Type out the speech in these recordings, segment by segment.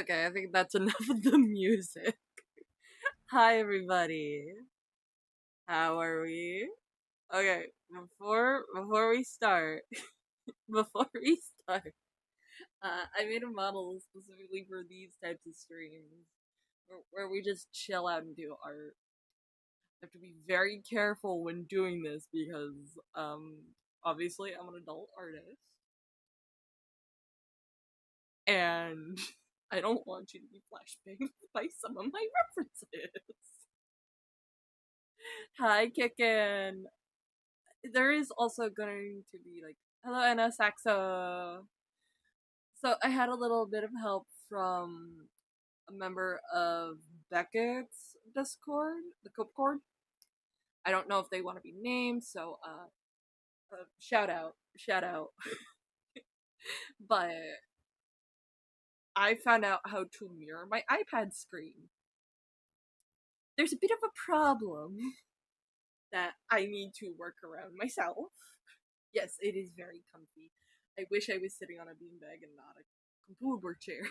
Okay, I think that's enough of the music. Hi, everybody. How are we? Okay, before we start, before we start, I made a model specifically for these types of streams, where we just chill out and do art. I have to be very careful when doing this because, obviously I'm an adult artist, and I don't want you to be flashbanged by some of my references. Hi, Kicken. There is also going to be like, hello, Anna Saxo. So I had a little bit of help from a member of Beckett's Discord, the Copcord. I don't know if they want to be named, so shout out, shout out. But I found out how to mirror my iPad screen. There's a bit of a problem that I need to work around myself. Yes, it is very comfy. I wish I was sitting on a beanbag and not a computer chair.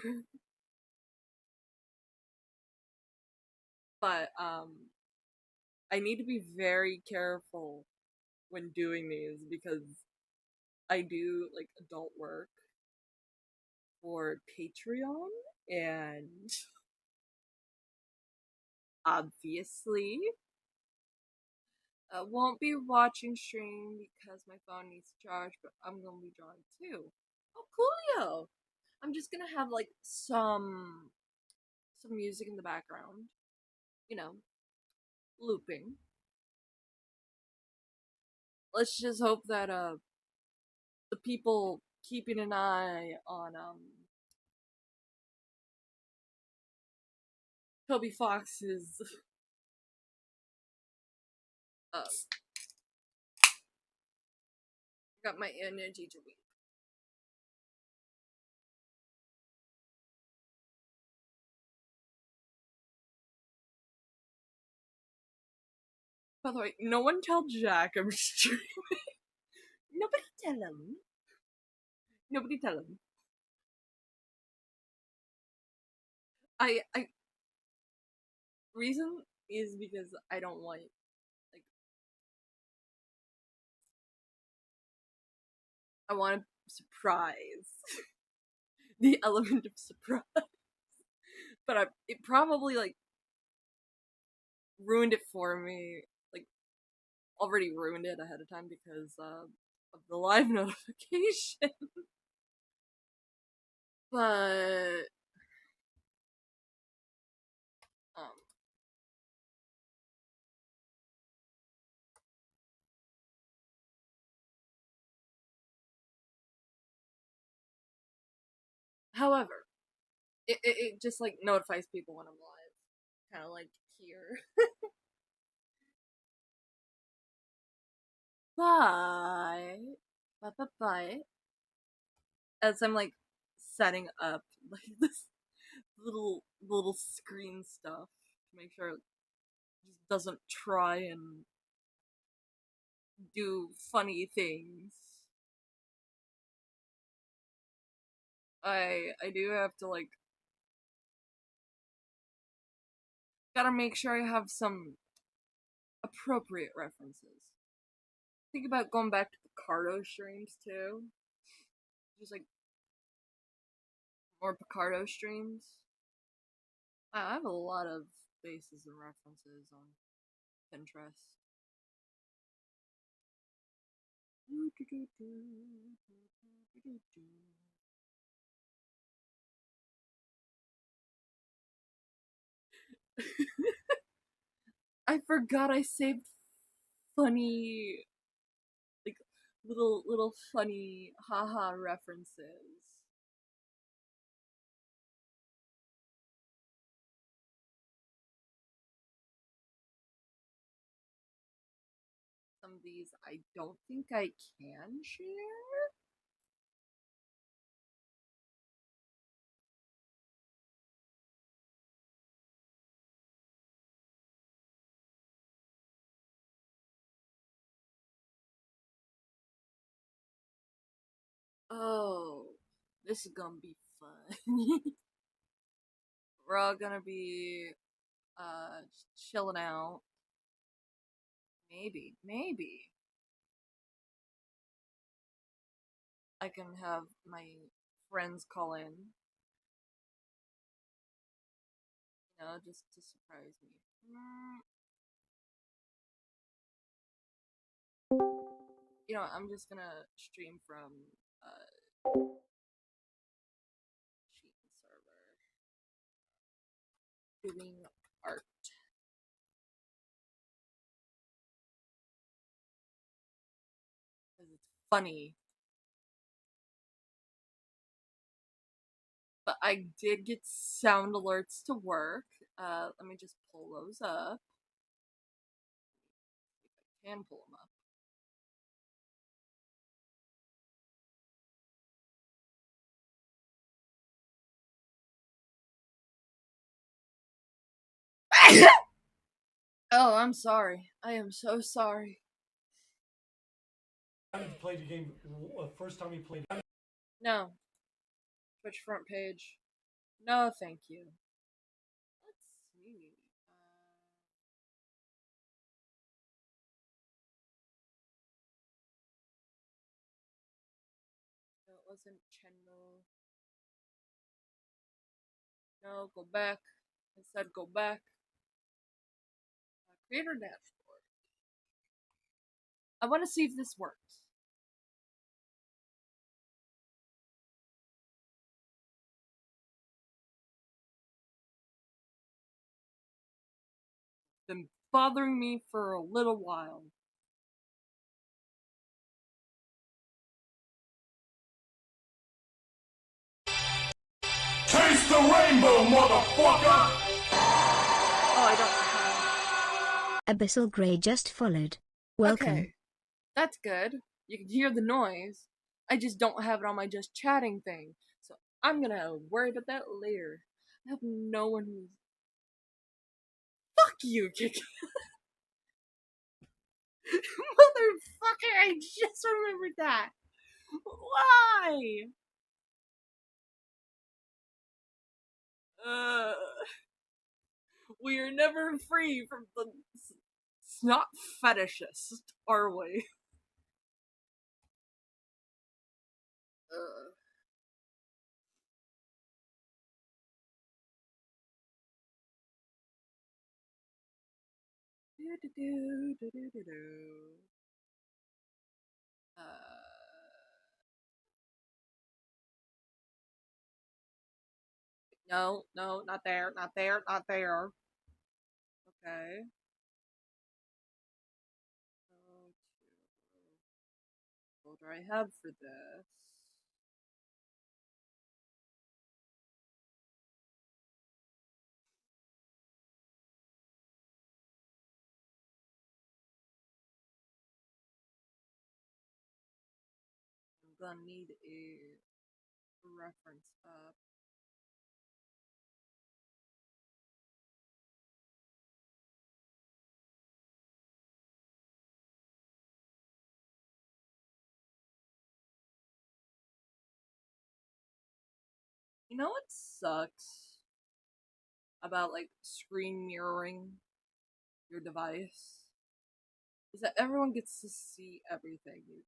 But I need to be very careful when doing these because I do like adult work for Patreon, and obviously I won't be watching stream because my phone needs to charge, but I'm gonna be drawing too. Oh, coolio! I'm just gonna have like some music in the background, you know, looping. Let's just hope that the people keeping an eye on Toby Fox's uh got my energy to weep. By the way, no one tell Jack I'm streaming. Nobody tell him. Nobody tell him. I reason is because I don't want like I want to surprise the element of surprise, but it probably like ruined it for me. Like already ruined it ahead of time because of the live notification. But um however, it just like notifies people when I'm live. Kind of like here. But but as I'm like setting up like this little screen stuff to make sure it just doesn't try and do funny things. I do have to like gotta make sure I have some appropriate references. Think about going back to the Picardo streams too. Just like more Picardo streams. I have a lot of bases and references on Pinterest. I forgot I saved funny, like little funny haha references. Some of these I don't think I can share. Oh, this is gonna be fun. we're all gonna be chilling out. Maybe I can have my friends call in, just to surprise me. I'm just gonna stream from Sheet server doing art. Because it's funny. But I did get sound alerts to work. Let me just pull those up. If I can pull them up. Oh, I'm sorry. I am so sorry. Played the game first time you played. No. Twitch front page. No, thank you. Let's see. No, it wasn't channel. No, go back. I said go back. Creator dashboard. I want to see if this works. Been bothering me for a little while. Taste the rainbow, motherfucker! Oh, I don't have. Abyssal Grey just followed. Welcome. Okay, that's good. You can hear the noise. I just don't have it on my just chatting thing. So I'm gonna worry about that later. I have no one who's. Fuck you, Kick. Motherfucker, I just remembered that. Why? We are never free from the snot fetishist, are we? No, not there, not there, not there. Okay. What do I have for this? I'm gonna need a reference up. You know what sucks about like screen mirroring your device? Is that everyone gets to see everything you do.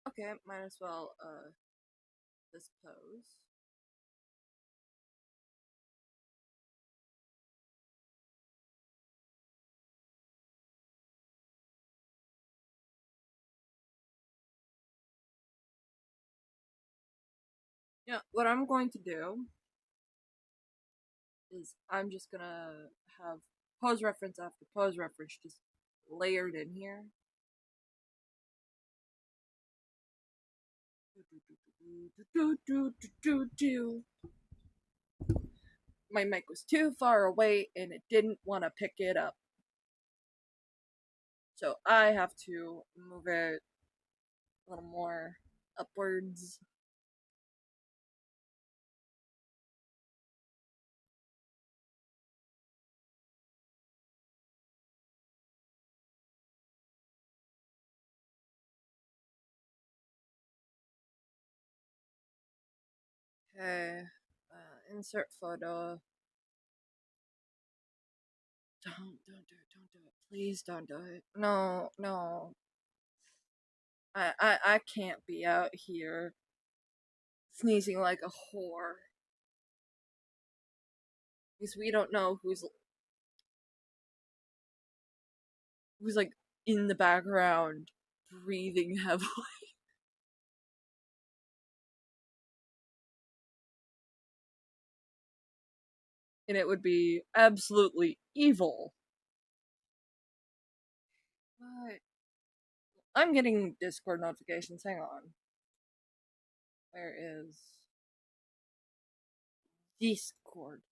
Okay, might as well this pose. Yeah, what I'm going to do is I'm just gonna have pose reference after pose reference just layered in here. My mic was too far away and it didn't want to pick it up. So I have to move it a little more upwards. Okay. Insert photo. Don't do it. Don't do it. Please don't do it. No, no. I can't be out here sneezing like a whore. Because we don't know who's like in the background breathing heavily. And it would be absolutely evil. But I'm getting Discord notifications. Hang on. Where is Discord?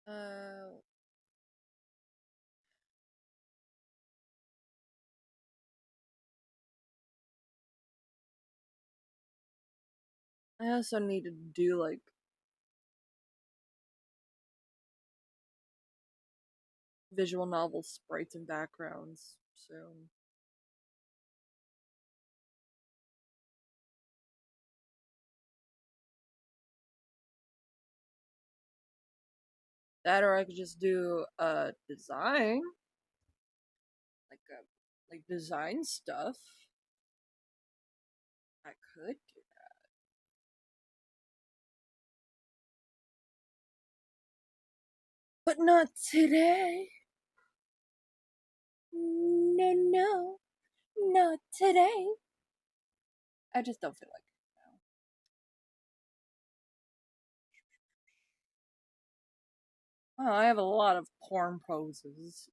Uh, I also need to do like visual novel sprites and backgrounds soon. That or I could just do a design, like design stuff. I could do that, but not today. No, no, not today. I just don't feel like it now. Oh, I have a lot of porn poses.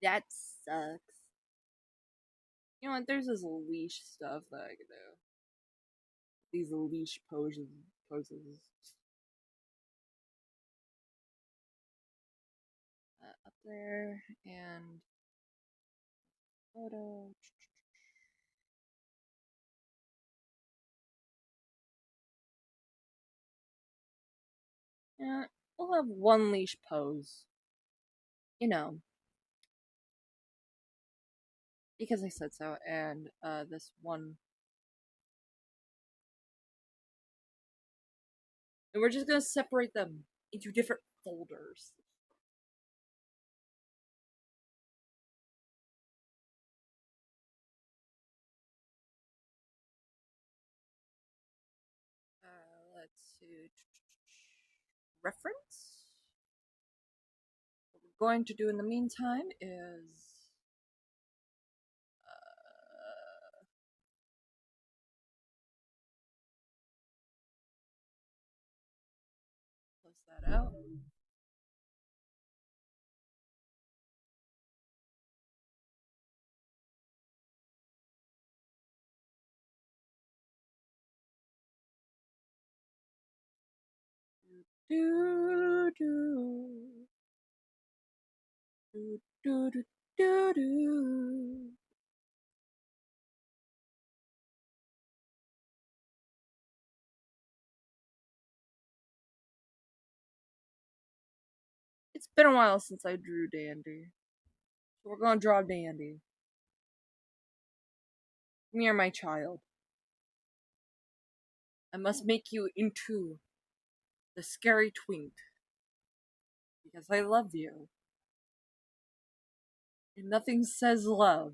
That sucks. You know what? There's this leash stuff that I could do. These leash poses. Up there and photo. Yeah, we'll have one leash pose. You know, because I said so, and this one. And we're just gonna separate them into different folders. Let's see. Reference? What we're going to do in the meantime is. Close that out. Do do do do do do do. It's been a while since I drew Dandy. So we're gonna draw Dandy. Come here, my child. I must make you into the scary twink. Because I love you. And nothing says love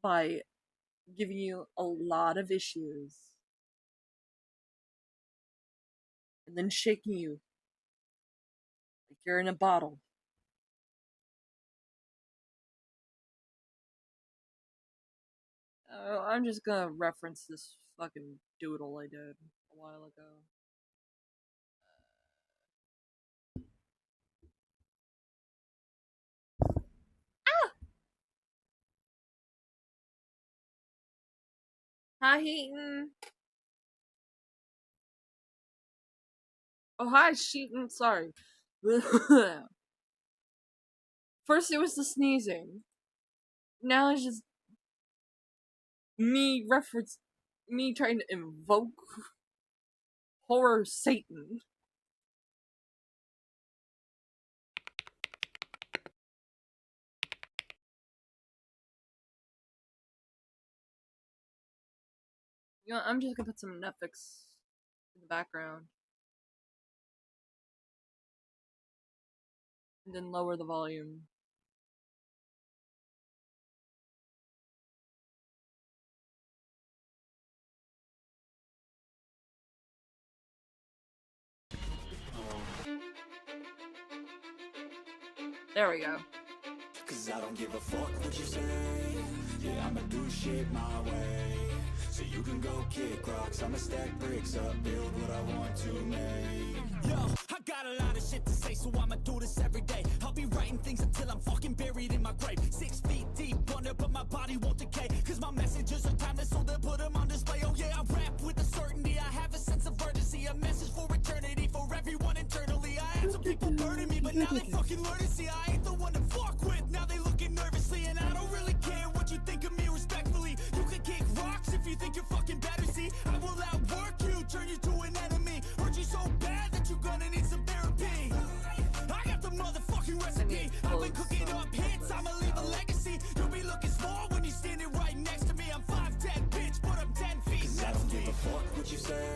by giving you a lot of issues and then shaking you like you're in a bottle. I'm just gonna reference this fucking doodle I did a while ago. Hi, Heaton. Oh, hi, Sheaton. Sorry. First it was the sneezing. Now it's just me trying to invoke horror Satan. You know, I'm just gonna put some Netflix in the background. And then lower the volume. There we go. Cause I don't give a fuck what you say. Yeah, I'ma do shit my way. So you can go kick rocks, I'ma stack bricks up, build what I want to make. Yo, I got a lot of shit to say, so I'ma do this every day. I'll be writing things until I'm fucking buried in my grave. 6 feet deep under, but my body won't decay. Cause my messages are timeless, so they'll put them on display. Oh yeah, I rap with a certainty, I have a sense of urgency. A message for eternity, for everyone internally. I had some people burning me, but now they fucking learn to see I ain't the one to fuck with. Now they looking nervously, and I don't really care what you think of me respectfully. You can kick rocks if you think you're fucking better, see. I will outwork you, turn you to an enemy. Hurt you so bad that you're gonna need some therapy. I got the motherfucking recipe. I've been cooking up hits, I'ma leave a legacy. You'll be looking small when you're standing right next to me. I'm 5'10", bitch, but I'm 10 feet. Cause I don't give a fuck what you say.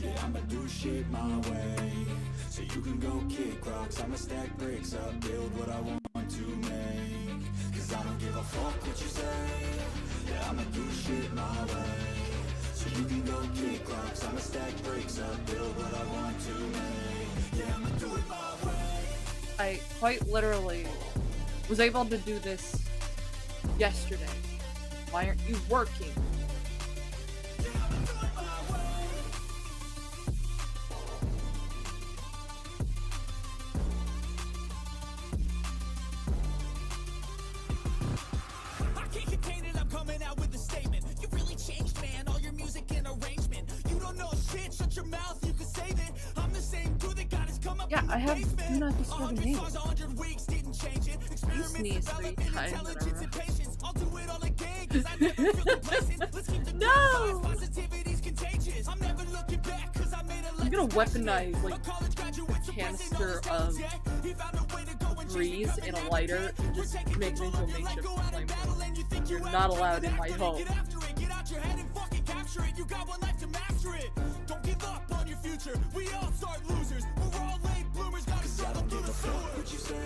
Yeah, I'ma do shit my way. So you can go kick rocks, I'ma stack bricks up, build what I want to make. Cause I don't give a fuck what you say. Yeah, I'ma do shit my way. So you can go kick rocks, I'ma stack bricks up, build what I want to make. Yeah, I'ma do it my way. I quite literally was able to do this yesterday. Why aren't you working? I can't contain it, I'm coming out with a statement. You really changed, man, all your music and arrangement. You don't know shit, shut your mouth, you can save it. I'm the same dude that got his come up Yeah, in the I have basement. do not disturb 100 enabled. songs, 100 weeks, didn't change it. Experiments, sneeze 3 development, times in a intelligence, row. and patience. I'll do it all again, cause I never feel complacent. Let's keep the No! good vibes, positivity's contagious. I'm never looking back, cause I made a I'm gonna legacy weaponize, passionate. like, A college graduate, a suppressing all his canister talents, of yeah. He found a way to go and chase breeze it, in a coming lighter out and just taking make it control into a of your life, makeshift go out and battle, flamethrower. and you think You're you not have allowed it, in my after it, home. get after it, get out your head and fucking capture it. You got one life to master it. Don't give up on your future. We all start losers. We're all late bloomers. Gotta struggle through the sewer. What you say?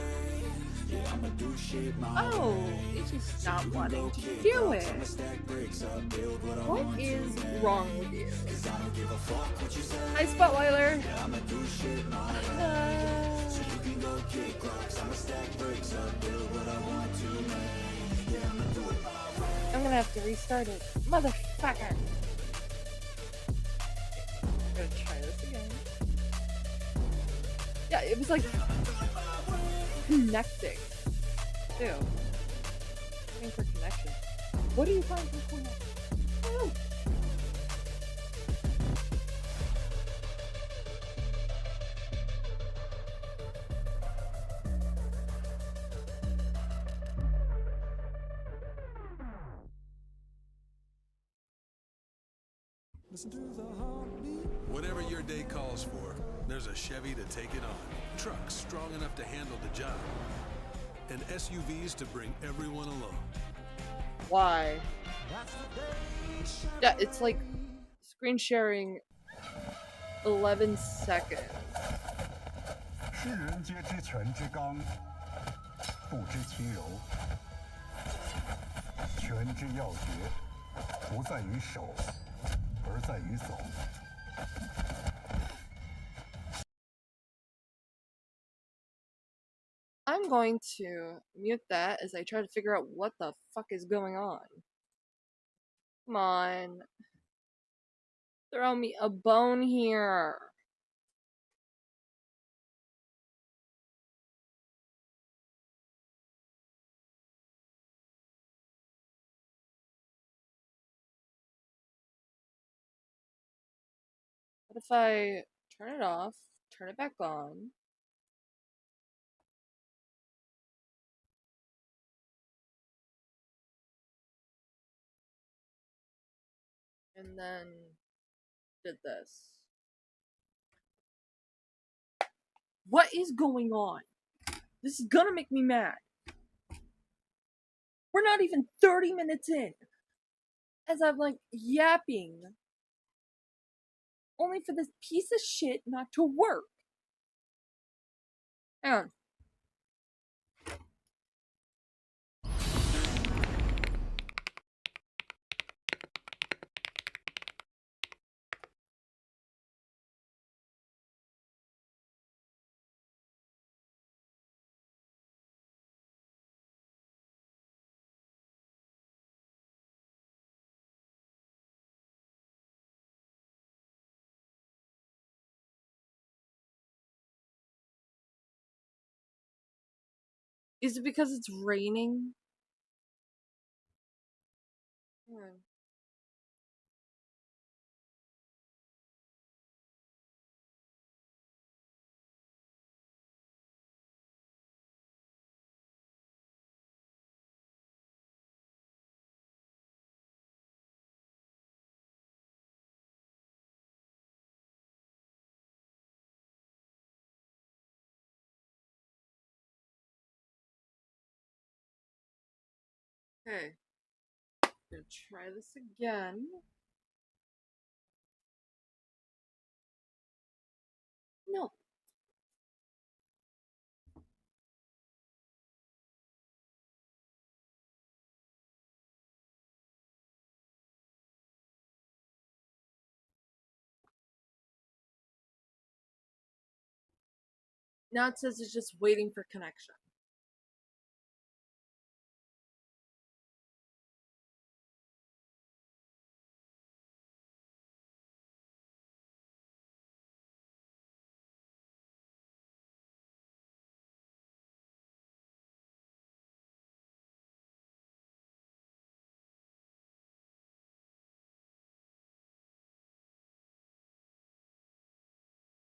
Yeah, I'ma do shit my Oh, way. it's just not wanting to Kick do rocks, it. I'ma stack bricks up, build what I What want is to make. wrong with you? Cause I don't give a fuck what you say. Hi, Spotlighter. Yeah, I'ma do shit my way. So you can go kick rocks, I'ma stack bricks up, build what I want to make. Yeah, I'ma do it my way. I'm gonna have to restart it. Motherfucker. I'm gonna try this again. Yeah, it was like connecting. Too. Waiting for connection. What are you trying to connect? Oh. Whatever your day calls for, there's a Chevy to take it on. Trucks strong enough to handle the job. And SUVs to bring everyone along. Why? Yeah, it's like screen sharing 11 seconds. 世人皆知权之刚，不知其柔。权之要诀，不在于手，而在于走。 I'm going to mute that as I try to figure out what the fuck is going on. Come on. Throw me a bone here. What if I turn it off, turn it back on? And then did this. What is going on? This is gonna make me mad. We're not even 30 minutes in. As I'm like yapping. Only for this piece of shit not to work. Hang on. Is it because it's raining? Okay. Gonna try this again. No. Now it says it's just waiting for connection.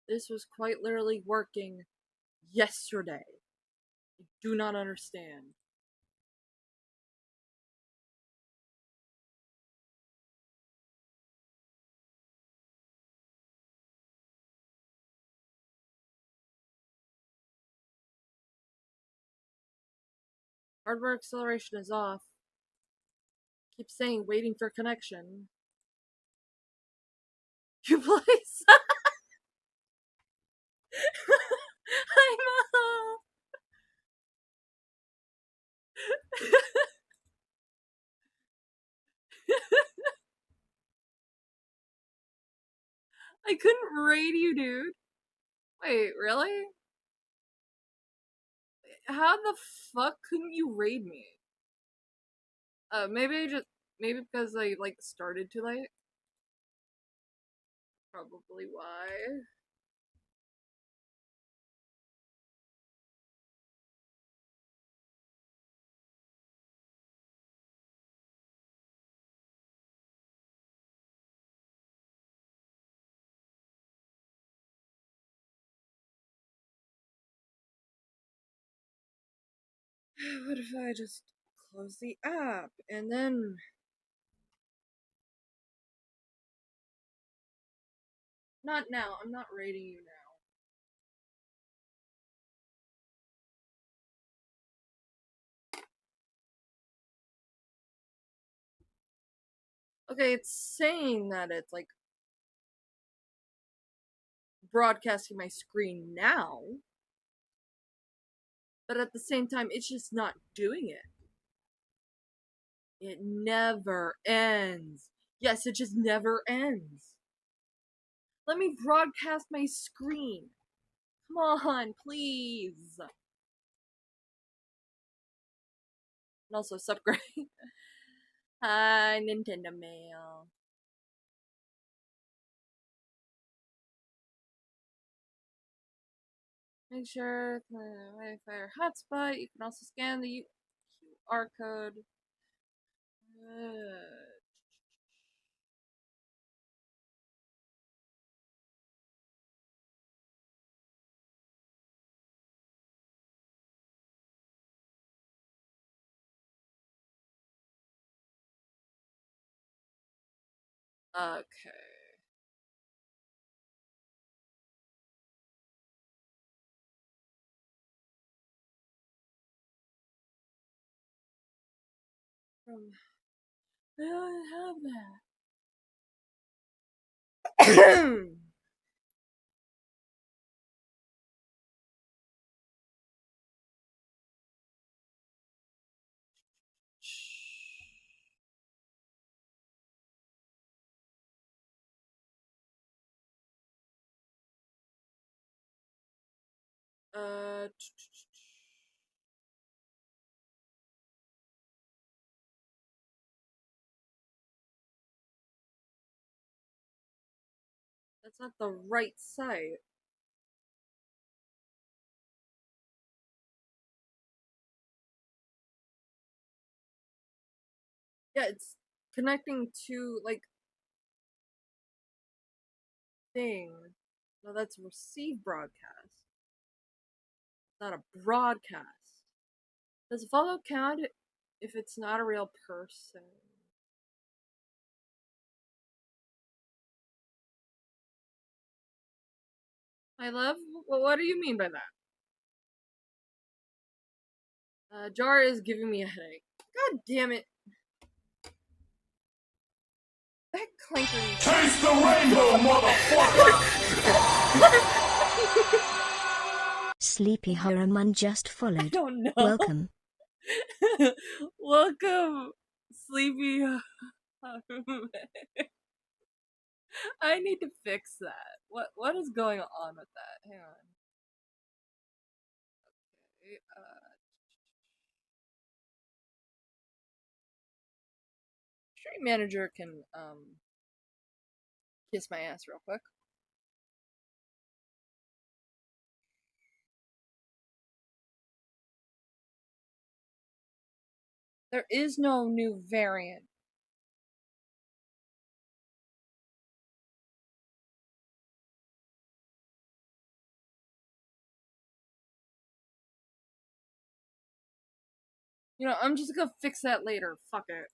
This was quite literally working yesterday. I do not understand. Hardware acceleration is off. Keep saying waiting for connection. You place. I know. I couldn't raid you, dude. Wait, really? How the fuck couldn't you raid me? Maybe because I like started too late. Probably why. What if I just close the app and then not now. I'm not rating you now. Okay, it's saying that it's like broadcasting my screen now, but at the same time, it's just not doing it. It never ends. Yes, it just never ends. Let me broadcast my screen. Come on, please. And also, subscribe. Hi, Nintendo Mail. Make sure it's my Wi-Fi or hotspot. You can also scan the QR code. Okay. I don't have that. uh, that's not the right site. Yeah, it's connecting to like thing. No, that's receive broadcast, not a broadcast. Does follow count if it's not a real person? I love. Well, what do you mean by that? Jar is giving me a headache. God damn it! That clanker needs. Taste the rainbow, motherfucker! Sleepy Haruman just I followed. don't know. Welcome. Welcome, sleepy. I need to fix that. What is going on with that? Hang on. Okay, stream manager can kiss my ass real quick. There is no new variant. You know, I'm just gonna fix that later. Fuck it.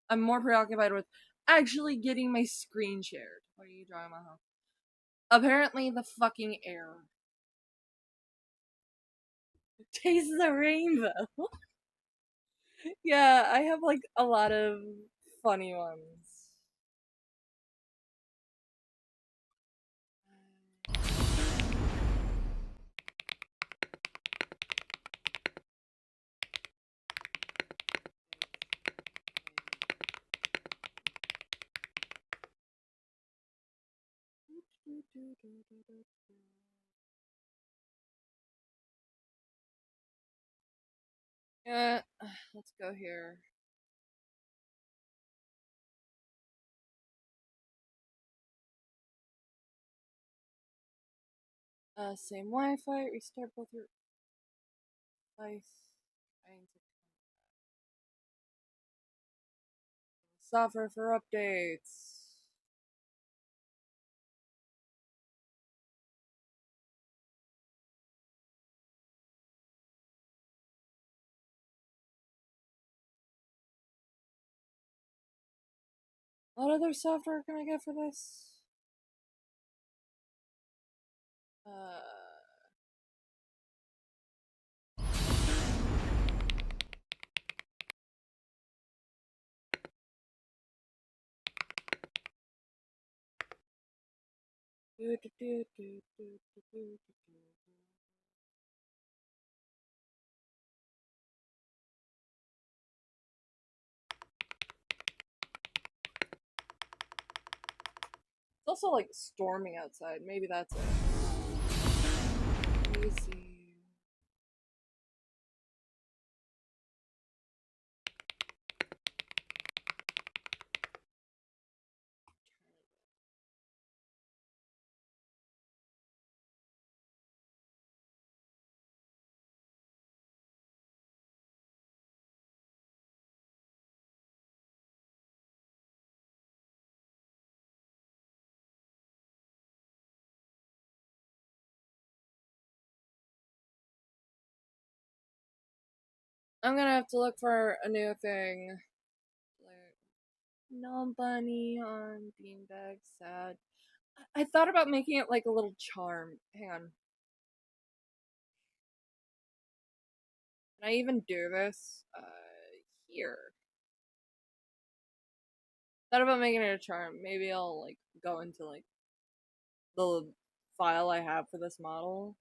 I'm more preoccupied with actually getting my screen shared. What are you drawing my house? Apparently the fucking air. Taste the rainbow. Yeah, I have like a lot of funny ones. Yeah, let's go here. Same Wi-Fi. Restart both your device. Software for updates. What other software can I get for this? Uh. It's also like storming outside. Maybe that's it. Easy. I'm gonna have to look for a new thing. No bunny on beanbag, sad. I thought about making it like a little charm. Hang on. Can I even do this? Here. Thought about making it a charm. Maybe I'll like go into like the file I have for this model.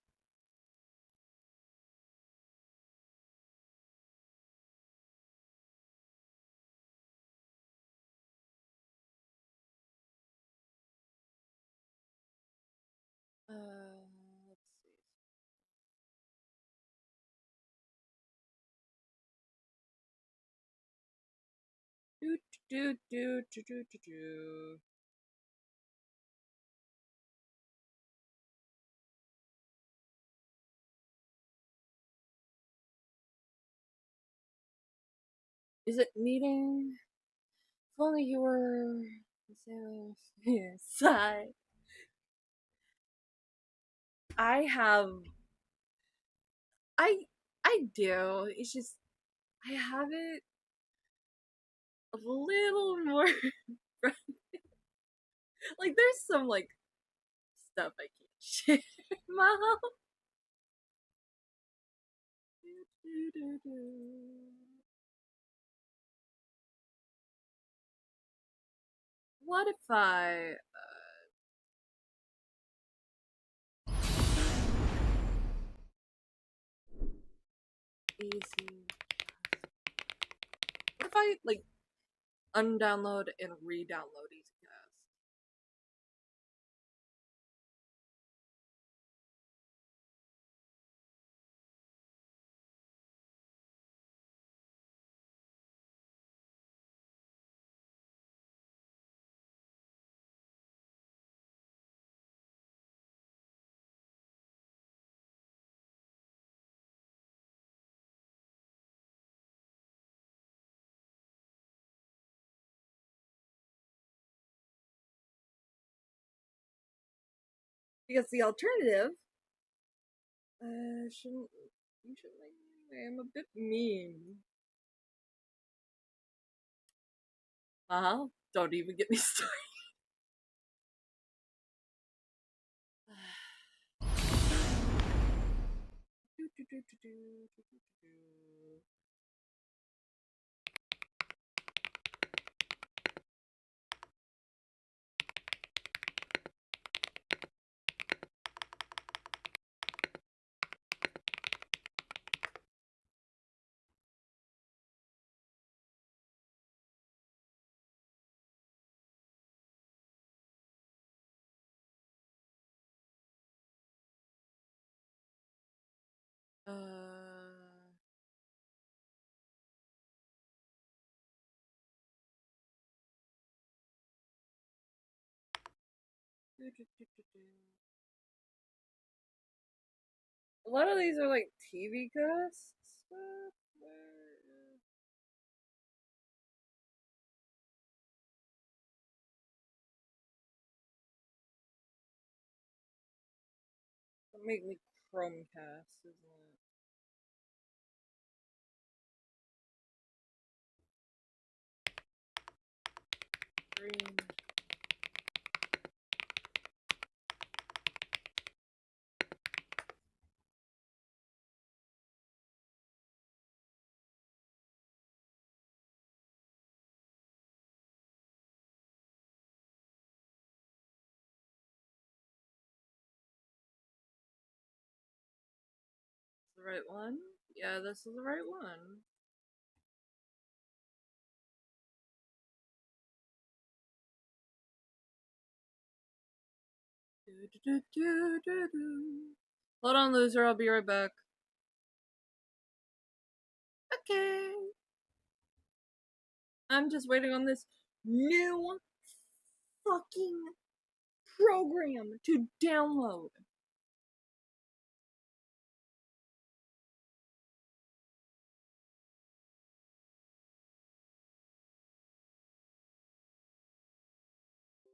Let's see. Do do do do do do do. Is it meeting? If only you were. Sigh. I have. I I do. It's just I have it a little more. Like there's some like stuff I can't share, mom. What if I easy? What if I like undownload and re-download EasyCast? Because the alternative, shouldn't you shouldn't like me anyway. I'm a bit mean. Don't even get me started. Uh, a lot of these are like TV casts stuff. Don't make me Chromecast, isn't it? Green. The right one? Yeah, this is the right one. Hold on, loser. I'll be right back. Okay. I'm just waiting on this new fucking program to download.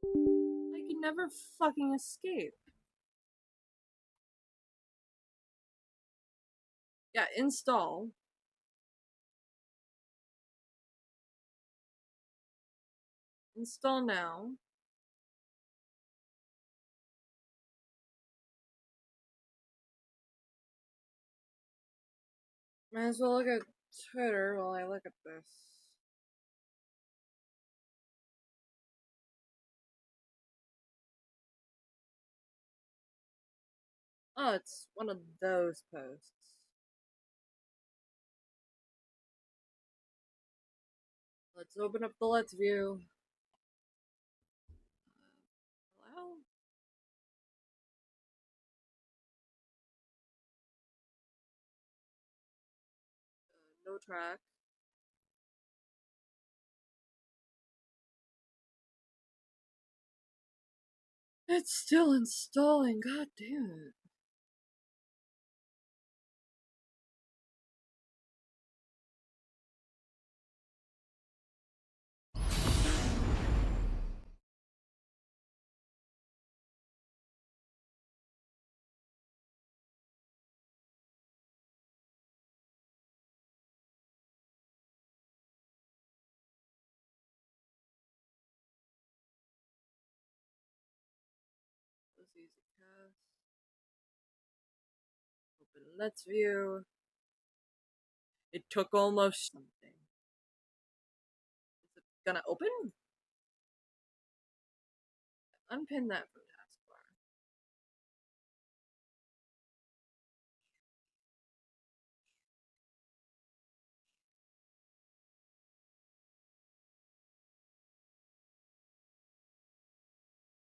I can never fucking escape. Yeah, install. Install now. Might as well look at Twitter while I look at this. Oh, it's one of those posts. Let's open up the Let's View. Allow. No track. It's still installing, god damn it. Let's use a cast. Open Let's View. It took almost something. Is it gonna open? Unpin that from taskbar.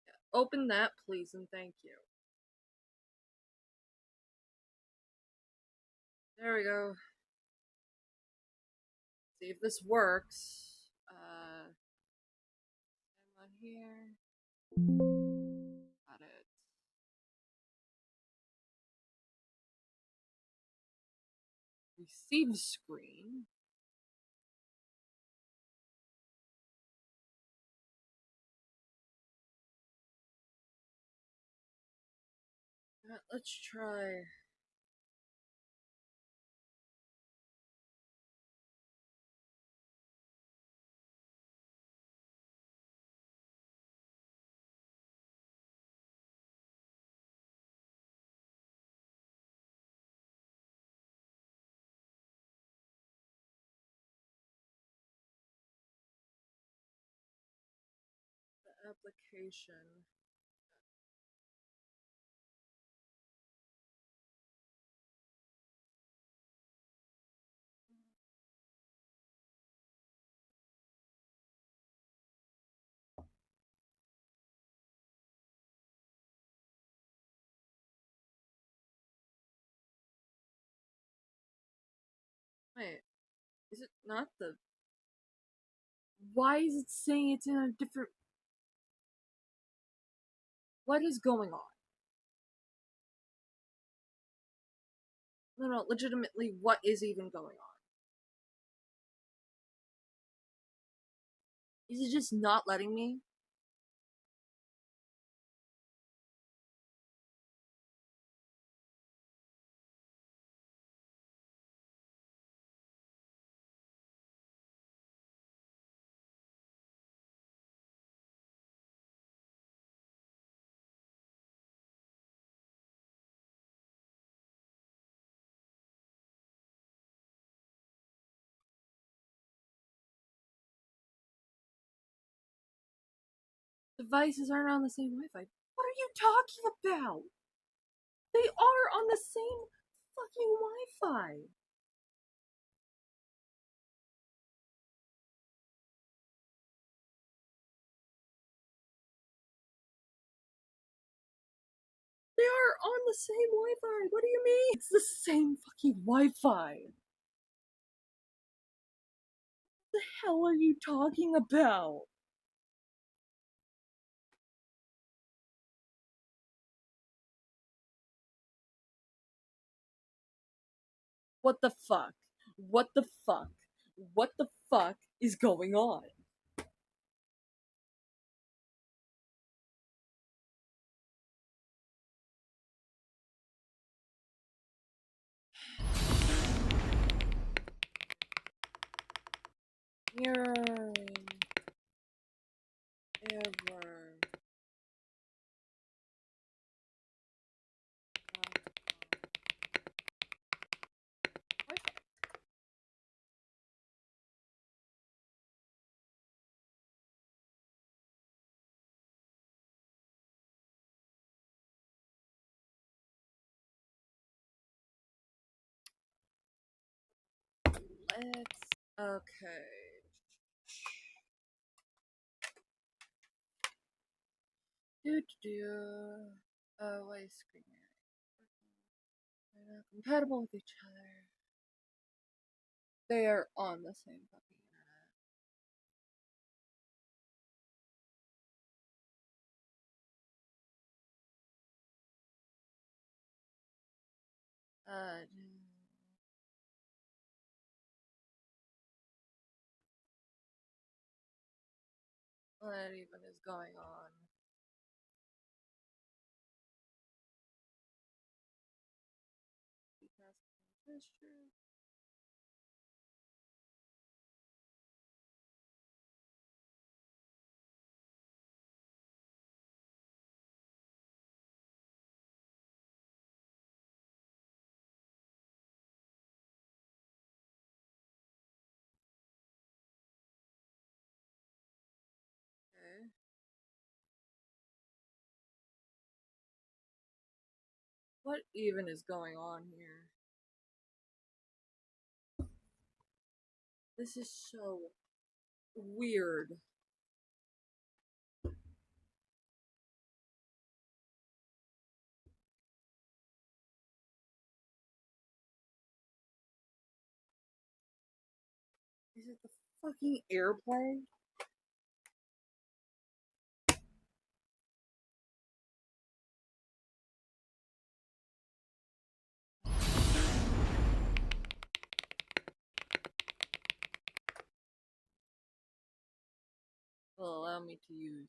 Yeah, open that, please, and thank you. There we go. See if this works. I'm on here. Got it. Receive screen. Let's try. The application. Wait, is it not the... Why is it saying it's in a different... What is going on? No, legitimately, what is even going on? Is it just not letting me? Devices aren't on the same Wi-Fi. What are you talking about? They are on the same fucking Wi-Fi. They are on the same Wi-Fi. What do you mean? It's the same fucking Wi-Fi. What the hell are you talking about? What the fuck? What the fuck? What the fuck is going on? Mirroring. Okay. Why is screen they're not compatible with each other. They are on the same fucking internet. What even is going on? Okay. What even is going on here? This is so weird. Is it the fucking airplane? Will allow me to use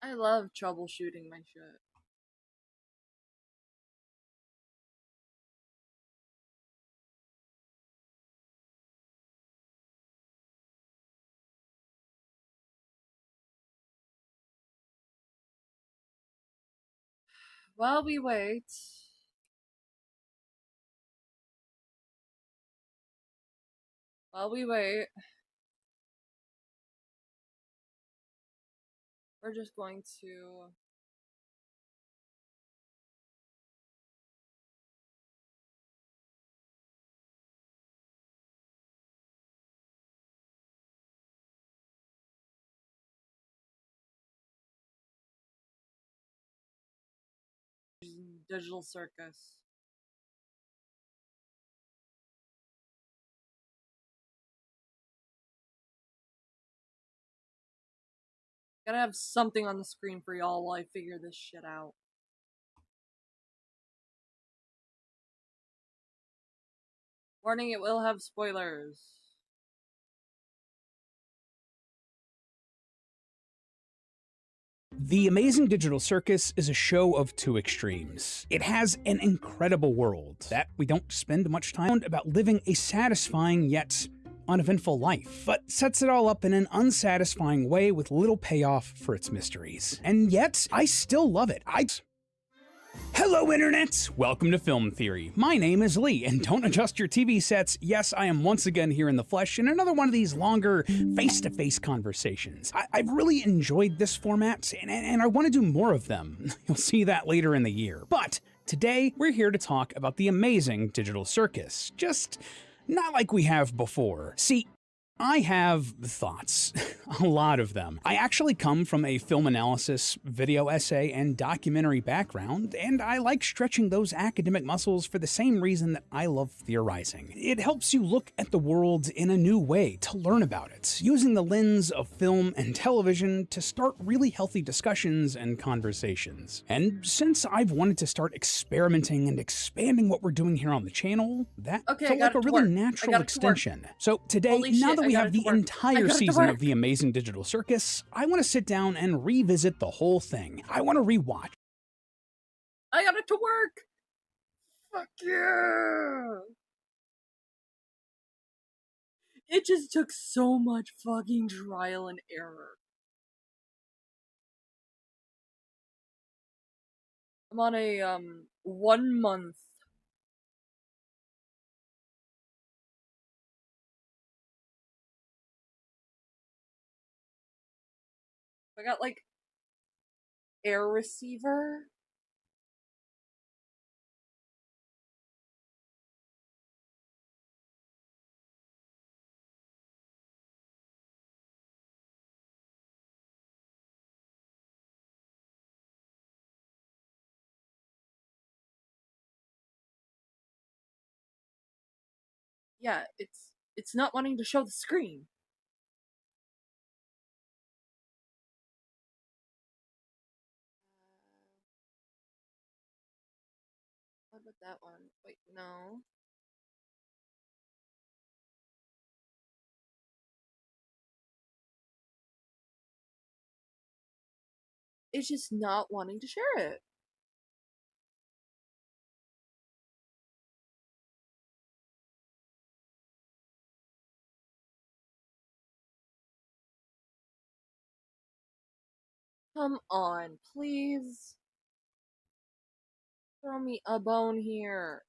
I love troubleshooting my shit. While we wait, we're just going to Digital Circus. Gotta have something on the screen for y'all while I figure this shit out. Warning, it will have spoilers. The Amazing Digital Circus is a show of two extremes. It has an incredible world that we don't spend much time about living a satisfying yet uneventful life, but sets it all up in an unsatisfying way with little payoff for its mysteries. And yet, I still love it. Hello Internet! Welcome to Film Theory. My name is Lee, and don't adjust your TV sets. Yes, I am once again here in the flesh in another one of these longer face-to-face conversations. I've really enjoyed this format, and I want to do more of them. You'll see that later in the year. But today, we're here to talk about the Amazing Digital Circus. Just not like we have before. See, I have thoughts, a lot of them. I actually come from a film analysis, video essay, and documentary background, and I like stretching those academic muscles for the same reason that I love theorizing. It helps you look at the world in a new way, to learn about it, using the lens of film and television to start really healthy discussions and conversations. And since I've wanted to start experimenting and expanding what we're doing here on the channel, that felt like a really natural extension. So today, now that we have the entire season of The Amazing Digital Circus, I want to sit down and revisit the whole thing. I want to rewatch. I got it to work! Fuck yeah! It just took so much fucking trial and error. I'm on a 1 month. I got like air receiver. Yeah, it's not wanting to show the screen. What about that one? Wait, no. It's just not wanting to share it. Come on, please. Throw me a bone here.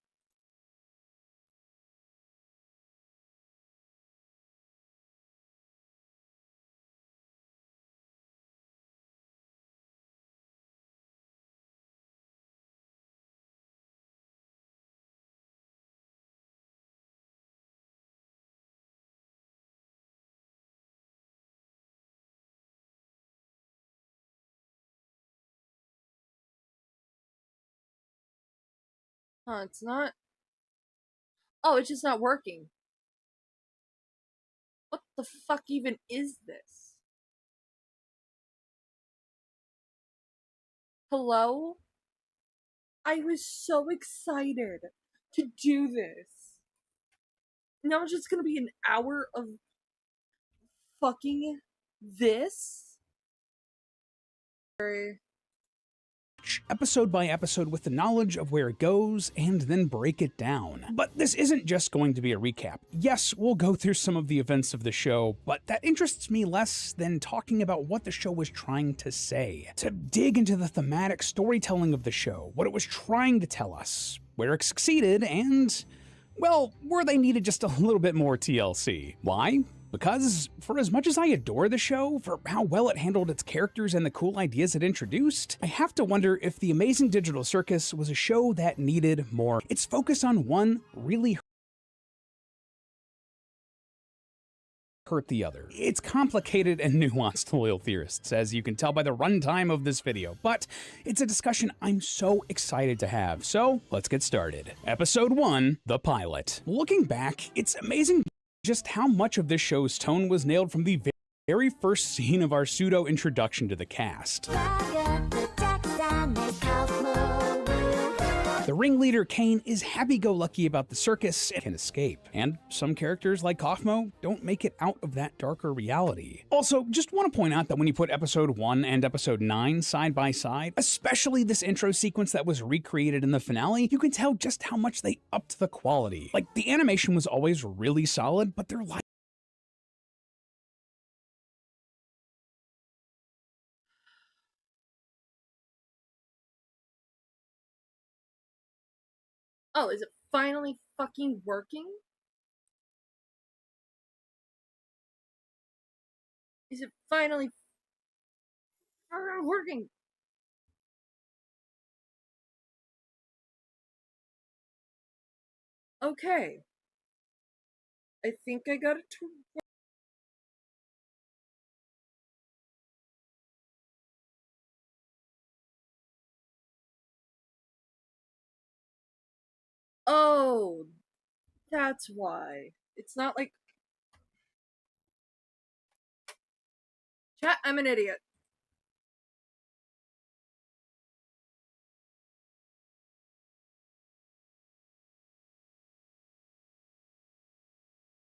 Huh, it's not. Oh, it's just not working. What the fuck even is this? Hello? I was so excited to do this. Now it's just gonna be an hour of fucking this? Episode by episode with the knowledge of where it goes and then break it down. But this isn't just going to be a recap. Yes, we'll go through some of the events of the show, but that interests me less than talking about what the show was trying to say. To dig into the thematic storytelling of the show, what it was trying to tell us, where it succeeded, and well, where they needed just a little bit more TLC. Why? Because, for as much as I adore the show, for how well it handled its characters and the cool ideas it introduced, I have to wonder if The Amazing Digital Circus was a show that needed more. Its focus on one really hurt the other. It's complicated and nuanced, loyal theorists, as you can tell by the runtime of this video, but it's a discussion I'm so excited to have, so let's get started. Episode 1, The Pilot. Looking back, it's amazing just how much of this show's tone was nailed from the very first scene of our pseudo-introduction to the cast. The ringleader, Kane, is happy-go-lucky about the circus and can escape, and some characters like Kaufmo don't make it out of that darker reality. Also, just want to point out that when you put episode 1 and episode 9 side by side, especially this intro sequence that was recreated in the finale, you can tell just how much they upped the quality. Like, the animation was always really solid, but their light Oh, is it finally fucking working? Is it finally working? Okay. I think I got it to work. Oh, that's why. It's not like. Chat, I'm an idiot.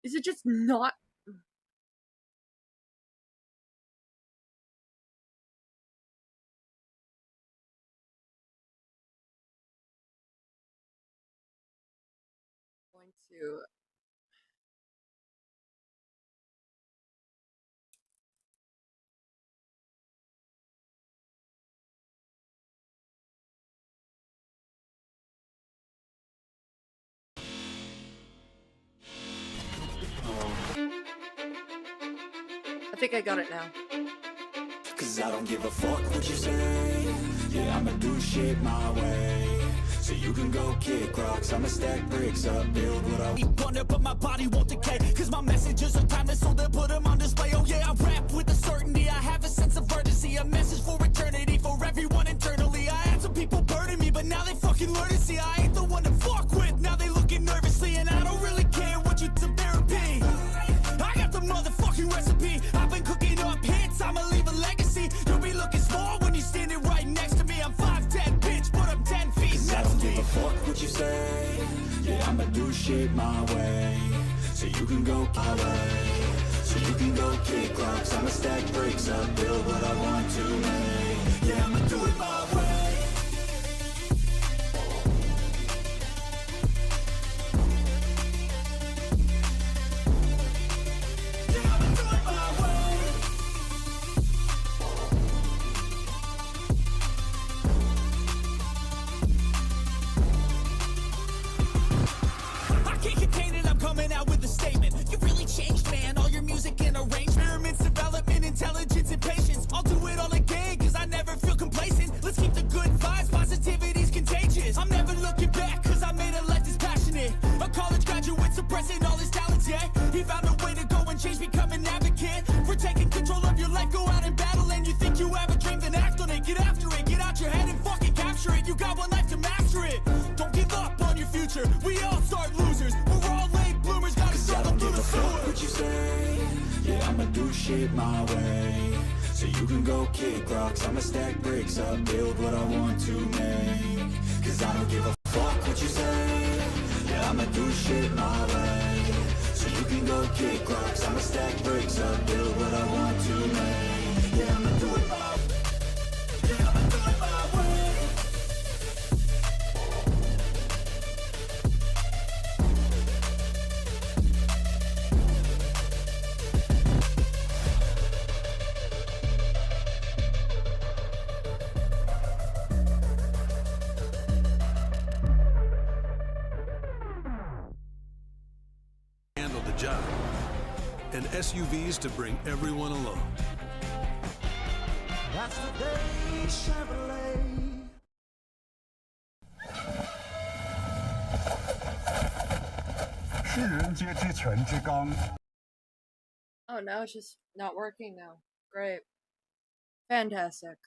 Is it just not? to I think I got it now. Cause I don't give a fuck what you say. Yeah, I'ma do shit my way. So you can go kick rocks, I'ma stack bricks up, build what I want. But my body won't decay. Cause my messages are timeless, so they'll put them on display. Oh yeah, I rap with a certainty. I have a sense of urgency, a message for eternity, for everyone internally. I had some people burning me, but now they fucking learn to see I ain't the one to fuck with. Now they looking nervously, and I don't really care what you do therapy. I got the motherfucking recipe. I've been cooking up hits, I'ma leave a legacy. You'll be looking small when you're standing right next to me. I'm 5'10", bitch, but I'm 10 feet. Cause I don't give a fuck what you say. Yeah, I'ma do shit my way. So you can go my way. So you can go kick rocks, I'ma stack bricks up, build what I want to make. Yeah, I'ma do it my way. Coming out with a statement. You really changed, man. All your music and arrangements, development, intelligence, and patience. I'll do it all again, cause I never feel complacent. Let's keep the good vibes, positivity's contagious. I'm never looking back, cause I made a life that's passionate. A college graduate suppressing all his talents, yeah. He found a way to go and change, become an advocate. For taking control of your life, go out and battle. And you think you have a dream, then act on it. Get after it, get out your head and fucking capture it. You got one life to master it. Don't give up on your future. We all start losers. We're all late bloomers, gotta struggle through the fuck what you say. Yeah, I'ma do shit my way. So you can go kick rocks, I'ma stack bricks up, build what I want to make. Cause I don't give a fuck what you say. Yeah, I'ma do shit my way. So you can go kick rocks, I'ma stack bricks up, build what I want to make. Yeah, I'ma do it my way. Yeah, I'ma do it my way. Handle the job. And SUVs to bring everyone along. That's the day Chevrolet. Oh, now it's just not working now. Great. Fantastic.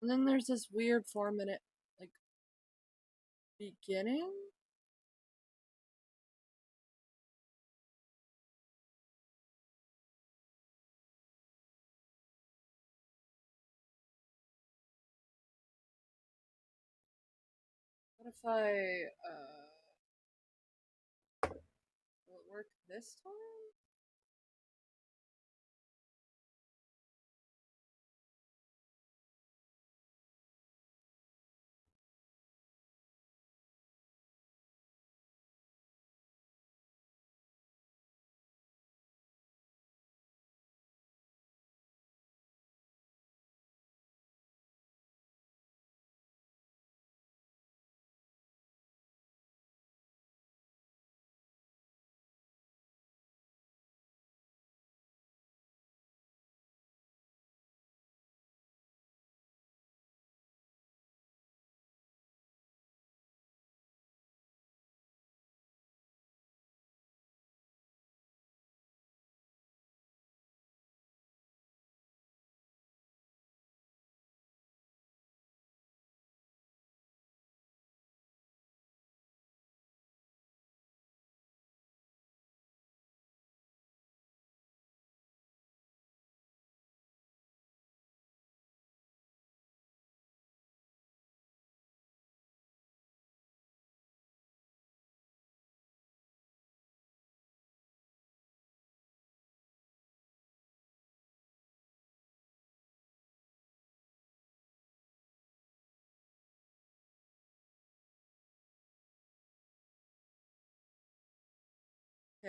And then there's this weird 4-minute, like, beginning? What if I, will it work this time?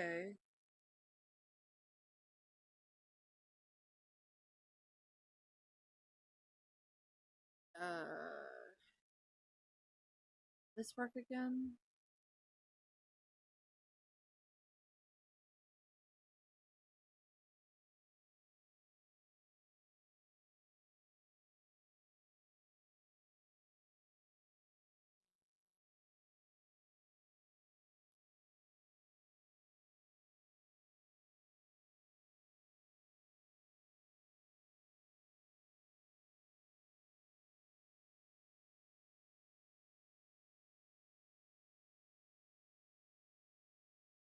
Okay. This work again?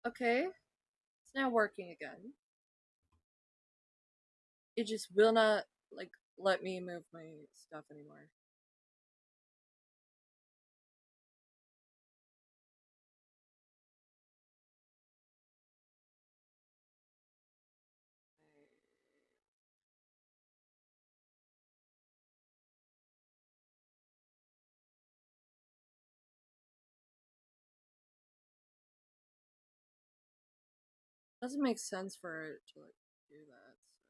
Okay. It's now working again. It just will not, like, let me move my stuff anymore. Doesn't make sense for it to, like, do that, so.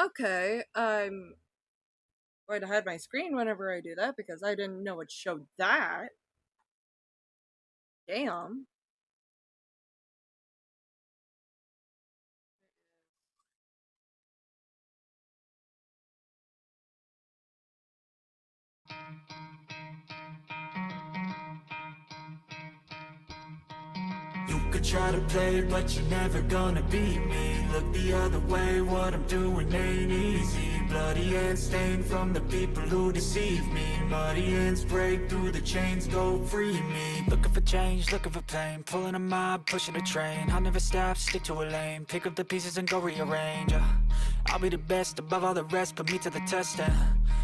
Okay, I'm going to hide my screen whenever I do that because I didn't know it showed that. Damn. You could try to play, but you're never gonna beat me. Look the other way, what I'm doing ain't easy. Bloody hands stained from the people who deceive me. Muddy hands break through the chains, go free me. Looking for change, looking for pain. Pulling a mob, pushing a train. I'll never stop, stick to a lane. Pick up the pieces and go rearrange. I'll be the best above all the rest, put me to the test and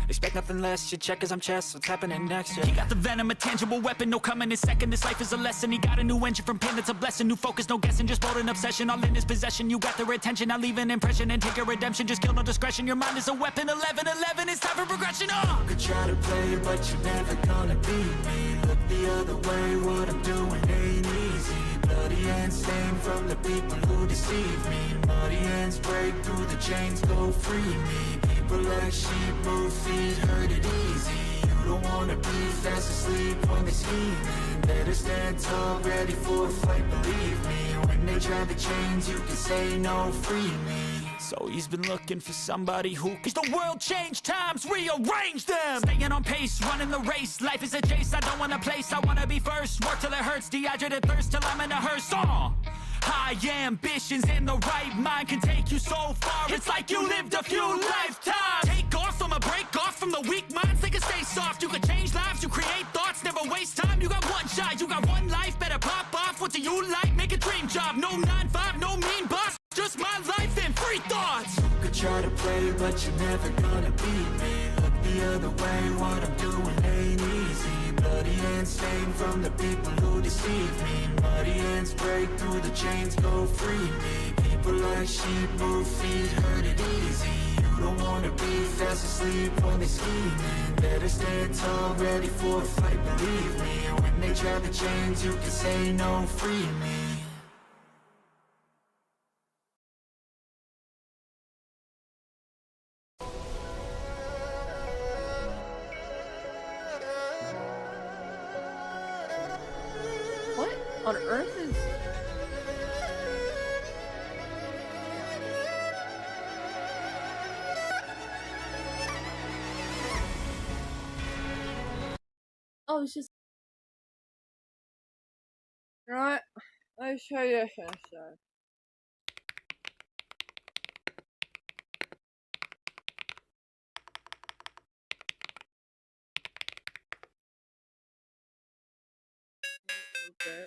expect nothing less, your check as I'm chess, what's happening next, yeah. He got the venom, a tangible weapon, no coming in second. This life is a lesson, he got a new engine from pain, that's a blessing. New focus, no guessing, just bold and obsession. All in his possession, you got their attention. I'll leave an impression and take your redemption. Just kill, no discretion, your mind is a weapon. 11-11, it's time for progression, You could try to play, but you're never gonna beat me. Look the other way, what I'm doing ain't easy. Bloody hands stained from the people who deceive me. Muddy hands break through the chains, go free me. People like sheep move feet, hurt it easy. You don't wanna be fast asleep when they scheming. Better stand tall, ready for a fight, believe me. When they try the chains, you can say no, free me. So he's been looking for somebody who Cause the world changed, times rearrange them. Staying on pace, running the race. Life is a chase, I don't want a place. I wanna be first, work till it hurts. Dehydrated thirst till I'm in a hearse. High ambitions and the right mind can take you so far. It's like you lived a few lifetimes. Take off, I'ma break off from the weak minds. They can stay soft, you can change lives. You create thoughts, never waste time. You got one shot, you got one life. Better pop off, what do you like? Make a dream job, no 9-5, no mean boss. Just my life and free thoughts. You could try to play, but you're never gonna beat me. Look the other way, what I'm doing ain't easy. Bloody hands stained from the people who deceive me. Muddy hands break through the chains, go free me. People like sheep move feet, hurt it easy. You don't wanna be fast asleep when they scheming. Better stand tall, ready for a fight, believe me. When they try the chains, you can say no, free me. What on earth is... Oh, it's just... You know what? Let's show you this instead. Okay.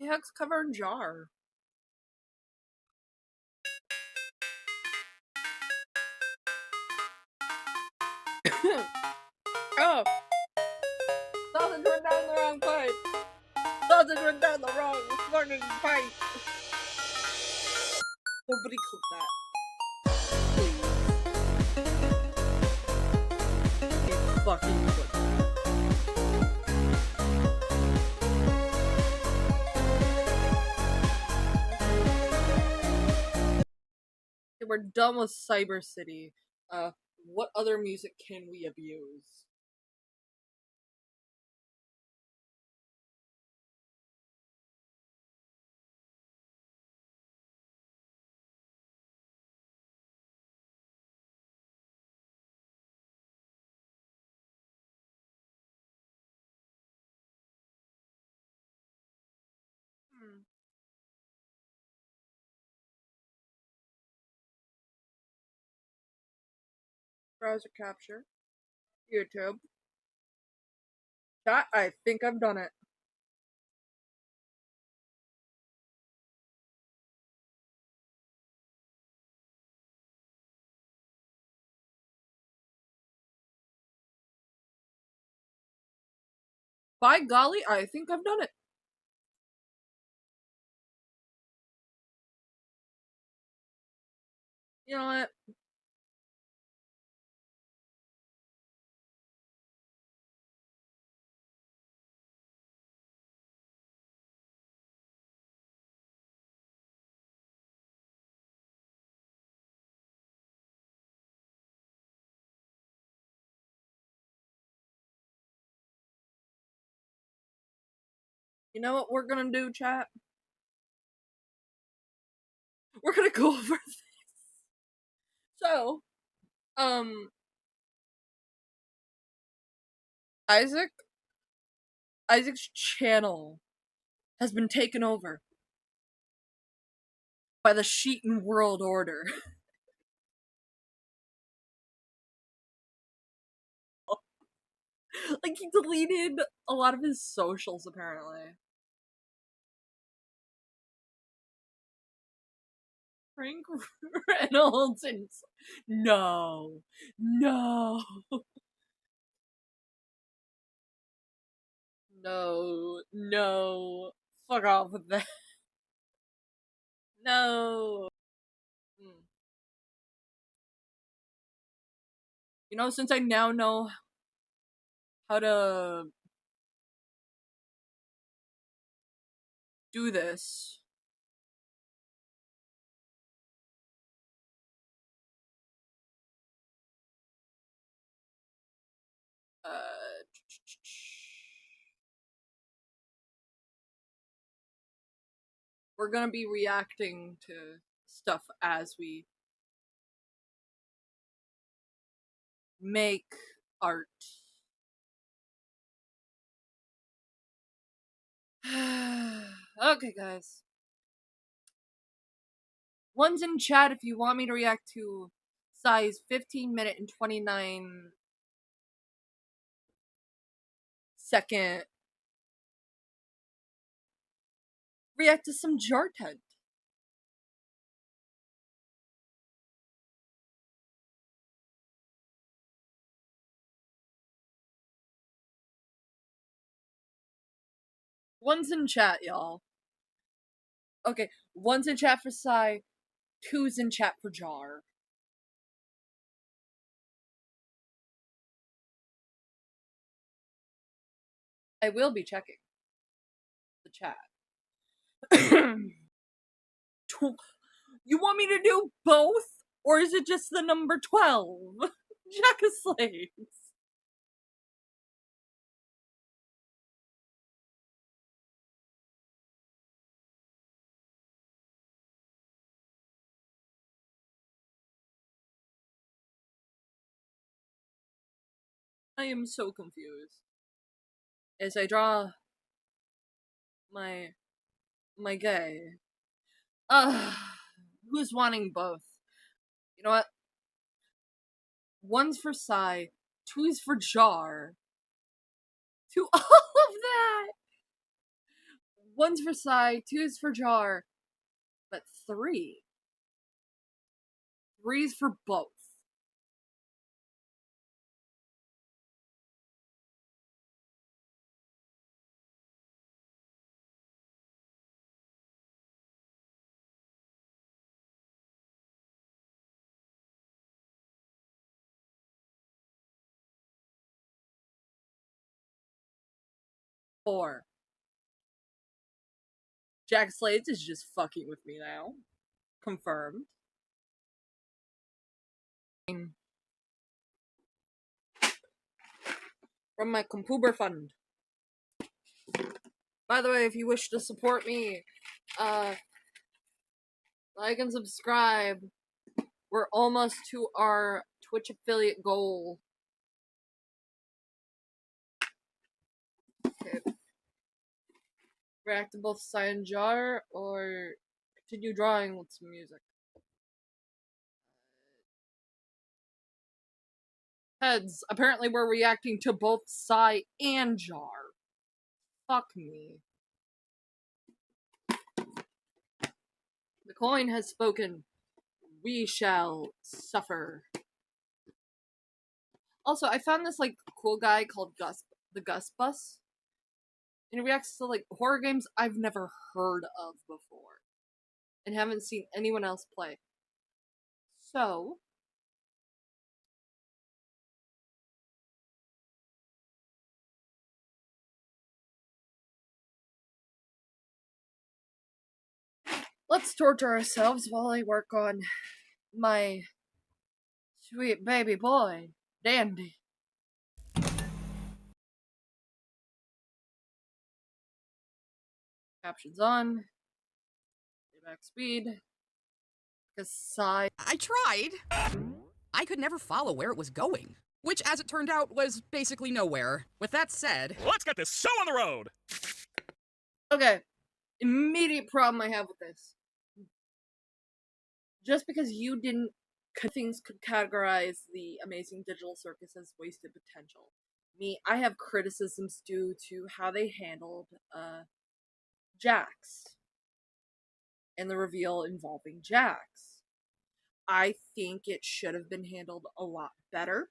Heck's covered jar. Oh! Sausage went down the wrong pipe! Sausage went down the wrong fucking pipe! Nobody clip that. Please. You fucking clip that. We're done with Cyber City. What other music can we abuse? Browser capture. YouTube. Chat, I think I've done it. By golly, I think I've done it. You know what? You know what we're gonna do, chat? We're gonna go over this. So, Isaac? Isaac's channel has been taken over by the Sheetan World Order. Like, he deleted a lot of his socials, apparently. Frank Reynolds and... No. No. No. No. Fuck off with that. No. You know, since I now know how to do this, we're gonna be reacting to stuff as we make art. Okay, guys. One's in chat if you want me to react to size 15-minute and 29-second. React to some jar tent. One's in chat, y'all. Okay, one's in chat for Psy, two's in chat for Jar. I will be checking the chat. You want me to do both? Or is it just the number 12? Jack of Slaves. I am so confused. As I draw my gay. Who's wanting both? You know what? One's for Psy, two's for Jar. To all of that! One's for Psy, two's for Jar, but three. Three's for both. Four. Jack Slades is just fucking with me now. Confirmed. From my Compuber fund. By the way, if you wish to support me, like and subscribe. We're almost to our Twitch affiliate goal. Okay. React to both Psy and Jar, or continue drawing with some music. Heads. Apparently we're reacting to both Psy and Jar. Fuck me. The coin has spoken. We shall suffer. Also, I found this like cool guy called Gus, the Gus Bus. And he reacts to like horror games I've never heard of before. And haven't seen anyone else play. So let's torture ourselves while I work on my sweet baby boy, Dandy. Captions on. Playback speed. Aside. I tried. I could never follow where it was going, which, as it turned out, was basically nowhere. With that said, let's get this show on the road! Okay, immediate problem I have with this. Just because you didn't, things could categorize the Amazing Digital Circus as wasted potential. Me, I have criticisms due to how they handled Jax and the reveal involving Jax. I think it should have been handled a lot better.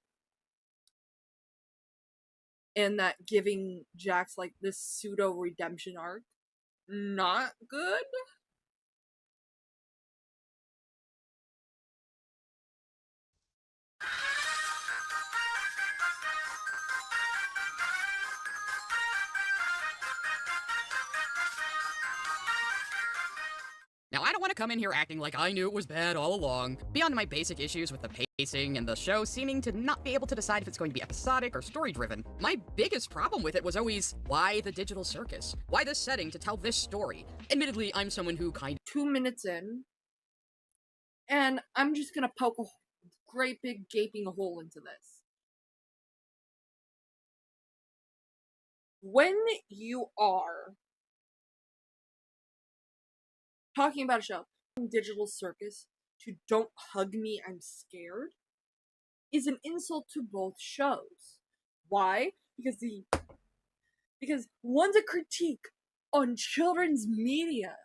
And that giving Jax like this pseudo redemption arc, not good. now I don't want to come in here acting like I knew it was bad all along, beyond my basic issues with the pacing and the show seeming to not be able to decide if it's going to be episodic or story-driven. My biggest problem with it was always, why the digital circus? Why this setting to tell this story? Admittedly, I'm someone who kind of 2 minutes in, and I'm just gonna poke a great big gaping hole into this. When you are talking about a show, Digital Circus, to Don't Hug Me, I'm Scared, is an insult to both shows. Why? Because one's a critique on children's media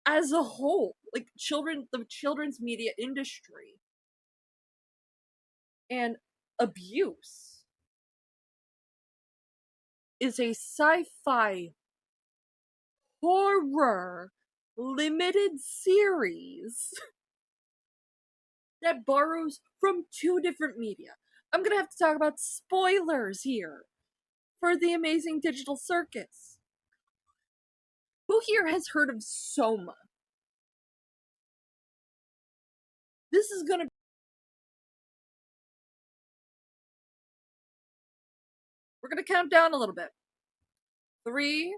as a whole, like the children's media industry, and abuse is a sci-fi horror limited series that borrows from 2 different media. I'm gonna have to talk about spoilers here for the Amazing Digital Circus. Who here has heard of Soma? This is gonna... We're gonna count down a little bit. 3,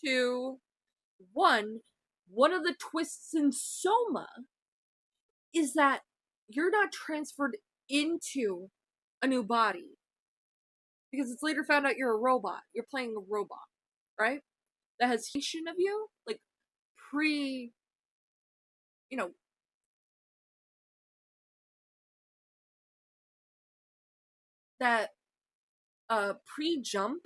2, 1. One of the twists in Soma is that you're not transferred into a new body. Because it's later found out you're a robot. You're playing a robot, right? That has function of you, like pre, that pre-jump.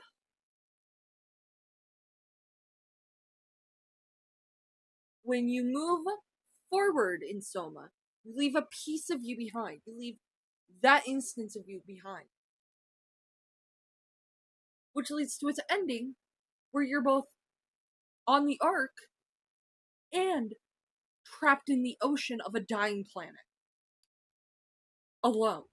When you move forward in Soma, you leave a piece of you behind. You leave that instance of you behind. Which leads to its ending, where you're both on the Ark and trapped in the ocean of a dying planet. Alone.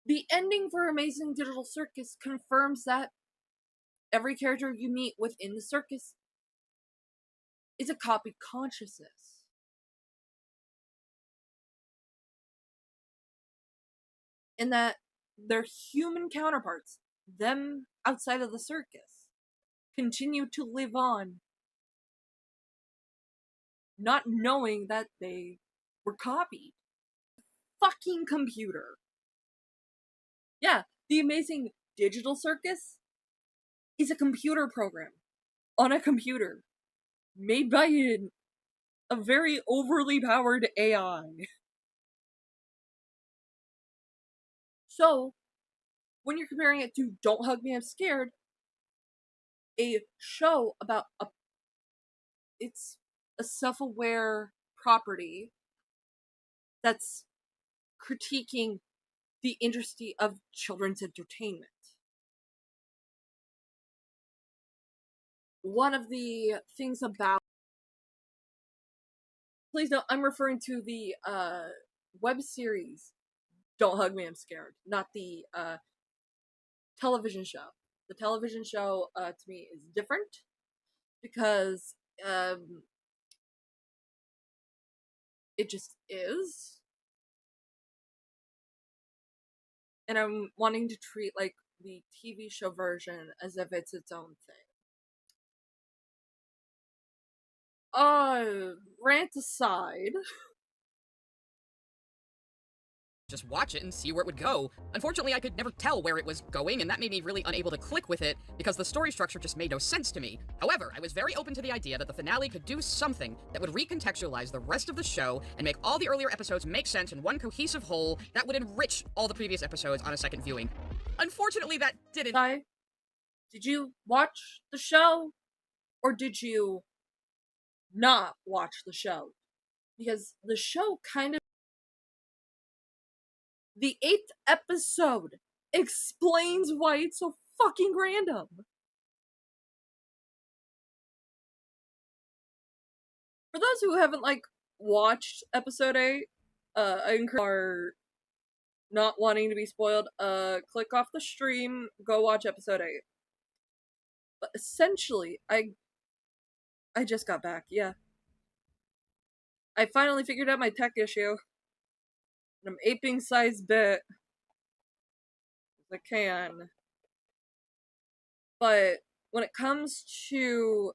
The ending for Amazing Digital Circus confirms that every character you meet within the circus is a copied consciousness. And that their human counterparts, them outside of the circus, continue to live on, not knowing that they were copied. Fucking computer. Yeah, the Amazing Digital Circus is a computer program on a computer made by a very overly powered AI. So, when you're comparing it to Don't Hug Me, I'm Scared, a show about it's a self-aware property that's critiquing the industry of children's entertainment. One of the things about... Please note, I'm referring to the web series Don't Hug Me, I'm Scared, not the television show. The television show, to me, is different because it just is. and I'm wanting to treat like the TV show version as if it's its own thing. Rant aside, just watch it and see where it would go. Unfortunately, I could never tell where it was going, and that made me really unable to click with it because the story structure just made no sense to me. However, I was very open to the idea that the finale could do something that would recontextualize the rest of the show and make all the earlier episodes make sense in one cohesive whole that would enrich all the previous episodes on a second viewing. Unfortunately, that didn't. Did you watch the show? Or did you not watch the show? Because the show kind of... The 8th episode explains why it's so fucking random. For those who haven't, like, watched episode 8, I encourage are not wanting to be spoiled, click off the stream, go watch episode 8. But essentially, I just got back, yeah. I finally figured out my tech issue. And I'm aping size bit as I can. But when it comes to...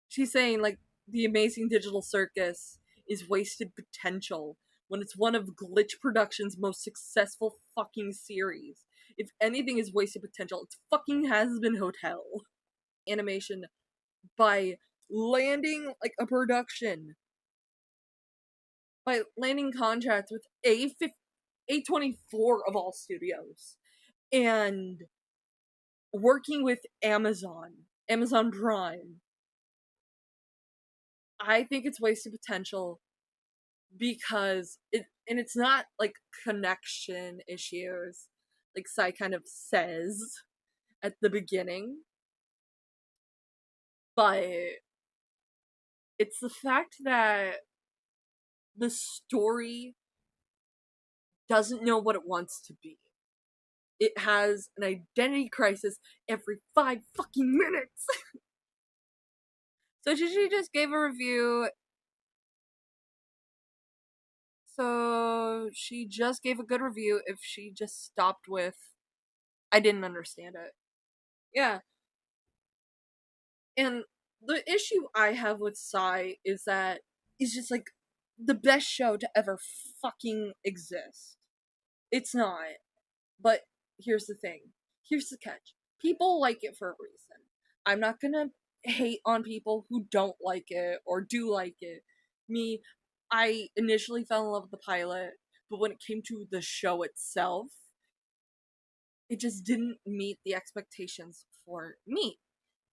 She's saying, like, the Amazing Digital Circus is wasted potential when it's one of Glitch Productions' most successful fucking series. If anything is wasted potential, it's fucking Hazbin Hotel. Animation by landing, like, a production. By landing contracts with A24 of all studios. And working with Amazon Prime. I think it's wasted potential because it's not like connection issues, like Sai kind of says at the beginning, but it's the fact that the story doesn't know what it wants to be. It has an identity crisis every 5 fucking minutes. So she just gave a review. So she just gave a good review if she just stopped with, I didn't understand it. Yeah. And the issue I have with Sai is that it's just like the best show to ever fucking exist. It's not. But here's the thing. Here's the catch. People like it for a reason. I'm not gonna hate on people who don't like it or do like it. Me, I initially fell in love with the pilot, but when it came to the show itself, it just didn't meet the expectations for me.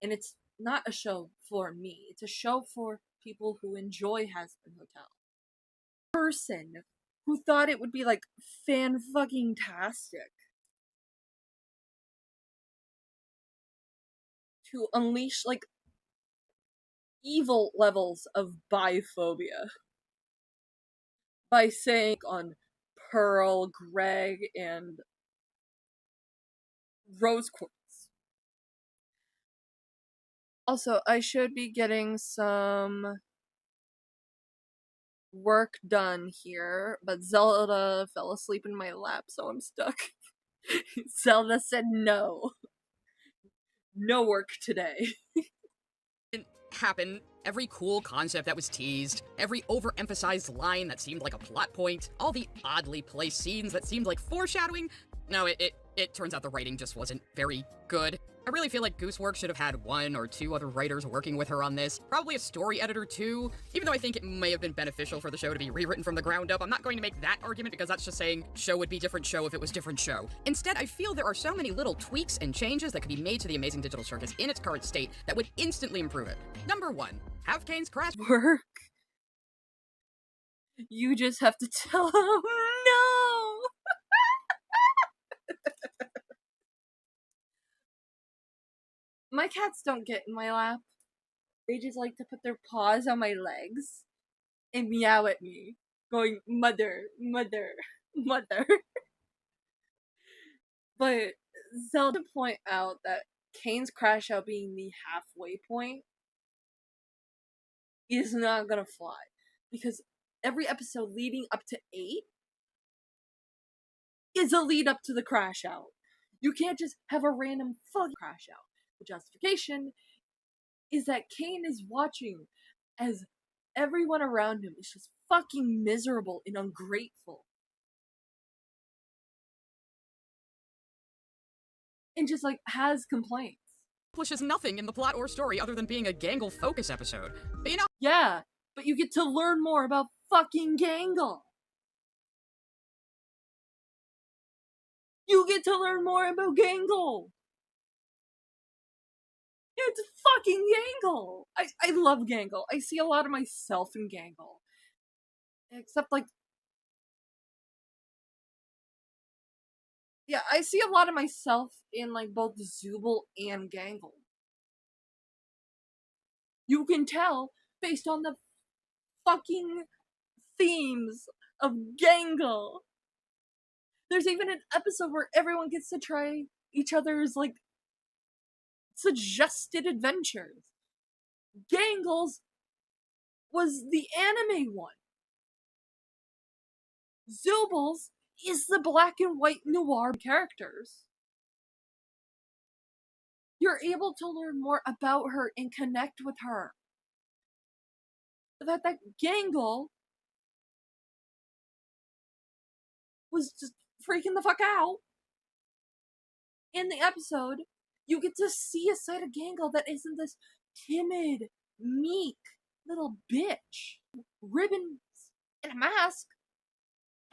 And it's not a show for me. It's a show for people who enjoy Hazbin Hotel. Person who thought it would be like fan-fucking-tastic to unleash like evil levels of biphobia by saying on Pearl, Greg, and Rose Quartz. Also, I should be getting some work done here, but Zelda fell asleep in my lap, so I'm stuck. Zelda said no. No work today. Didn't happen. Every cool concept that was teased, every overemphasized line that seemed like a plot point, all the oddly placed scenes that seemed like foreshadowing. No, it turns out the writing just wasn't very good. I really feel like Gooseworks should have had 1 or 2 other writers working with her on this. Probably a story editor too. Even though I think it may have been beneficial for the show to be rewritten from the ground up, I'm not going to make that argument because that's just saying show would be different show if it was different show. Instead, I feel there are so many little tweaks and changes that could be made to the Amazing Digital Circus in its current state that would instantly improve it. Number 1, have Kane's crash Work. You just have to tell him no. My cats don't get in my lap. They just like to put their paws on my legs and meow at me, going, mother, mother, mother. But Zelda point out that Kane's crash out being the halfway point is not gonna fly. Because every episode leading up to 8 is a lead up to the crash out. You can't just have a random fucking crash out. The justification is that Kane is watching as everyone around him is just fucking miserable and ungrateful. And just like has complaints. Accomplishes nothing in the plot or story other than being a Gangle focus episode. But you know, Yeah, but you get to learn more about fucking Gangle. You get to learn more about Gangle. It's fucking Gangle. I love Gangle. I see a lot of myself in Gangle. Except like, yeah, I see a lot of myself in like both Zooble and Gangle. You can tell based on the fucking themes of Gangle. There's even an episode where everyone gets to try each other's like suggested adventures. Gangle's was the anime one. Zooble's is the black and white noir characters. You're able to learn more about her and connect with her. The fact that Gangle was just freaking the fuck out in the episode, you get to see a side of Gangle that isn't this timid, meek little bitch. Ribbons and a mask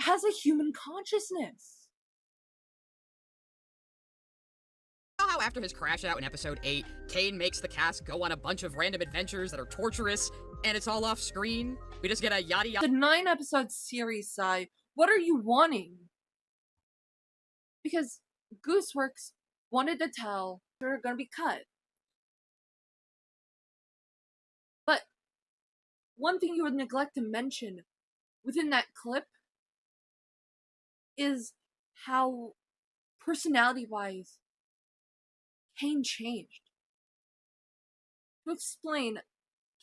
has a human consciousness. how after his crash out in episode 8, Kane makes the cast go on a bunch of random adventures that are torturous, and it's all off screen? We just get a yada yada. The 9-episode series, Sai, what are you wanting? Because Gooseworks wanted to tell they're gonna be cut. But one thing you would neglect to mention within that clip is how personality-wise Kane changed. To explain,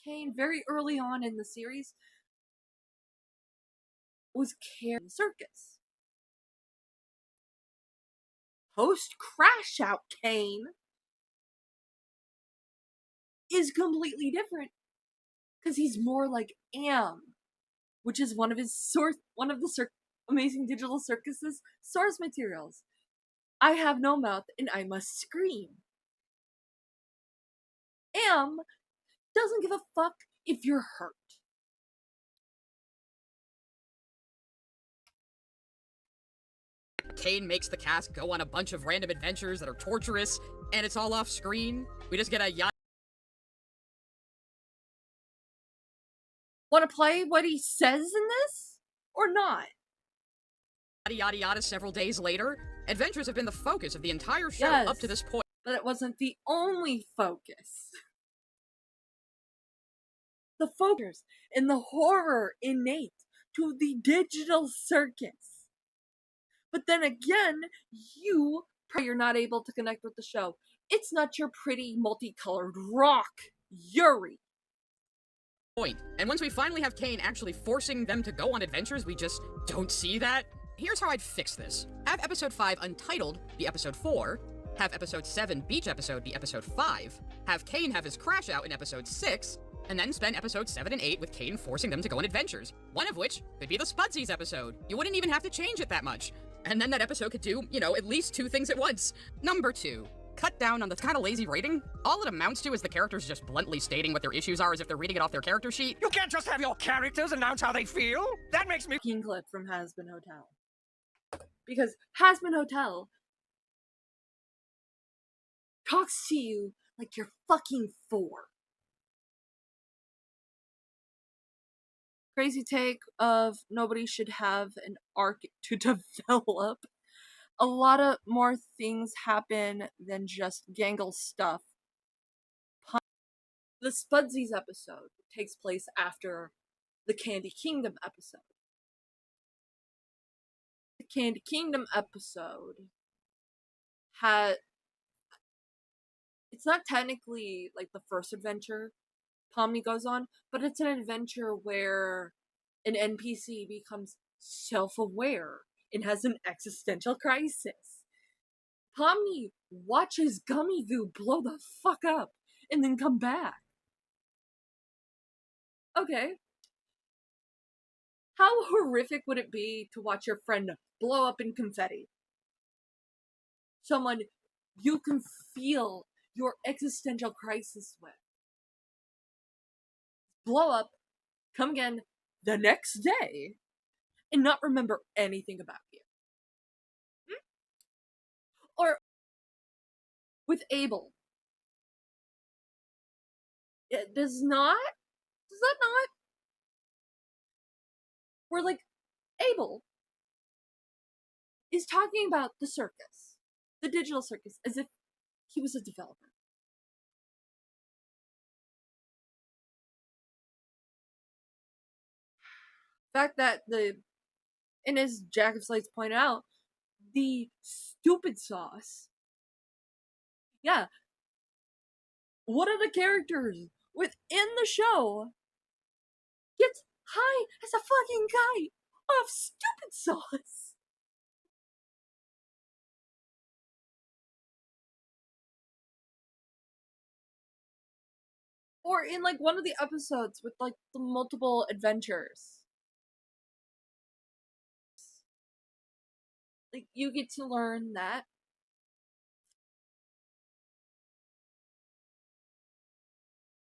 Kane very early on in the series was carrying the circus. Post crash out Kane is completely different because he's more like Am, which is one of the Amazing Digital Circus's source materials. I have no mouth and I must scream. Am doesn't give a fuck if you're hurt. Kane makes the cast go on a bunch of random adventures that are torturous, and it's all off screen. We just get a yada. Want to play what he says in this? Or not? Yada yada several days later. Adventures have been the focus of the entire show Yes, up to this point. but it wasn't the only focus. The focus and the horror innate to the digital circus. But then again, you're not able to connect with the show. It's not your pretty multicolored rock, Yuri. And once we finally have Kane actually forcing them to go on adventures, we just don't see that. Here's how I'd fix this. Have episode 5 Untitled be episode 4, have episode 7 Beach episode be episode 5, have Kane have his crash out in episode 6, and then spend episodes 7 and 8 with Kane forcing them to go on adventures. One of which could be the Spudsies episode. You wouldn't even have to change it that much. And then that episode could do, at least 2 things at once. Number 2. Cut down on the kind of lazy rating. All it amounts to is the characters just bluntly stating what their issues are as if they're reading it off their character sheet. You can't just have your characters announce how they feel. That makes me... King clip from Has Been Hotel. Because Has Been Hotel talks to you like you're fucking 4. Crazy take of nobody should have an arc to develop. A lot of more things happen than just Gangle stuff. The Spudsies episode takes place after the Candy Kingdom episode. The Candy Kingdom episode it's not technically like the first adventure Pomni goes on, but it's an adventure where an NPC becomes self-aware and has an existential crisis. Pomni watches Gummy Goo blow the fuck up and then come back. Okay. How horrific would it be to watch your friend blow up in confetti? Someone you can feel your existential crisis with. Blow up, come again the next day, and not remember anything about you. Or with Abel. It does that not? We're like, Abel is talking about the circus, the digital circus, as if he was a developer. The fact that and as Jack of Slates pointed out, the stupid sauce. Yeah. One of the characters within the show gets high as a fucking kite off stupid sauce. Or in like one of the episodes with like the multiple adventures. Like you get to learn that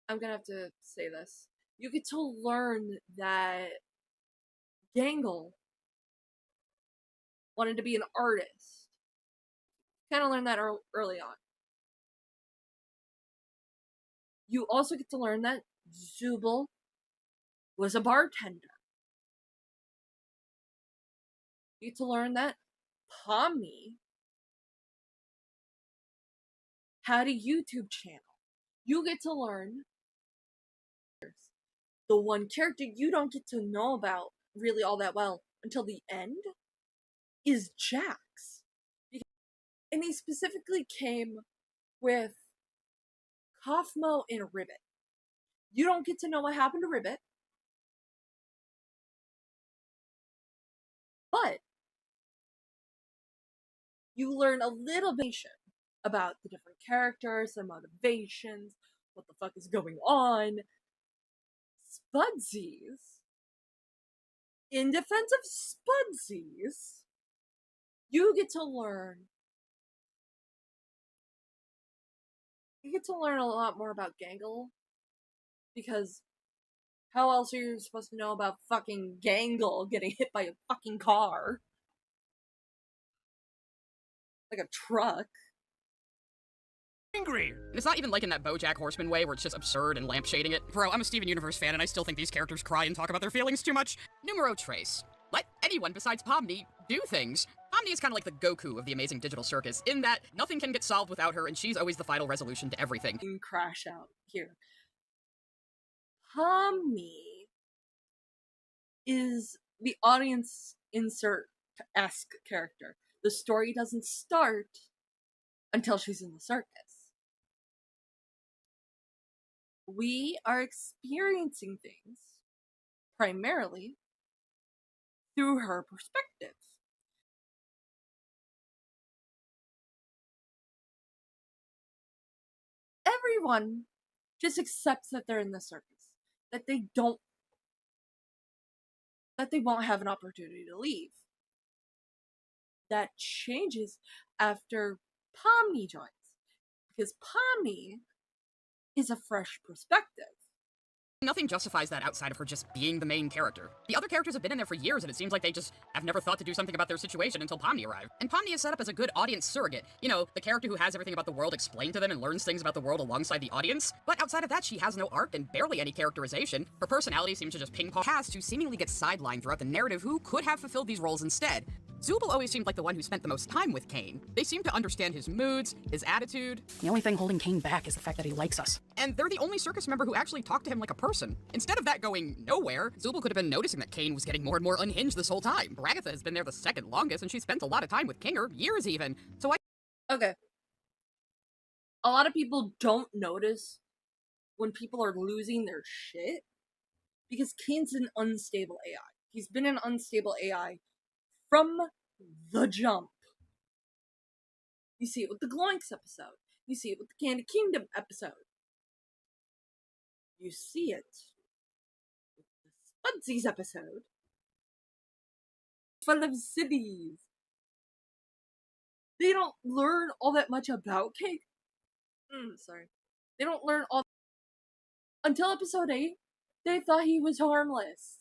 I'm gonna have to say this. You get to learn that Gangle wanted to be an artist. Kind of learned that early on. You also get to learn that Zubul was a bartender. You get to learn that Pomni had a YouTube channel. You get to learn the one character you don't get to know about really all that well until the end is Jax. And he specifically came with Kaufmo and Ribbit. You don't get to know what happened to Ribbit, but you learn a little bit about the different characters, their motivations, what the fuck is going on. Spudsies. In defense of Spudsies, you get to learn a lot more about Gangle, because how else are you supposed to know about fucking Gangle getting hit by a fucking car? Like a truck. Angry. And it's not even like in that BoJack Horseman way where it's just absurd and lampshading it. Bro, I'm a Steven Universe fan and I still think these characters cry and talk about their feelings too much. Numero tres. Let anyone besides Pomni do things. Pomni is kind of like the Goku of the Amazing Digital Circus, in that nothing can get solved without her and she's always the final resolution to everything. Crash out here. Pomni is the audience insert-esque character. The story doesn't start until she's in the circus. We are experiencing things primarily through her perspective. Everyone just accepts that they're in the circus, that they won't have an opportunity to leave. That changes after Pomni joins, because Pomni is a fresh perspective. Nothing justifies that outside of her just being the main character. The other characters have been in there for years, and it seems like they just have never thought to do something about their situation until Pomni arrived. And Pomni is set up as a good audience surrogate. You know, the character who has everything about the world explained to them and learns things about the world alongside the audience. But outside of that, she has no arc and barely any characterization. Her personality seems to just ping-pong cast who seemingly get sidelined throughout the narrative who could have fulfilled these roles instead. Zubul always seemed like the one who spent the most time with Kane. They seem to understand his moods, his attitude. The only thing holding Kane back is the fact that he likes us. And they're the only circus member who actually talked to him like a person. Instead of that going nowhere, Zubul could have been noticing that Kane was getting more and more unhinged this whole time. Bragatha has been there the second longest, and she spent a lot of time with Kinger, years even. So Okay. A lot of people don't notice when people are losing their shit, because Kane's an unstable AI. He's been an unstable AI from the jump. You see it with the Gloinks episode. You see it with the Candy Kingdom episode. You see it with the Spudsies episode. Full of cities. They don't learn all that much about cake. Sorry. They don't learn all until episode 8. They thought he was harmless.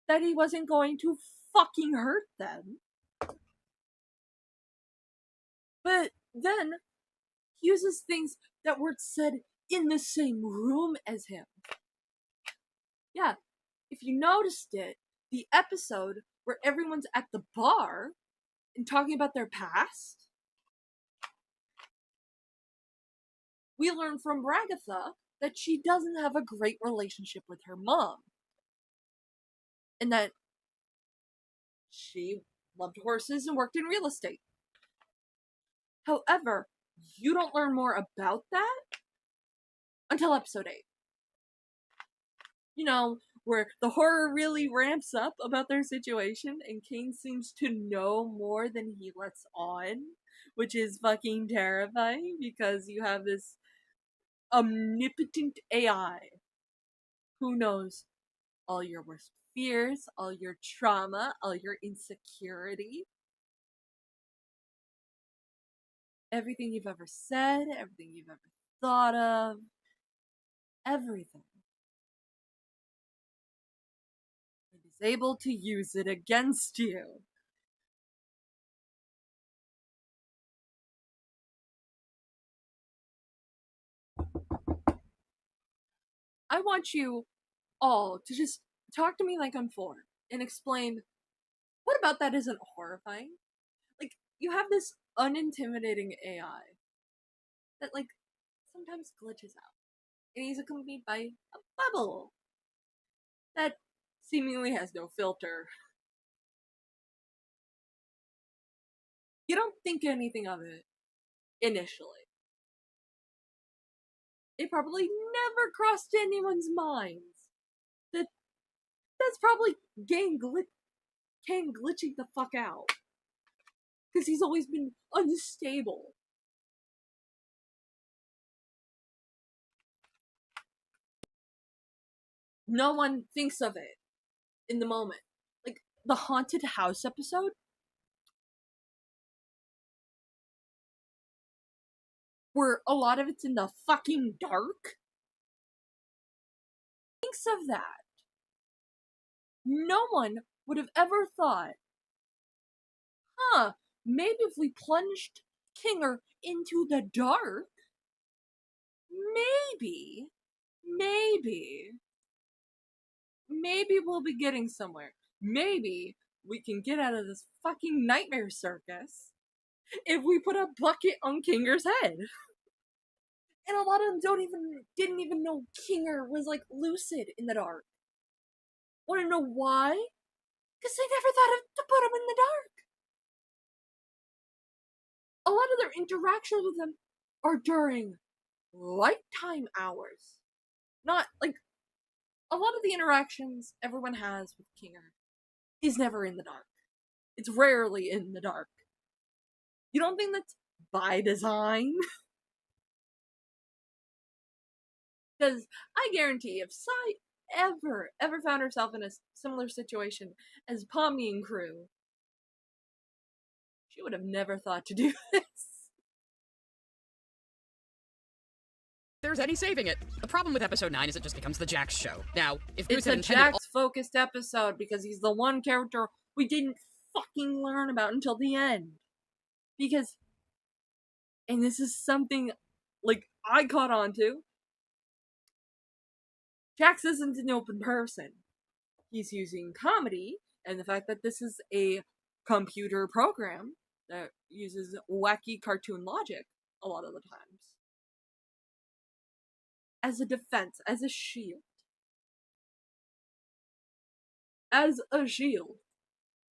That he wasn't going to fucking hurt them. But then he uses things that weren't said in the same room as him. Yeah, if you noticed it, the episode where everyone's at the bar and talking about their past, we learn from Bragatha that she doesn't have a great relationship with her mom. And that she loved horses and worked in real estate. However, you don't learn more about that until episode 8. You know, where the horror really ramps up about their situation and Kane seems to know more than he lets on, which is fucking terrifying because you have this omnipotent AI who knows all your worst fears, all your trauma, all your insecurity. Everything you've ever said, everything you've ever thought of, everything. And is able to use it against you. I want you all to just talk to me like I'm 4 and explain what about that isn't horrifying? Like, you have this unintimidating AI that, like, sometimes glitches out. And he's accompanied by a bubble that seemingly has no filter. You don't think anything of it initially. It probably never crossed anyone's minds that that's probably Kane glitching the fuck out. Because he's always been unstable. No one thinks of it in the moment. Like, the haunted house episode? Where a lot of it's in the fucking dark? Thinks of that. No one would have ever thought, maybe if we plunged Kinger into the dark, maybe we'll be getting somewhere. Maybe we can get out of this fucking nightmare circus if we put a bucket on Kinger's head. And a lot of them didn't even know Kinger was, like, lucid in the dark. Wanna know why? Because they never thought to put him in the dark. A lot of their interactions with him are during lighttime hours. Not, like, a lot of the interactions everyone has with Kinger is never in the dark. It's rarely in the dark. You don't think that's by design? Because I guarantee if Sai ever found herself in a similar situation as Pomni and crew, she would have never thought to do this. There's any saving it. The problem with episode 9 is it just becomes the Jax show. Now, if It's a Jax-focused episode because he's the one character we didn't fucking learn about until the end. Because, and this is something, like, I caught on to, Jax isn't an open person. He's using comedy, and the fact that this is a computer program that uses wacky cartoon logic a lot of the times, as a defense, as a shield. As a shield.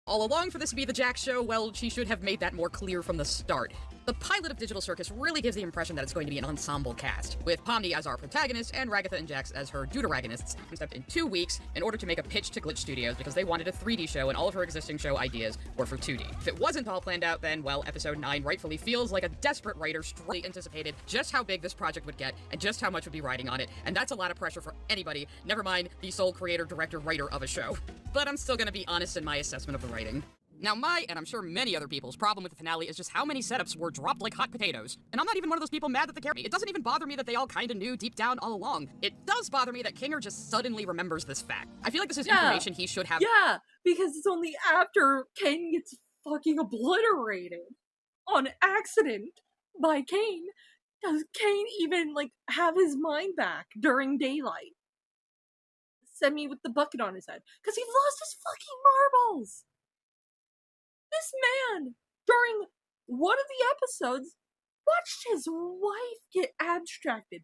all along for this to be the Jack show, well, she should have made that more clear from the start. The pilot of Digital Circus really gives the impression that it's going to be an ensemble cast, with Pomni as our protagonist and Ragatha and Jax as her deuteragonists, concept in 2 weeks in order to make a pitch to Glitch Studios because they wanted a 3D show and all of her existing show ideas were for 2D. If it wasn't all planned out, then, well, episode 9 rightfully feels like a desperate writer strongly anticipated just how big this project would get and just how much would be riding on it, and that's a lot of pressure for anybody, never mind the sole creator, director, writer of a show. But I'm still gonna be honest in my assessment of the writing. Now my, and I'm sure many other people's, problem with the finale is just how many setups were dropped like hot potatoes. And I'm not even one of those people mad that they care me. It doesn't even bother me that they all kinda knew deep down all along. It does bother me that Kinger just suddenly remembers this fact. I feel like this is information he should have- Yeah, because it's only after Kane gets fucking obliterated on accident by Kane does Kane even, like, have his mind back during daylight. Semi with the bucket on his head. Because he lost his fucking marbles! This man, during one of the episodes, watched his wife get abstracted.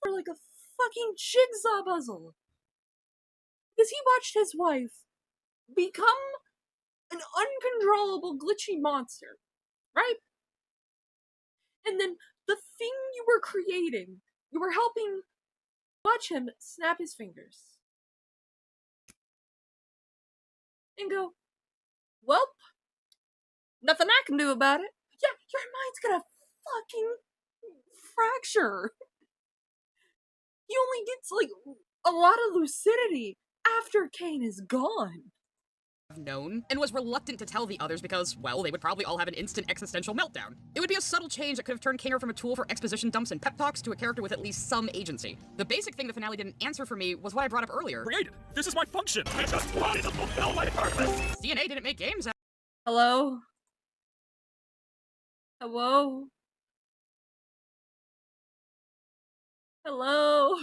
For like a fucking jigsaw puzzle. Because he watched his wife become an uncontrollable glitchy monster. Right? And then the thing you were creating, you were helping watch him snap his fingers. And go, welp. Nothing I can do about it. Yeah, your mind's gonna fucking fracture. He only gets, like, a lot of lucidity after Kane is gone. Known, and was reluctant to tell the others because, well, they would probably all have an instant existential meltdown. It would be a subtle change that could have turned Kinger from a tool for exposition dumps and pep talks to a character with at least some agency. The basic thing the finale didn't answer for me was what I brought up earlier. Created. This is my function. I just wanted to fulfill my purpose. DNA didn't make games. Hello? Hello? Hello?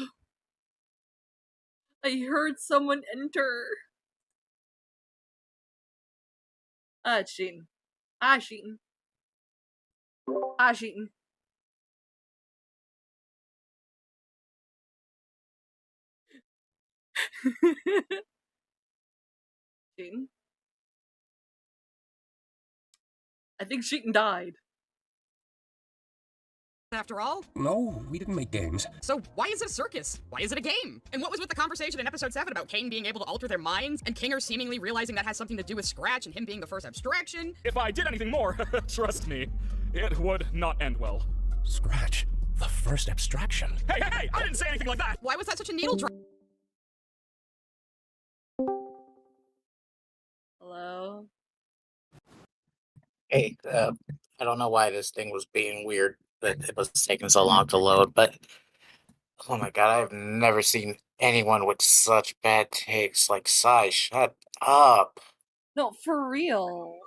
I heard someone enter. It's cheating. Hi, cheating. Hi, cheating. Cheating? I think Cheating died. After all? No, we didn't make games. So why is it a circus? Why is it a game? And what was with the conversation in episode 7 about Kane being able to alter their minds, and Kinger seemingly realizing that has something to do with Scratch and him being the first abstraction? If I did anything more, trust me, it would not end well. Scratch, the first abstraction. Hey, I didn't say anything like that! Why was that such a needle drop? Hello? Hey, I don't know why this thing was being weird, that it was taking so long to load, but oh my god, I've never seen anyone with such bad takes. Like, Sai, shut up. No, for real.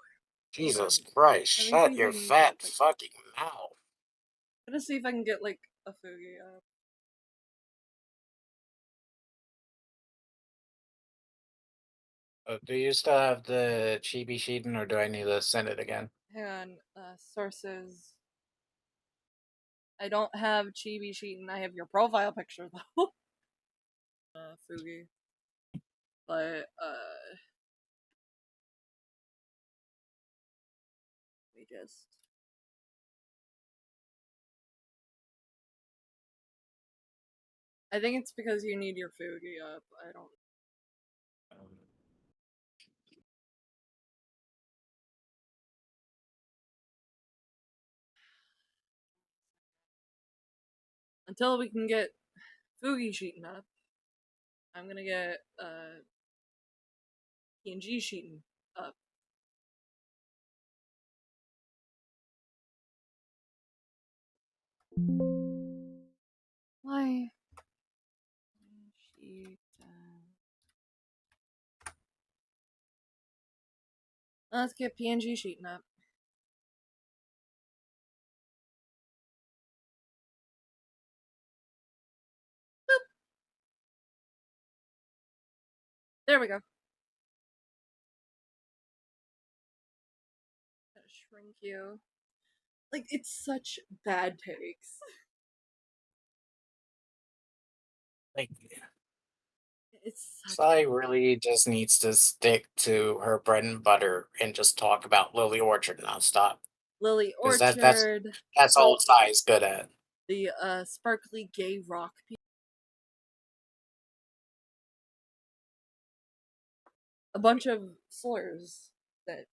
Jesus Christ, Let me shut see if your I can fat get, like, fucking mouth. I'm gonna see if I can get, like, a Fugi up. Do you still have the chibi sheetin, or do I need to send it again? Hang on, sources. I don't have Chibi Sheetin. I have your profile picture though. Fugi. But let me just. I think it's because you need your Fugi up. I don't. Until we can get Fugi Sheetin up, I'm gonna get PNG Sheetin up. Why? Let's get PNG Sheetin up. Boop. There we go. Gotta shrink you. Like, it's such bad takes. Like, It's such Sai really just needs to stick to her bread and butter and just talk about Lily Orchard nonstop. Lily Because Orchard, that's all Sai is good at. the sparkly gay rock people. A bunch of slurs that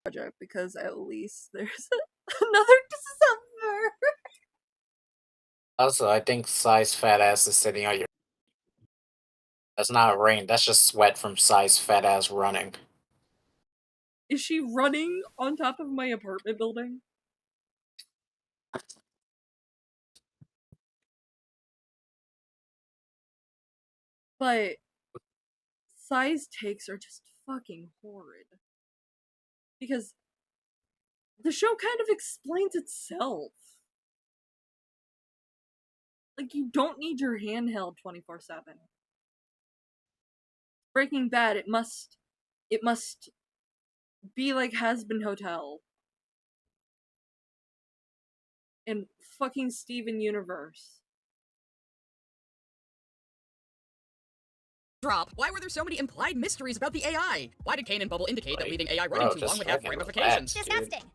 project because at least there's another December. Also, I think Sai's fat ass is sitting on your. That's not rain. That's just sweat from Sai's fat ass running. Is she running on top of my apartment building? But Sai's takes are just fucking horrid. Because the show kind of explains itself. Like, you don't need your handheld 24/7. Breaking Bad, it must be like Has Been Hotel. And fucking Steven Universe. Drop. Why were there so many implied mysteries about the AI? Why did Kane and Bubble indicate that leaving AI running Bro, too just long would have fucking ramifications? relax, dude. Disgusting.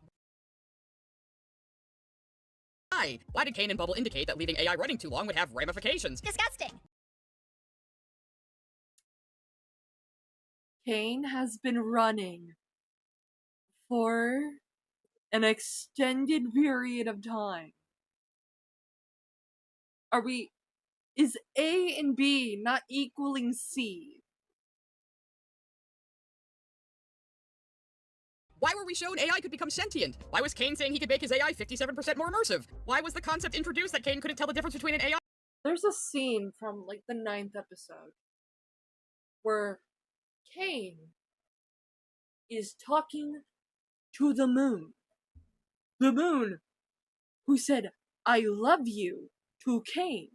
Why did Kane and Bubble indicate that leaving AI running too long would have ramifications? Disgusting. Kane has been running for an extended period of time. Is A and B not equaling C? Why were we shown AI could become sentient? Why was Kane saying he could make his AI 57% more immersive? Why was the concept introduced that Kane couldn't tell the difference between an AI? There's a scene from like the 9th episode where Kane is talking to the moon. The moon who said, "I love you" to Kane.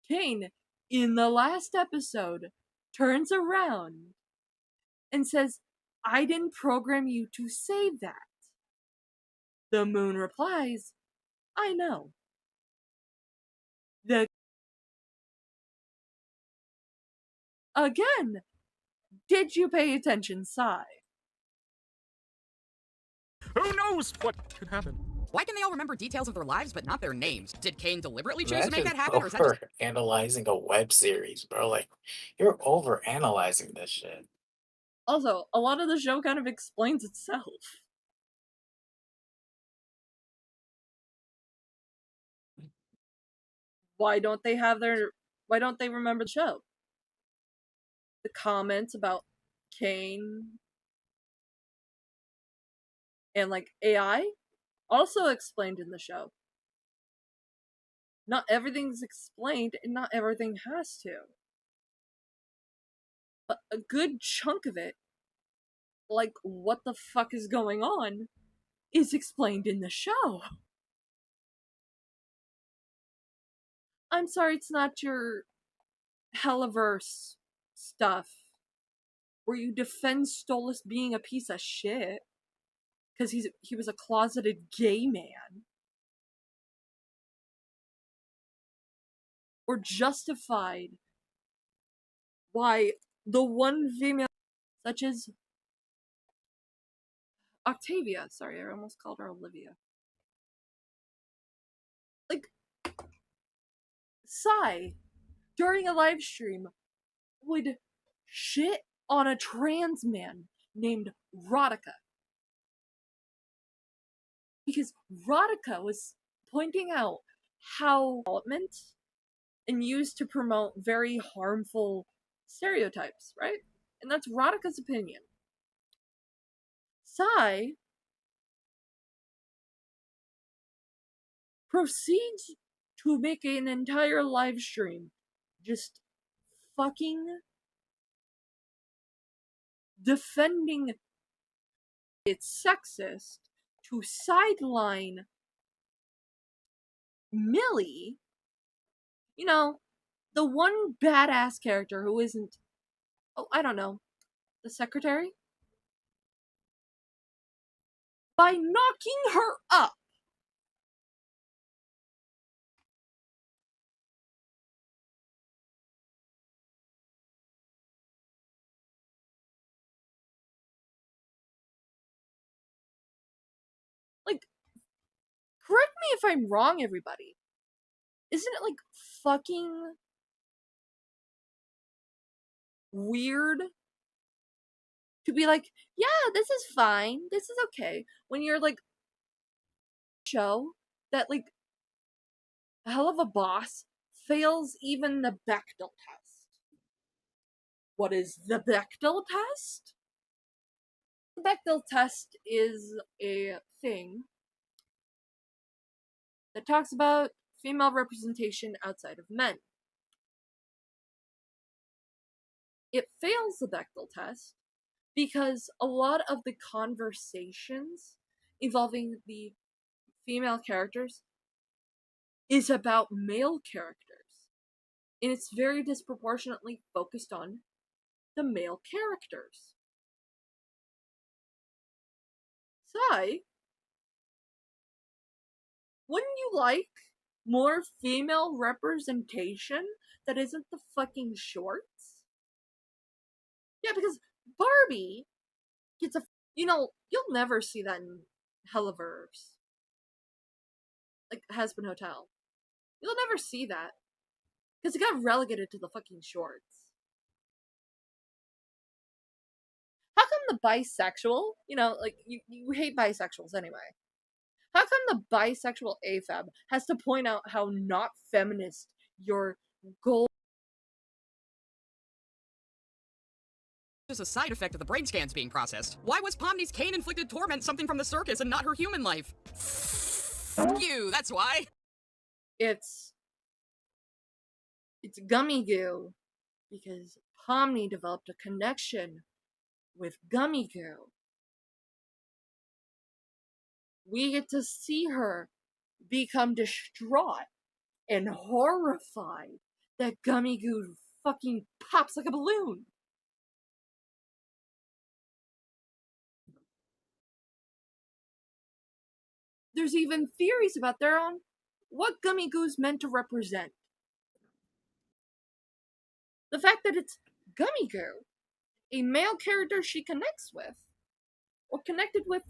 Kane, in the last episode, turns around and says, "I didn't program you to say that." The moon replies, "I know." Again, did you pay attention, Sai? Who knows what could happen? Why can they all remember details of their lives but not their names? Did Kane deliberately choose to make Imagine that happen, or is that just... over analyzing a web series, bro. Like, you're over analyzing this shit. Also, a lot of the show kind of explains itself. Why don't they remember the show? The comments about Kane and like AI also explained in the show. Not everything's explained and not everything has to. But a good chunk of it, like what the fuck is going on, is explained in the show. I'm sorry, it's not your Helliverse stuff where you defend Stolas being a piece of shit because he was a closeted gay man, or justified why the one female, such as Octavia, sorry, I almost called her Olivia, like Sai, during a live stream, would shit on a trans man named Rodica. Because Rodica was pointing out how development and used to promote very harmful stereotypes, right? And that's Rodica's opinion. Sai proceeds to make an entire live stream just fucking defending it's sexist to sideline Millie, you know, the one badass character who isn't, oh, I don't know, the secretary? By knocking her up. correct me if I'm wrong, everybody. Isn't it like fucking weird to be like, yeah, this is fine, this is okay, when you're like, show that like a hell of a boss fails even the Bechdel test. What is the Bechdel test? The Bechdel test is a thing that talks about female representation outside of men. It fails the Bechdel test because a lot of the conversations involving the female characters is about male characters, and it's very disproportionately focused on the male characters. Sai, wouldn't you like more female representation that isn't the fucking shorts? Yeah, because Barbie gets a, you'll never see that in Helliverse. Like Husband Hotel. You'll never see that. Because it got relegated to the fucking shorts. How come the bisexual, like, you hate bisexuals anyway. How come the bisexual AFAB has to point out how not feminist your goal Just a side effect of the brain scans being processed. Why was Pomni's cane-inflicted torment something from the circus and not her human life? You, that's why. It's Gummy Goo because Pomni developed a connection with Gummy Goo. We get to see her become distraught and horrified that Gummy Goo fucking pops like a balloon. There's even theories about their own what Gummy Goo's meant to represent. The fact that it's Gummy Goo, a male character she connects with, or connected with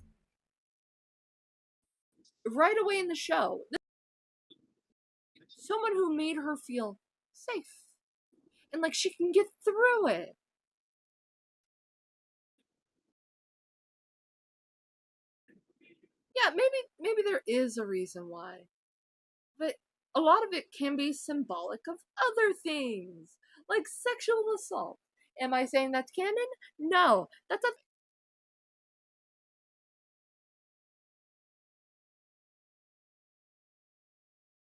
right away in the show. Someone who made her feel safe. And like she can get through it. Yeah, maybe there is a reason why. But a lot of it can be symbolic of other things, like sexual assault. Am I saying that's canon? No, that's a.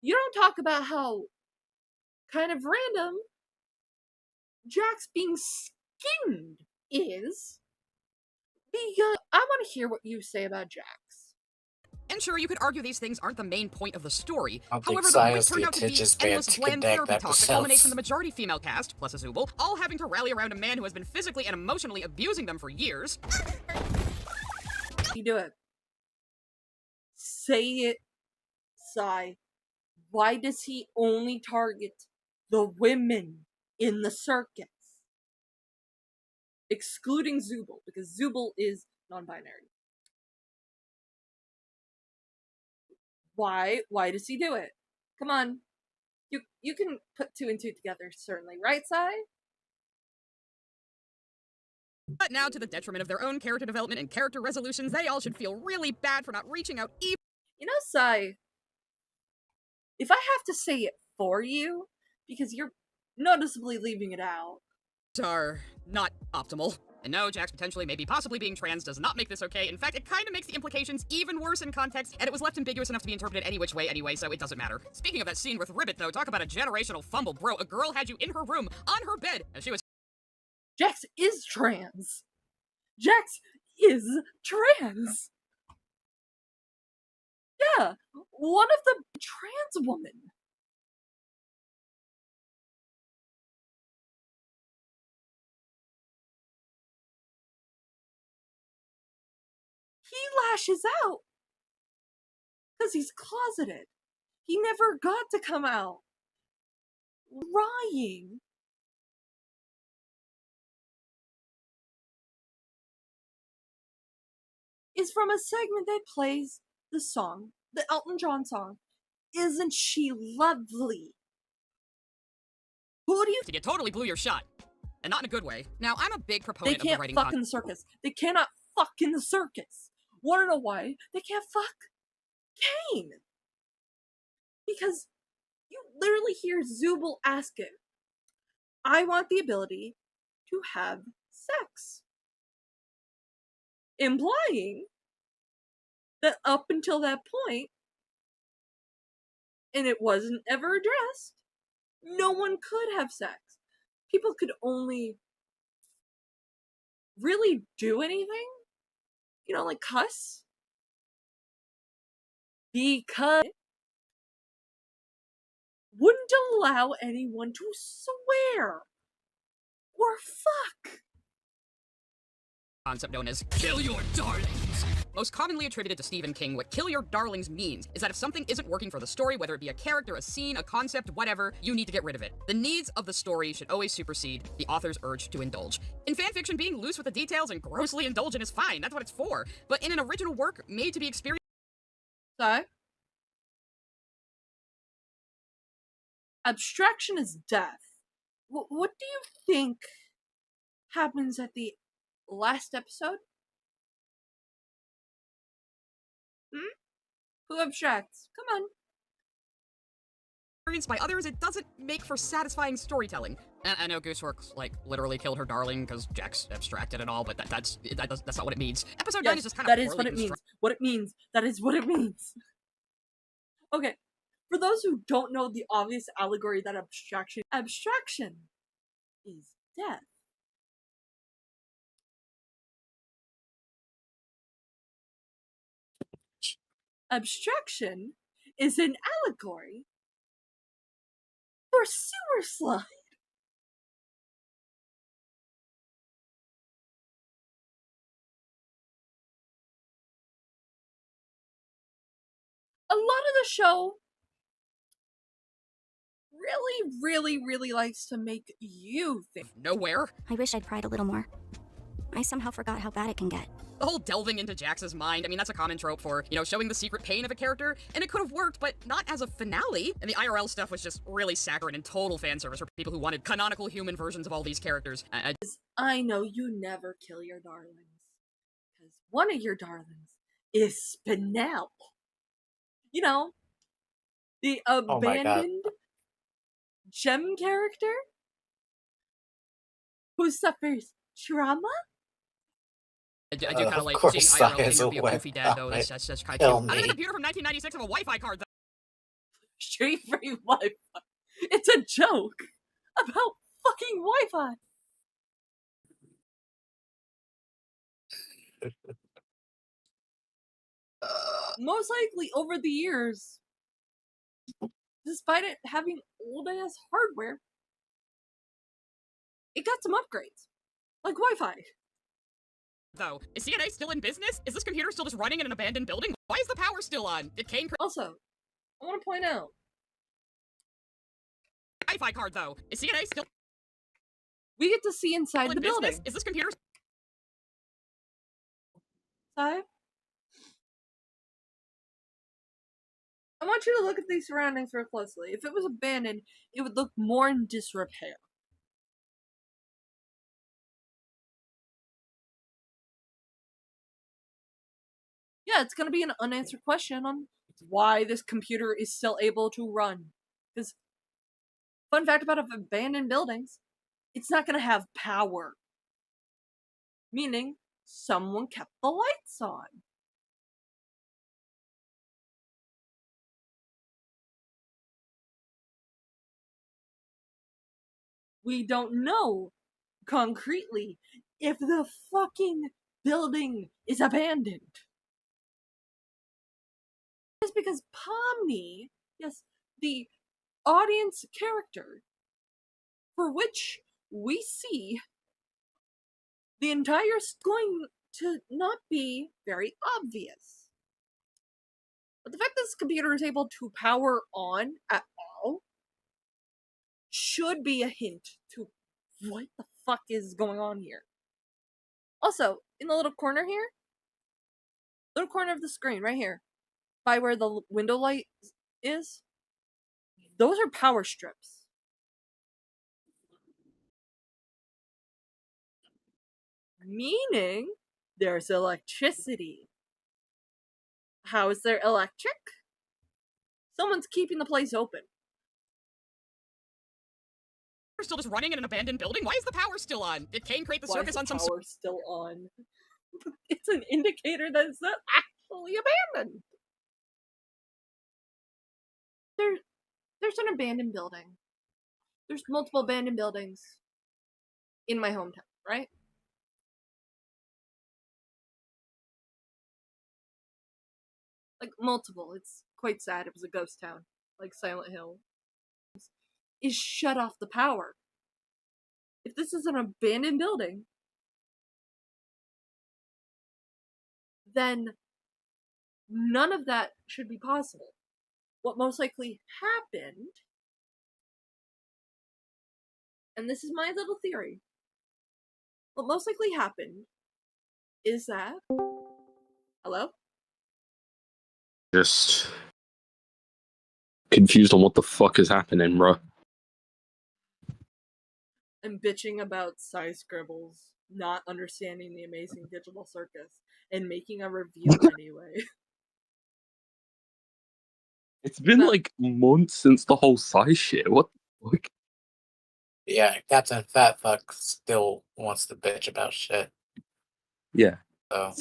You don't talk about how kind of random Jax being skinned is, because I want to hear what you say about Jax. And sure, you could argue these things aren't the main point of the story. I don't However, think the point Silas turned the out to be attention span endless to bland connect therapy that talk that themselves. culminates in the majority female cast, plus Azubal, all having to rally around a man who has been physically and emotionally abusing them for years. You do it. Say it, Sai. Why does he only target the women in the circus? Excluding Zubul, because Zubul is non-binary. Why does he do it? Come on. You can put two and two together, certainly. Right, Sai? But now, to the detriment of their own character development and character resolutions, they all should feel really bad for not reaching out even. You know, Sai, if I have to say it for you, because you're noticeably leaving it out, are not optimal. And no, Jax potentially, maybe possibly being trans does not make this okay. In fact, it kind of makes the implications even worse in context, and it was left ambiguous enough to be interpreted any which way anyway, so it doesn't matter. Speaking of that scene with Ribbit, though, talk about a generational fumble, bro. A girl had you in her room, on her bed, as she was. Jax is trans. Jax is trans. Yeah, one of the trans woman. He lashes out because he's closeted. He never got to come out. Crying. Is from a segment that plays the song the Elton John song, "Isn't She Lovely?" Who do you You totally blew your shot. And not in a good way. Now, I'm a big They proponent of the can't writing fuck in the circus. They cannot fuck in the circus. Wanna know why? They can't fuck Kane. Because you literally hear Zubul ask him, "I want the ability to have sex." Implying that up until that point, and it wasn't ever addressed, no one could have sex. People could only really do anything, like cuss, because wouldn't allow anyone to swear or fuck. concept known as kill your darlings. Most commonly attributed to Stephen King, what kill your darlings means is that if something isn't working for the story, whether it be a character, a scene, a concept, whatever, you need to get rid of it. The needs of the story should always supersede the author's urge to indulge. In fanfiction, being loose with the details and grossly indulgent is fine, that's what it's for. But in an original work made to be experienced... So, abstraction is death. What do you think happens at the last episode? Who abstracts? Come on. Experienced by others, it doesn't make for satisfying storytelling. I know Gooseworks, literally killed her darling because Jax abstracted and all, but that's not what it means. Episode 9 is just kind of that is what it means. What it means. That is what it means. Okay. For those who don't know the obvious allegory that abstraction is death. Abstraction is an allegory for sewer slide. A lot of the show really likes to make you think. Nowhere. I wish I'd cried a little more. I somehow forgot how bad it can get. The whole delving into Jax's mind, I mean, that's a common trope for, showing the secret pain of a character, and it could have worked, but not as a finale. And the IRL stuff was just really saccharine and total fan service for people who wanted canonical human versions of all these characters. I know you never kill your darlings, because one of your darlings is Spinel. The abandoned gem character who suffers trauma. I do kind of like seeing IRL getting to be a goofy dad, though. That's kind of cute. I have a computer from 1996 of a Wi-Fi card, though. Straight free Wi-Fi. It's a joke about fucking Wi-Fi. Most likely, over the years, despite it having old-ass hardware, it got some upgrades. Like Wi-Fi. Though, is CNA still in business? Is this computer still just running in an abandoned building? Why is the power still on? Did Kane... Also, I want to point out... Wi-Fi card, though. Is CNA still... We get to see inside the building. Is this computer... Sai? I want you to look at these surroundings real closely. If it was abandoned, it would look more in disrepair. Yeah, it's going to be an unanswered question on why this computer is still able to run. Because, fun fact about abandoned buildings, it's not going to have power. Meaning, someone kept the lights on. We don't know concretely if the fucking building is abandoned. It's because Pomni, yes, the audience character for which we see the entire going to not be very obvious. But the fact that this computer is able to power on at all should be a hint to what the fuck is going on here. Also, in the little corner here, little corner of the screen right here, by where the window light is, those are power strips. Meaning there's electricity. How is there electric? Someone's keeping the place open. We're still just running in an abandoned building? Why is the power still on? Did Kane create the circus on some power still on? It's an indicator that it's not actually abandoned. There's an abandoned building. There's multiple abandoned buildings in my hometown, right? Like, multiple. It's quite sad. It was a ghost town, like Silent Hill. Is shut off the power. If this is an abandoned building, then none of that should be possible. What most likely happened, and this is my little theory, what most likely happened is that... Hello? Just confused on what the fuck is happening, bro. I'm bitching about Cy Scribbles not understanding the amazing digital circus and making a review anyway. It's been like months since the whole size shit. What the fuck? Yeah, Captain Fat Fuck still wants to bitch about shit. Yeah. So.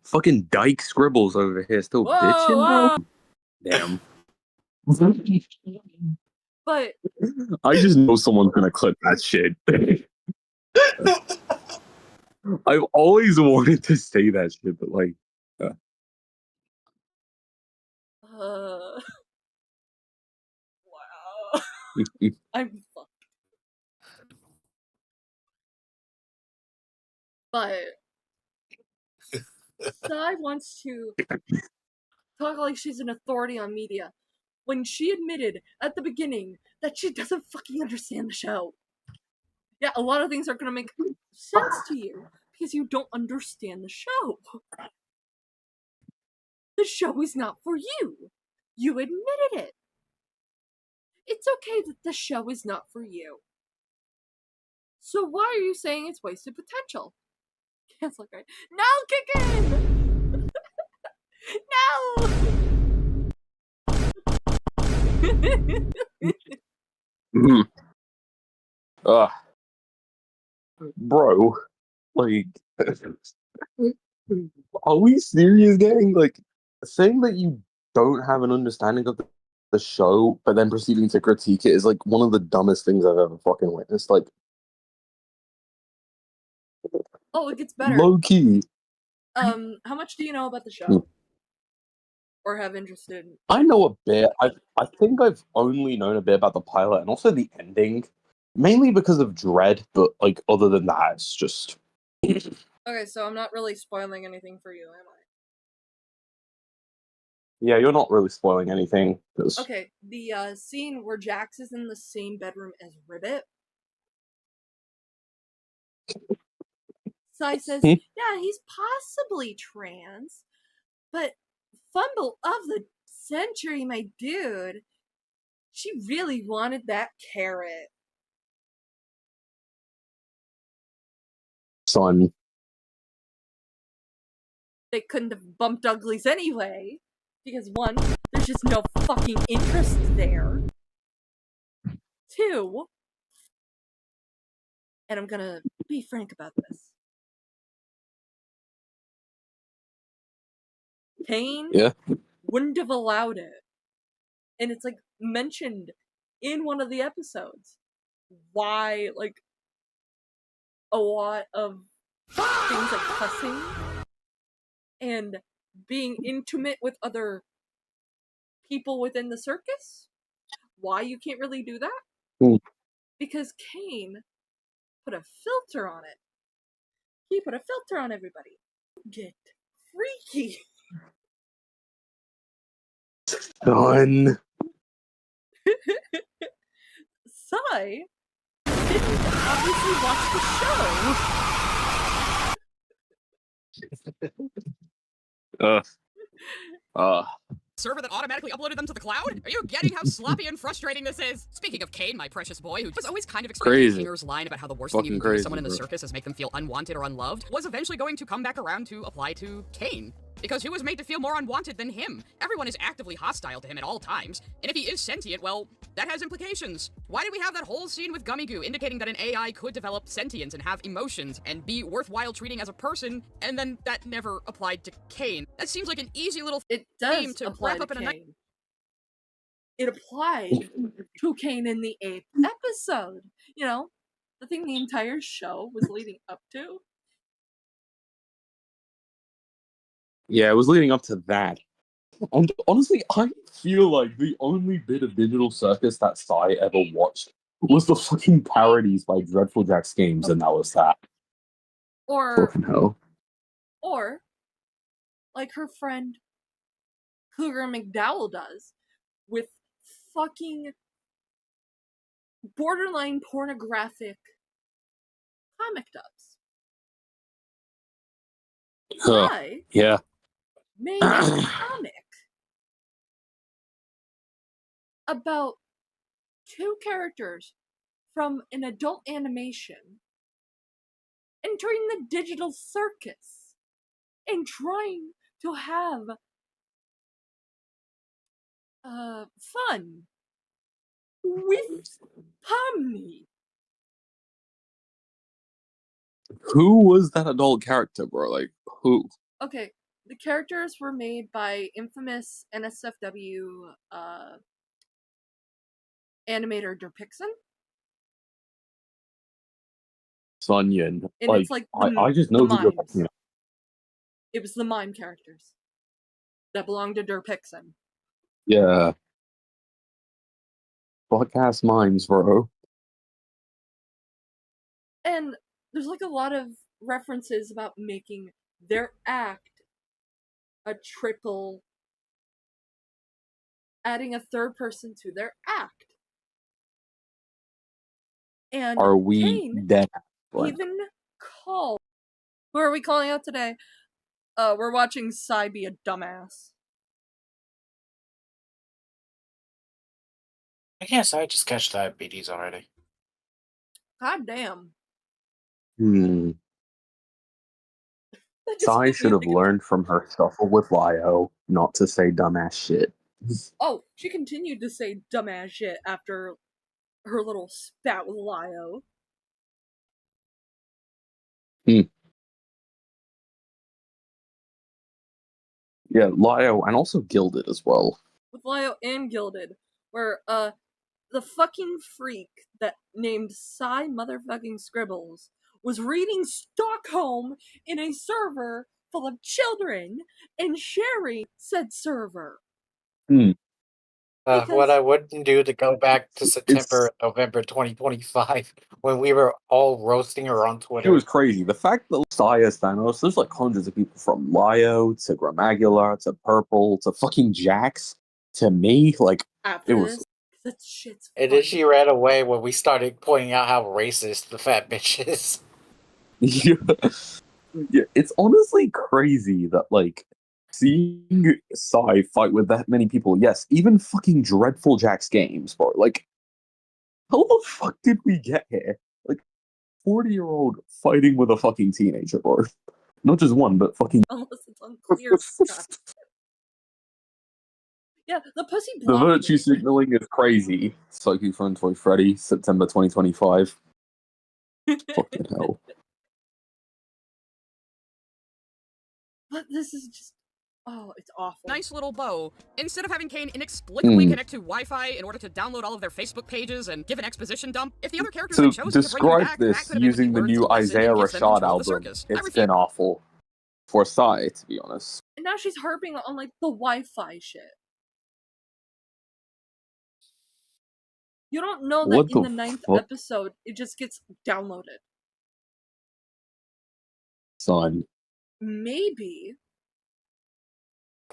Fucking Dyke Scribbles over here still bitching, bro. Damn. But I just know someone's gonna clip that shit. I've always wanted to say that shit, but like, wow. I'm fucked. But Sai wants to talk like she's an authority on media when she admitted at the beginning that she doesn't fucking understand the show. Yeah, a lot of things are gonna make sense to you because you don't understand the show. The show is not for you. You admitted it. It's okay that the show is not for you. So why are you saying it's wasted potential? Cancel guy. No, kick in! No! Bro, like, are we serious, gang? Like, saying that you don't have an understanding of the show, but then proceeding to critique it is like one of the dumbest things I've ever fucking witnessed. Like, oh, it gets better. Low key. How much do you know about the show? Or have interest in? I know a bit. I think I've only known a bit about the pilot and also the ending. Mainly because of Dread, but like other than that, it's just... Okay, so I'm not really spoiling anything for you, am I? Yeah, you're not really spoiling anything. Cause... Okay, the scene where Jax is in the same bedroom as Ribbit. Sai says, yeah, he's possibly trans, but fumble of the century, my dude. She really wanted that carrot. Son. They couldn't have bumped uglies anyway. Because one, there's just no fucking interest there. Two, and I'm gonna be frank about this. Kane wouldn't have allowed it. And it's like mentioned in one of the episodes why, like, a lot of things like cussing and being intimate with other people within the circus, why you can't really do that? Because Kane put a filter on it. He put a filter on everybody. Get freaky. Son. Sai didn't obviously watch the show. server that automatically uploaded them to the cloud? Are you getting how sloppy and frustrating this is? Speaking of Kane, my precious boy, who was always kind of Crazy. Kinger's line about how the worst thing you can do to someone in the circus is make them feel unwanted or unloved, was eventually going to come back around to apply to Kane. Because who was made to feel more unwanted than him? Everyone is actively hostile to him at all times, and if he is sentient, well, that has implications. Why did we have that whole scene with Gummy Goo indicating that an AI could develop sentience and have emotions and be worthwhile treating as a person, and then that never applied to Kane? That seems like an easy little theme to wrap up in a night. It applied to Kane in the 8th episode. You know, the thing the entire show was leading up to. Yeah, it was leading up to that. And honestly, I feel like the only bit of Digital Circus that Sai ever watched was the fucking parodies by Dreadful Jack's games, and that was that. Or, Fucking hell. or, like her friend Cougar McDowell does, with fucking borderline pornographic comic dubs. I Yeah. made a comic about two characters from an adult animation entering the digital circus and trying to have fun with Pomni. Who was that adult character, bro? Like, who? Okay, the characters were made by infamous NSFW animator Derpixen. Sun Yin. And it's like I just know who you're talking about. It was the mime characters that belonged to Derpixen. Yeah. Fuck ass mimes, bro. And there's like a lot of references about making their act a triple, adding a third person to their act. And are we Kane dead? even called. Who are we calling out today? We're watching Sai be a dumbass. I guess I just catch diabetes already. God damn. Sai should have learned from her scuffle with Lio not to say dumbass shit. Oh, she continued to say dumbass shit after her little spat with Lio. Yeah, Lio, and also Gilded as well. With Lio and Gilded, where, the fucking freak that named Sai motherfucking Scribbles was reading Stockholm in a server full of children and sharing said server. What I wouldn't do to go back to September, November 2025, when we were all roasting her on Twitter. It was crazy. The fact that Sai is Thanos, there's like hundreds of people from Lio to Gramagula to Purple to fucking Jax to me. Like, After it was. That shit's and then she ran away when we started pointing out how racist the fat bitch is. Yeah, it's honestly crazy that, like, seeing Sai fight with that many people, yes, even fucking Dreadful Jack's games, bro. Like, how the fuck did we get here? Like, 40-year-old fighting with a fucking teenager, bro. Not just one, but fucking. Unless it's unclear. Yeah, the pussy The blocked virtue me. signaling is crazy. Psychic Phone Toy Freddy, September 2025. Fucking hell. But this is just, oh, it's awful. Nice little bow. Instead of having Kane inexplicably connect to Wi-Fi in order to download all of their Facebook pages and give an exposition dump, if the other characters had chosen to bring him back, that Describe this could have using the new Isaiah Rashad album. It's been awful. For Sai, to be honest. And now she's harping on, like, the Wi-Fi shit. You don't know that in the 9th episode, it just gets downloaded. Son. Maybe,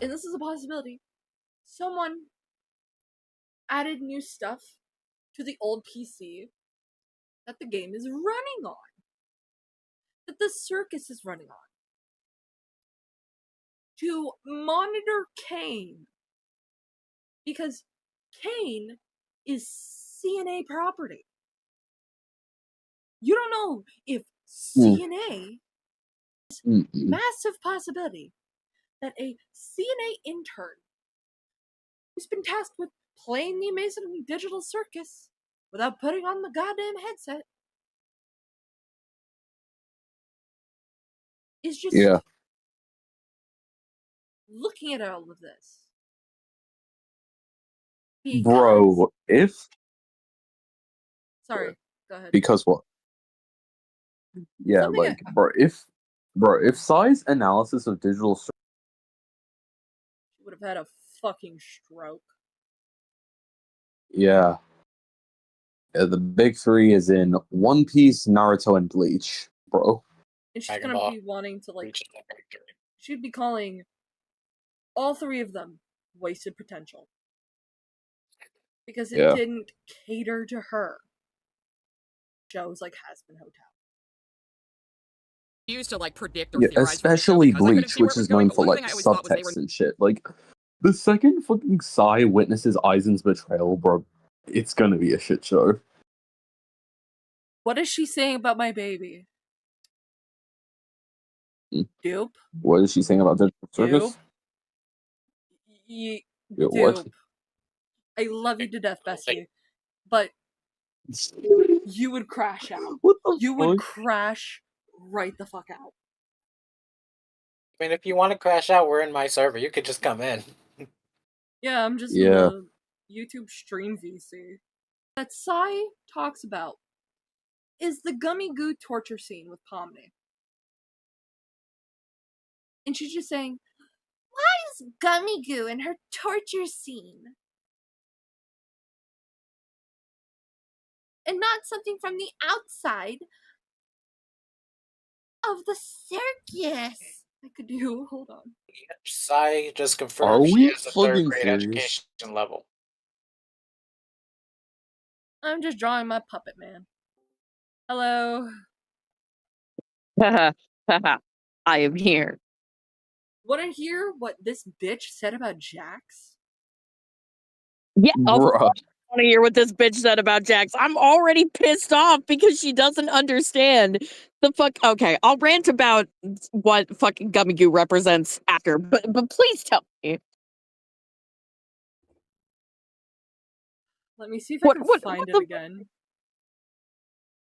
and this is a possibility, someone added new stuff to the old PC that the game is running on. That the circus is running on. To monitor Kane Because Kane is CNA property. You don't know if CNA is massive possibility that a CNA intern who's been tasked with playing the amazing digital circus without putting on the goddamn headset is just looking at all of this. Bro, if Sorry, go ahead. because what? Yeah, Something like if Psy's analysis of digital would have had a fucking stroke. Yeah. The big three is in One Piece, Naruto, and Bleach, bro. And she's gonna be wanting to like. She'd be calling all three of them wasted potential because it didn't cater to her. Shows like Hazbin Hotel. Used to like predict or theorize especially for the show Bleach, which is known for like subtext and shit. Like the second fucking Psy witnesses Aizen's betrayal, bro, it's gonna be a shit show. What is she saying about my baby? Dupe. What is she saying about Digital Circus? What? I love you to death, Bessie, but you would crash out. What the you would crash right the fuck out. I mean, if you want to crash out, we're in my server. You could just come in. Yeah, I'm just in the YouTube stream VC. That Psy talks about is the gummy goo torture scene with Pomni. And she's just saying, why is gummy goo in her torture scene? And not something from the outside of the circus. I could do, hold on. Psy just confirmed she has a third grade education level. I'm just drawing my puppet man. Hello. I am here. Wanna hear what this bitch said about Jax? Yeah, of course I want to hear what this bitch said about Jax. I'm already pissed off because she doesn't understand the fuck. Okay, I'll rant about what fucking Gummy Goo represents after, but please tell me. Let me see if I can find it again.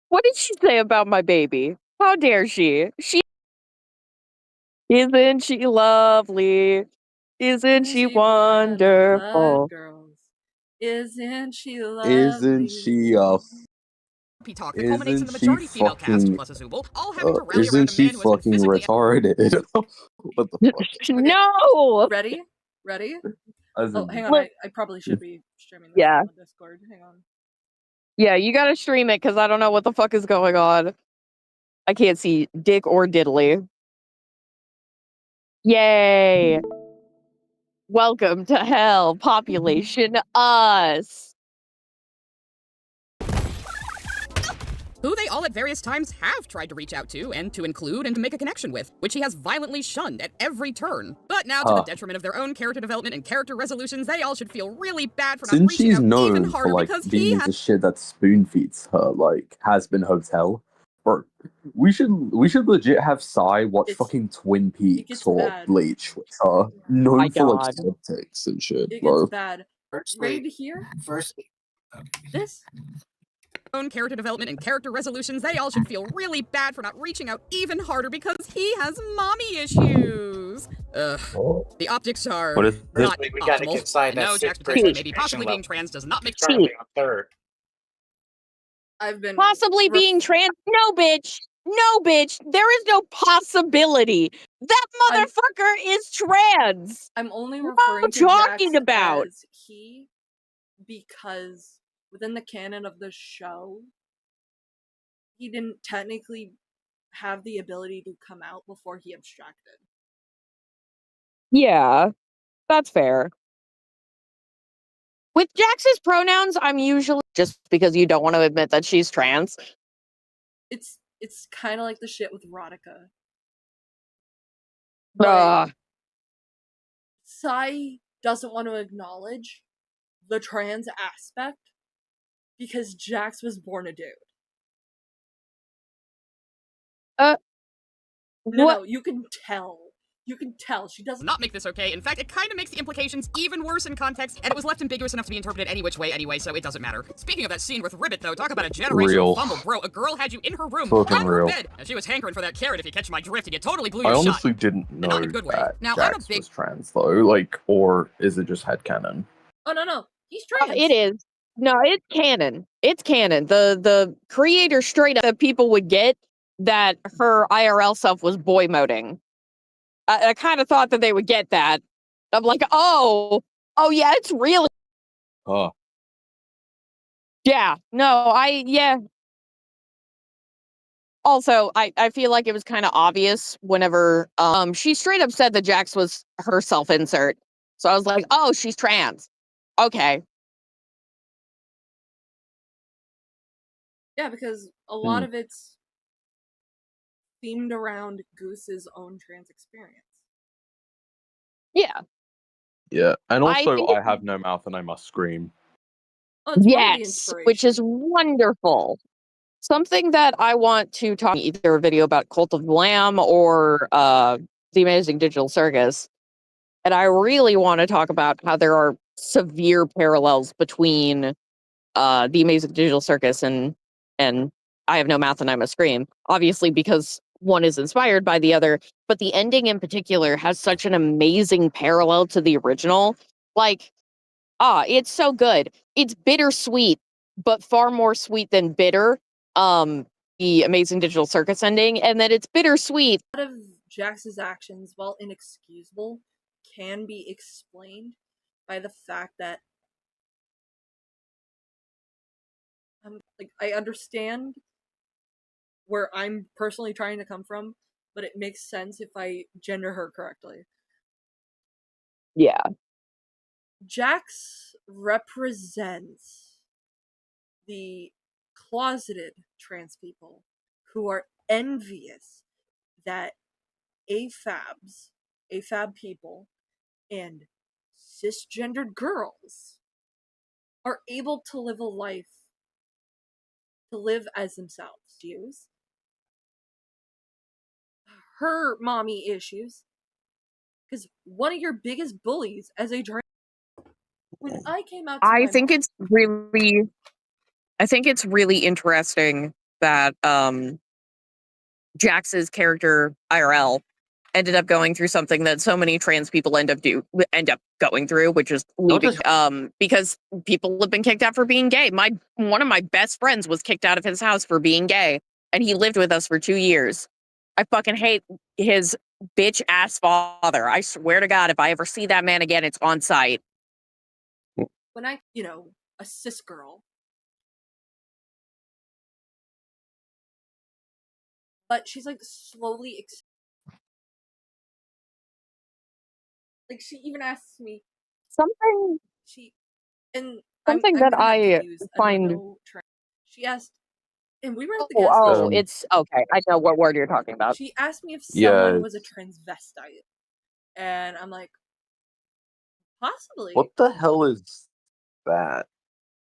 What did she say about my baby? How dare she? Isn't she lovely? Isn't she wonderful? Girls. Isn't she lovely? Isn't she talk that culminates in the majority female cast plus Azubal all having to rally around isn't a she man who has been fucking physically retarded? What the fuck? No! Ready? Oh, hang on. I probably should be streaming this on Discord. Hang on. Yeah, you gotta stream it because I don't know what the fuck is going on. I can't see dick or diddly. Yay! Welcome to hell, population us. who they all at various times have tried to reach out to and to include and to make a connection with, which he has violently shunned at every turn. But now, to the detriment of their own character development and character resolutions, they all should feel really bad for not Since reaching she's out even known harder for like because being he into has shit that spoon feeds her, like Hazbin Hotel, or we should legit have Psy watch fucking Twin Peaks or bad. Bleach, which are known My for like God. subtext and shit, It bro. gets bad. Ready to hear? This? own character development and character resolutions, they all should feel really bad for not reaching out even harder because he has mommy issues. Ugh. The optics are What is this? not We gotta optimal. get Psy And that no, sixth Jack's grade potentially maybe education possibly being level. trans does not make Trying to be on third. I've been Possibly being trans? No, bitch. No, bitch. There is no possibility. That motherfucker is trans. I'm only What referring are to you talking Jax about? as he because within the canon of the show, he didn't technically have the ability to come out before he abstracted. Yeah, that's fair. With Jax's pronouns, I'm usually just because you don't want to admit that she's trans. It's kind of like the shit with Rodica. But Psy doesn't want to acknowledge the trans aspect because Jax was born a dude. No, you can tell. You can tell. She doesn't not make this okay. In fact, it kind of makes the implications even worse in context, and it was left ambiguous enough to be interpreted any which way anyway, so it doesn't matter. Speaking of that scene with Ribbit, though, talk about a generational fumble, bro. A girl had you in her room, on her bed, and she was hankering for that carrot if you catch my drift, and you totally blew your I shot. honestly didn't know Not in a good way. that Now, Jax was trans, though. Like, or is it just headcanon? Oh, no. He's trans. It is. No, it's canon. It's canon. The creator straight up people would get that her IRL self was boy moding. I kind of thought that they would get that. I'm like, oh yeah, it's really. Huh. Yeah. No, yeah. Also, I feel like it was kind of obvious whenever she straight up said that Jax was her self-insert. So I was like, oh, she's trans. Okay. Yeah, because a lot of it's themed around Goose's own trans experience. Yeah. Yeah, and also I have no mouth and I must scream. Oh, it's one of the Yes, which is wonderful. Something that I want to talk either a video about Cult of Lamb or The Amazing Digital Circus. And I really want to talk about how there are severe parallels between The Amazing Digital Circus and I Have No Mouth and I Must Scream. Obviously, because one is inspired by the other, but the ending in particular has such an amazing parallel to the original. Like, it's so good. It's bittersweet, but far more sweet than bitter. The Amazing Digital Circus ending, and that it's bittersweet. A lot of Jax's actions, while inexcusable, can be explained by the fact that I understand where I'm personally trying to come from, but it makes sense if I gender her correctly. Yeah. Jax represents the closeted trans people who are envious that AFAB people, and cisgendered girls are able to live a life, to live as themselves. Her mommy issues, because one of your biggest bullies as a trans. When I came out to I my think mom, it's really interesting that Jax's character IRL ended up going through something that so many trans people end up going through, which is because people have been kicked out for being gay. One of my best friends was kicked out of his house for being gay, and he lived with us for 2 years. I fucking hate his bitch ass father. I swear to God, if I ever see that man again, it's on sight. when I, a cis girl, but she's like slowly like she even asks me Something I'm that gonna have I to use find. no trans. She asked, and we were at the gas Oh, station. it's okay. I know what word you're talking about. She asked me if someone was a transvestite, and I'm like, possibly. What the hell is that?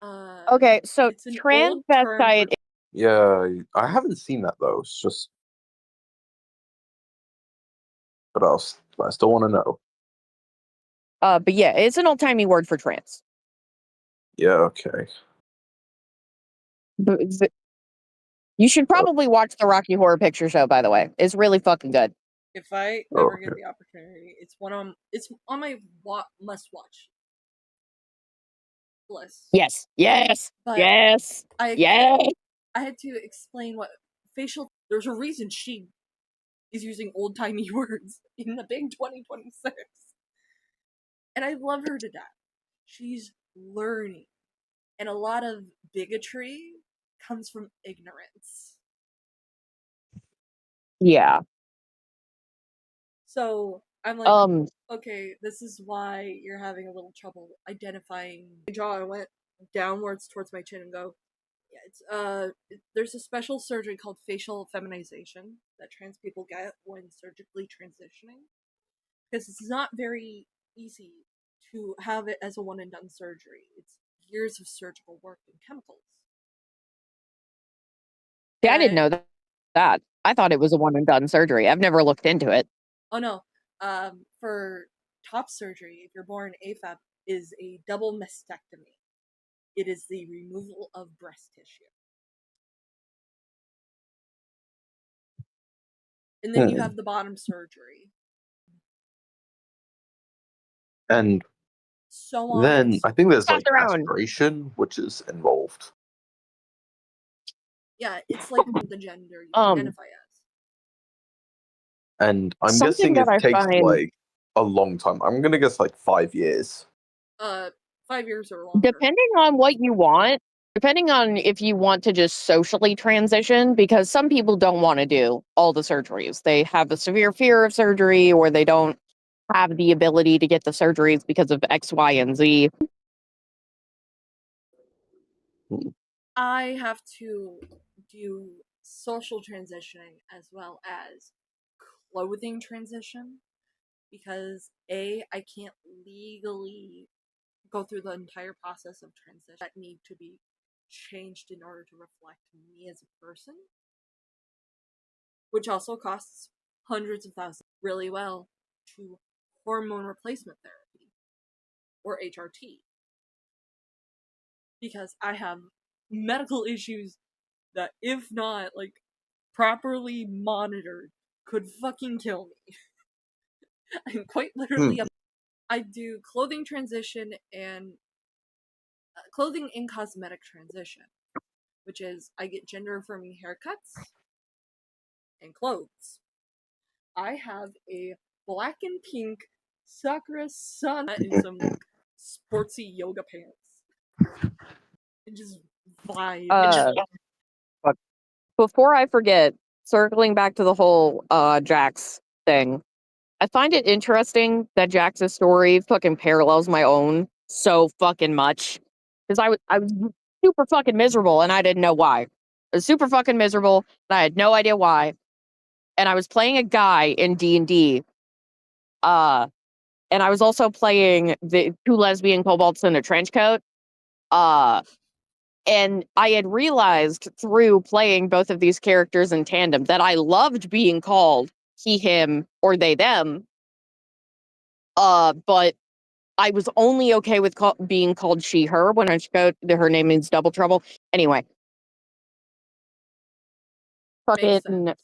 Okay, so it's an old term transvestite. Yeah, I haven't seen that though. It's just. What else? I still want to know. But yeah, it's an old-timey word for trans. Yeah, okay. You should probably watch the Rocky Horror Picture Show, by the way. It's really fucking good. If I ever get the opportunity, it's on my must-watch list. Yes. But yes. I had to explain what facial. There's a reason she is using old-timey words in the big 2026. And I love her to death. She's learning. And a lot of bigotry comes from ignorance. Yeah. So I'm like, okay, this is why you're having a little trouble identifying my jaw. I went downwards towards my chin and go, yeah, there's a special surgery called facial feminization that trans people get when surgically transitioning. Because it's not very easy to have it as a one and done surgery. It's years of surgical work and chemicals. Yeah, And I didn't know that. I thought it was a one and done surgery. I've never looked into it. Oh no. For top surgery, if you're born AFAB, is a double mastectomy. It is the removal of breast tissue. And then you have the bottom surgery. And so on. then I think there's like their own. aspiration, which is involved. Yeah, it's like the gender you identify as. And I'm Something guessing that it I takes find- like a long time. I'm gonna guess like 5 years. 5 years or longer. Depending on what you want, depending on if you want to just socially transition, because some people don't want to do all the surgeries. They have a severe fear of surgery, or they don't have the ability to get the surgeries because of X, Y, and Z. I have to do social transitioning as well as clothing transition because I can't legally go through the entire process of transition that need to be changed in order to reflect me as a person, which also costs hundreds of thousands really well to hormone replacement therapy or HRT because I have medical issues that if not like properly monitored could fucking kill me. I'm quite literally I do clothing transition and clothing and cosmetic transition, which is I get gender affirming haircuts and clothes. I have a black and pink Sakura Sun and some like sportsy yoga pants. And just vibe. But before I forget, circling back to the whole Jax thing, I find it interesting that Jax's story fucking parallels my own so fucking much. Because I was super fucking miserable and I didn't know why. I was super fucking miserable and I had no idea why. And I was playing a guy in D&D. And I was also playing the 2 lesbian kobolds in a trench coat. And I had realized through playing both of these characters in tandem that I loved being called he, him, or they, them. But I was only okay with being called she, her when I go, her name means double trouble. Anyway. Fucking,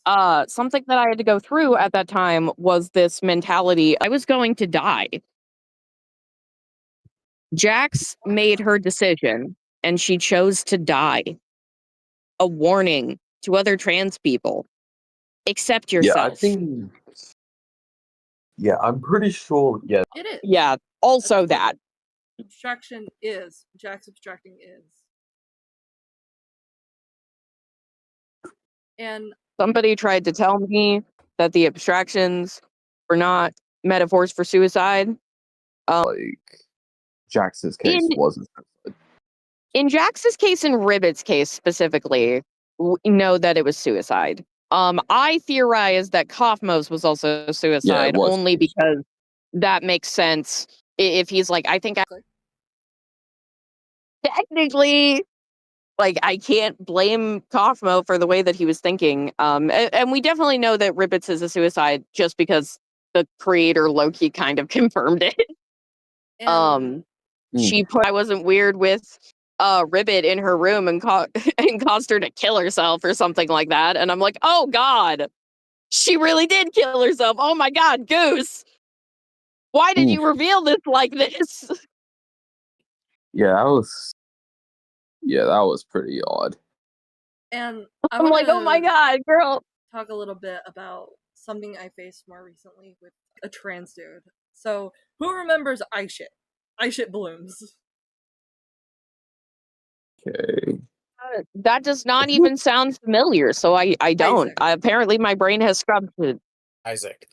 something that I had to go through at that time was this mentality I was going to die. Jax made her decision, and she chose to die. A warning to other trans people. Accept yourself. Yeah, I'm pretty sure. Yeah, It is. Yeah, also that. Abstraction is. Jax abstracting is. And somebody tried to tell me that the abstractions were not metaphors for suicide. Like Jax's case wasn't. In Jax's case and Ribbit's case specifically, we know that it was suicide. I theorize that Kaufmo's was also suicide only because that makes sense. If he's like, I think technically, like, I can't blame Kaufmo for the way that he was thinking. And we definitely know that Ribbit's is a suicide just because the creator Loki kind of confirmed it. She put I wasn't weird with Ribbit in her room and and caused her to kill herself or something like that. And I'm like, oh god, she really did kill herself. Oh my god, Goose. Why did you reveal this like this? Yeah, that was pretty odd. And I'm like, oh my god, girl. Talk a little bit about something I faced more recently with a trans dude. So, who remembers I shit? I shit balloons. Okay. That does not even sound familiar, so I don't. Apparently my brain has scrubbed it. Isaac.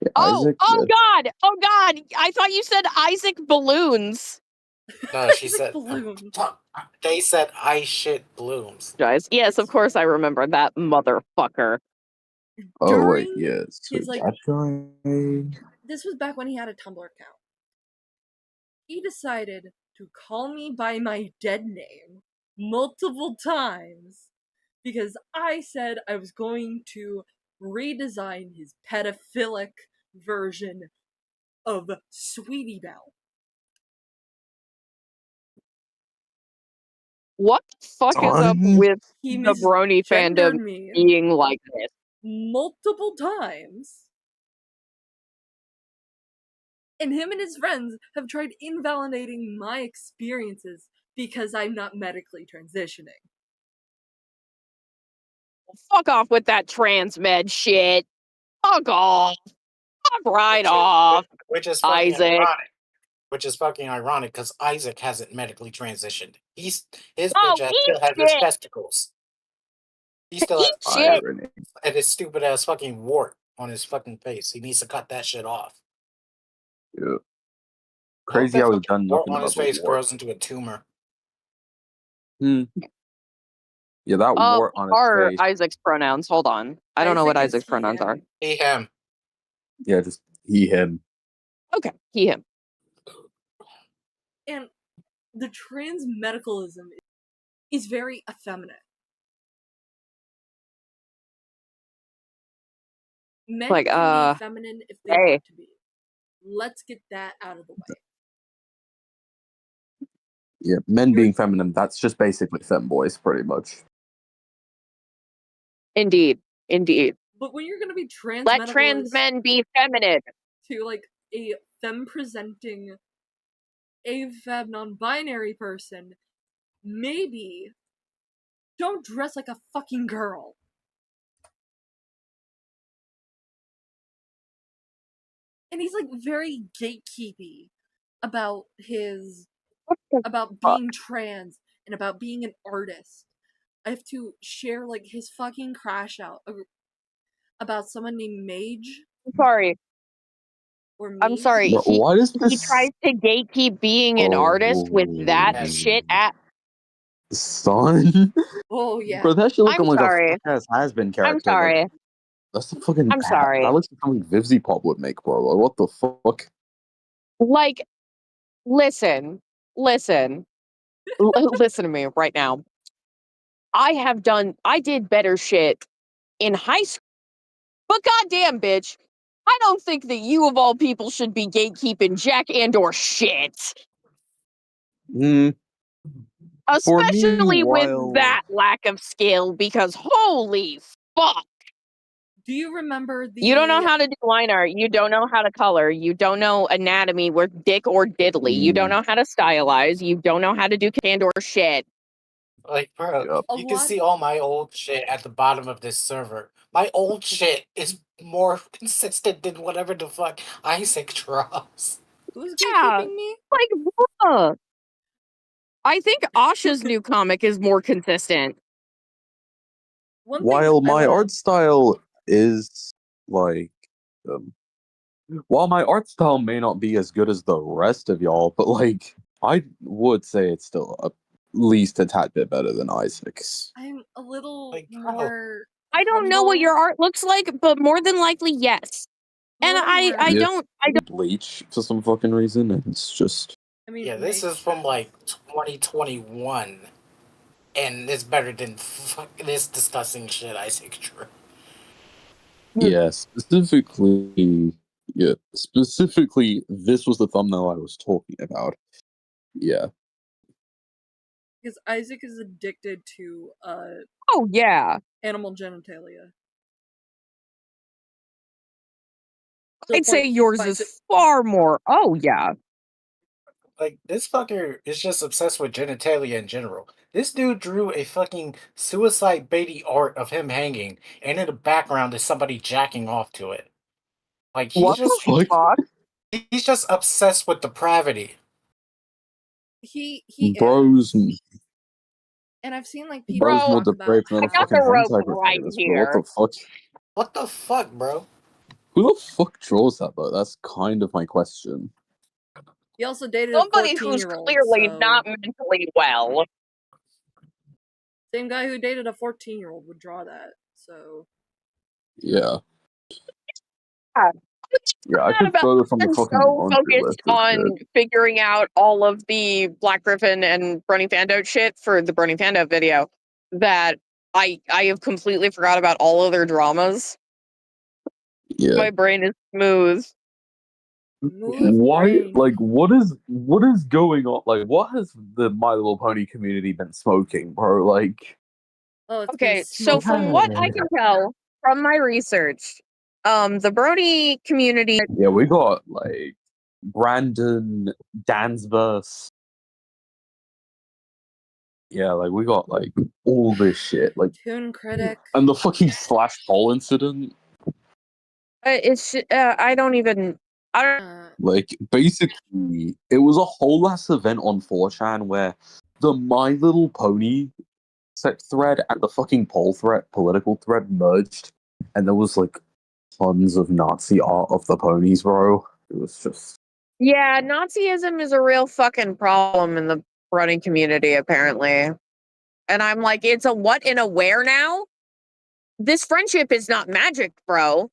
Yeah, oh, Isaac, oh god! Oh god! I thought you said Isaac Balloons. No, she said they said I shit blooms. Yes, of course I remember that motherfucker. Oh wait, yes. He's like, that guy. this was back when he had a Tumblr account. he decided to call me by my dead name multiple times because I said I was going to redesign his pedophilic version of Sweetie Belle. What the fuck is up with He the brony fandom misgendered me being like this? multiple times. And him and his friends have tried invalidating my experiences because I'm not medically transitioning. Fuck off with that trans med shit. Fuck off. Fuck right off. Which is fucking Isaac. ironic. Which is fucking ironic because Isaac hasn't medically transitioned. His Oh, bitch ass eat still has his shit. testicles. He still Eat has shit. and his stupid ass fucking wart on his fucking face. He needs to cut that shit off. Yeah. I hope Crazy that how he's fucking done wart nothing on his about the face war. grows into a tumor. Yeah, that wart on his What are face. Isaac's pronouns? Hold on. I don't know what Isaac's he, pronouns him. are. He, him. Yeah, just he, him. Okay, he, him. And the trans medicalism is very effeminate. Men Like, can be feminine if they hey. want to be. Let's get that out of the way. Yeah, men being feminine, that's just basically femboys, pretty much. Indeed. Indeed. But when you're gonna be trans Let trans men be feminine. to like a femme-presenting AFAB non-binary person, maybe don't dress like a fucking girl. And he's like very gatekeepy about being trans and about being an artist. I have to share like his fucking crash out about someone named Mage. I'm sorry. Or Mage. I'm sorry. But why does He tries to gatekeep being an artist with that shit at. Son? Oh yeah. Bro, that should look I'm like sorry. a fuck-ass has-been character. I'm sorry. Like, that's the fucking. I'm sorry. That looks like something Vivzy Pop would make, bro. Like, what the fuck? Like, listen. Listen to me right now. I did better shit in high school. But goddamn, bitch, I don't think that you of all people should be gatekeeping Jack and or shit. Especially with that lack of skill, because holy fuck. Do you remember the... You don't know how to do line art. You don't know how to color. You don't know anatomy worth dick or diddly. You don't know how to stylize. You don't know how to do candor shit. Like, bro, you can see all my old shit at the bottom of this server. My old shit is more consistent than whatever the fuck Isaac draws. Who's gatekeeping me? Like, bruh. I think Asha's new comic is more consistent. While my art style is like, while my art style may not be as good as the rest of y'all, but like, I would say it's still at least a tad bit better than Isaac's. I'm a little more... I don't know what your art looks like, but more than likely, yes. And I don't Bleach for some fucking reason, and it's just... I mean, yeah, this is from like 2021, and it's better than this disgusting shit Isaac drew. Yeah, specifically, this was the thumbnail I was talking about. Yeah. Because Isaac is addicted to, oh, yeah. Animal genitalia. I'd say yours is far more. Oh, yeah. Like, this fucker is just obsessed with genitalia in general. This dude drew a fucking suicide baity art of him hanging, and in the background is somebody jacking off to it. Like, he's he's just obsessed with depravity. He Bros, is. And I've seen like people bros more talk about depraved than a fucking hentai protagonist, bro. What the fuck? What the fuck, bro? Who the fuck draws that, though? That's kind of my question. He also dated somebody a 14-year-old. Who's clearly not mentally well. Same guy who dated a 14-year-old would draw that, so... Yeah. Yeah, I Not could about further from the I'm fucking so laundry focused list of on shit. figuring out all of the Black Griffin and Bernie Fando shit for the Bernie Fando video that I have completely forgot about all of their dramas. Yeah. My brain is smooth. Smooth Why? brain. Like, what is going on? Like, what has the My Little Pony community been smoking, bro? Like, Oh, it's been Okay, so from what I can tell from my research, the Brony community. yeah, we got like Brandon Dansverse. Yeah, like we got like all this shit, like, Toon Critic. and the fucking Slash Poll incident. It's I don't even. I don't. Like, basically, it was a whole ass event on 4chan where the My Little Pony thread and the fucking political thread merged, and there was like tons of Nazi art of the ponies, bro. It was just Yeah, Nazism is a real fucking problem in the Brony community, apparently. And I'm like, it's a what and a where now? This friendship is not magic, bro.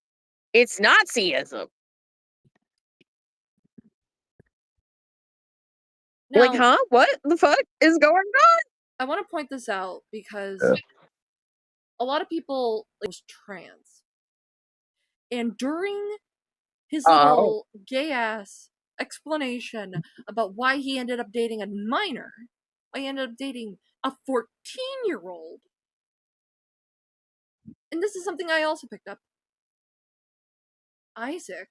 It's Nazism. Now, Like, huh? What the fuck is going on? I want to point this out because yeah. a lot of people was trans, and during his Oh. little gay ass explanation about why he ended up dating a minor, why he ended up dating a 14-year-old, and this is something I also picked up. Isaac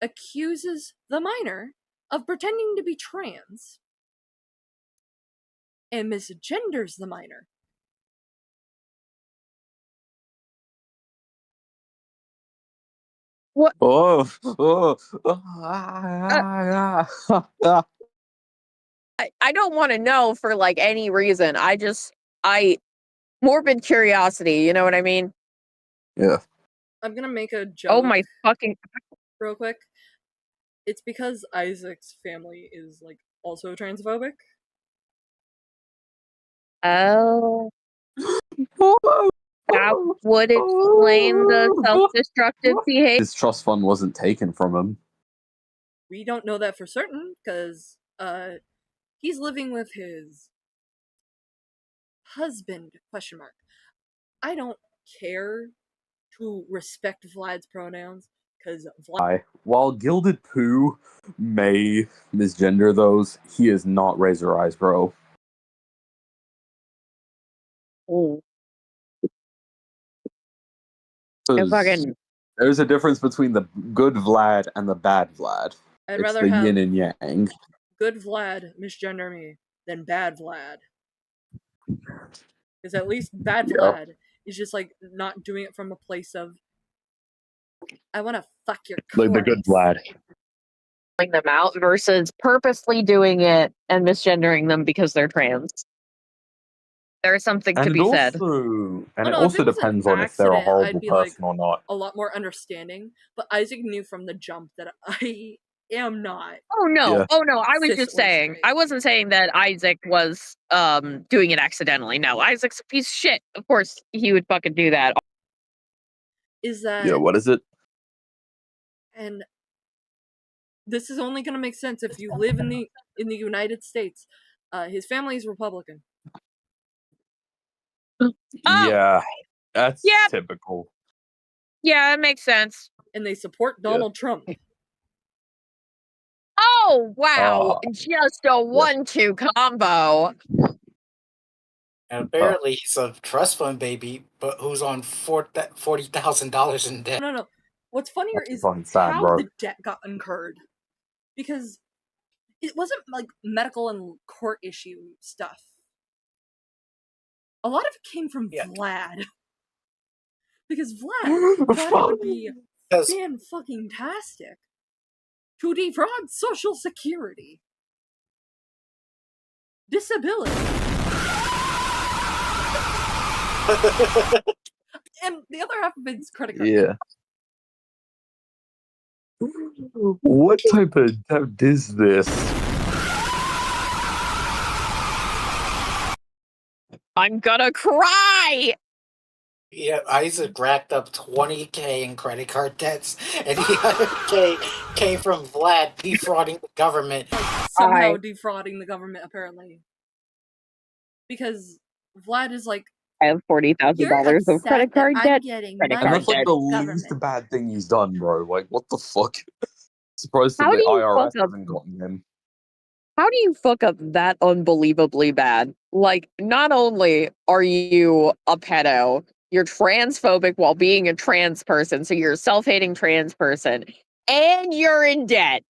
accuses the minor of pretending to be trans and misgenders the minor. What? I don't want to know for like any reason. I morbid curiosity, you know what I mean? Yeah. I'm gonna make a joke. Oh my fucking real quick. It's because Isaac's family is like also transphobic. Oh. That would explain the self-destructive behavior. His trust fund wasn't taken from him. We don't know that for certain because he's living with his husband ? I don't care to respect Vlad's pronouns because While Gilded Pooh may misgender those, he is not Razor Eyes, bro. Oh. Fucking... There's a difference between the good Vlad and the bad Vlad. I'd it's rather the have yin and yang. good Vlad misgender me than bad Vlad. Because at least bad Vlad is just like not doing it from a place of I want to fuck your Like the good Vlad. Them out versus purposely doing it and misgendering them because they're trans. There's something to be said. And it if also it was an depends on if they're a accident, horrible I'd be person like or not. a lot more understanding. But Isaac knew from the jump that I am not. Oh no! Yeah. Oh no! I was Cis just or saying. straight. I wasn't saying that Isaac was doing it accidentally. No, Isaac's a piece of shit. Of course, he would fucking do that. Is that Yeah, what is it? and this is only going to make sense if you live in the United States. His family is Republican. Yeah, that's Yep. typical. Yeah, it makes sense. And they support Donald Trump. Oh wow! Just a 1-2 combo. And apparently he's a trust fund baby, but who's on $40,000 in debt. No. What's funnier That's is fucking sad, how bro. the debt got incurred. Because it wasn't like medical and court issue stuff. A lot of it came from Vlad. Because Vlad thought it would be fan-fucking-tastic to defraud Social Security, disability, and the other half of it's credit card. Yeah. What type of debt is this? I'm gonna cry. Yeah, Isaac racked up 20K in credit card debts, and the other K came from Vlad defrauding the government. Somehow defrauding the government, apparently. Because Vlad is like, I have $40,000 of credit card debt. Credit And card that's like debt. the least bad thing he's done, bro. Like, what the fuck? Surprised that How the do you IRS fuck up? hasn't gotten him. How do you fuck up that unbelievably bad? Like, not only are you a pedo, you're transphobic while being a trans person, so you're a self-hating trans person, and you're in debt.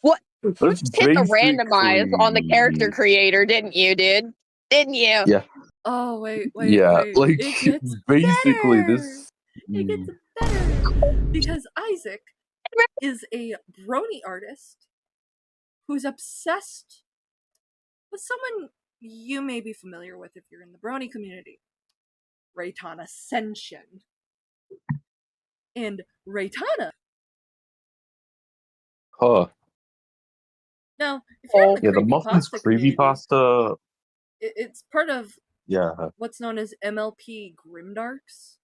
What? You That's just hit the randomize on the character basically creator, didn't you, dude? Didn't you? yeah, oh wait. yeah. Like It gets basically better. this. It gets better because Isaac is a brony artist who's obsessed with someone you may be familiar with if you're in the brony community, Raytana Ascension. And Raytana. Huh. Now, if you're in the Yeah, the Muffins creepypasta community, creepypasta. it's part of Yeah. what's known as MLP Grimdarks.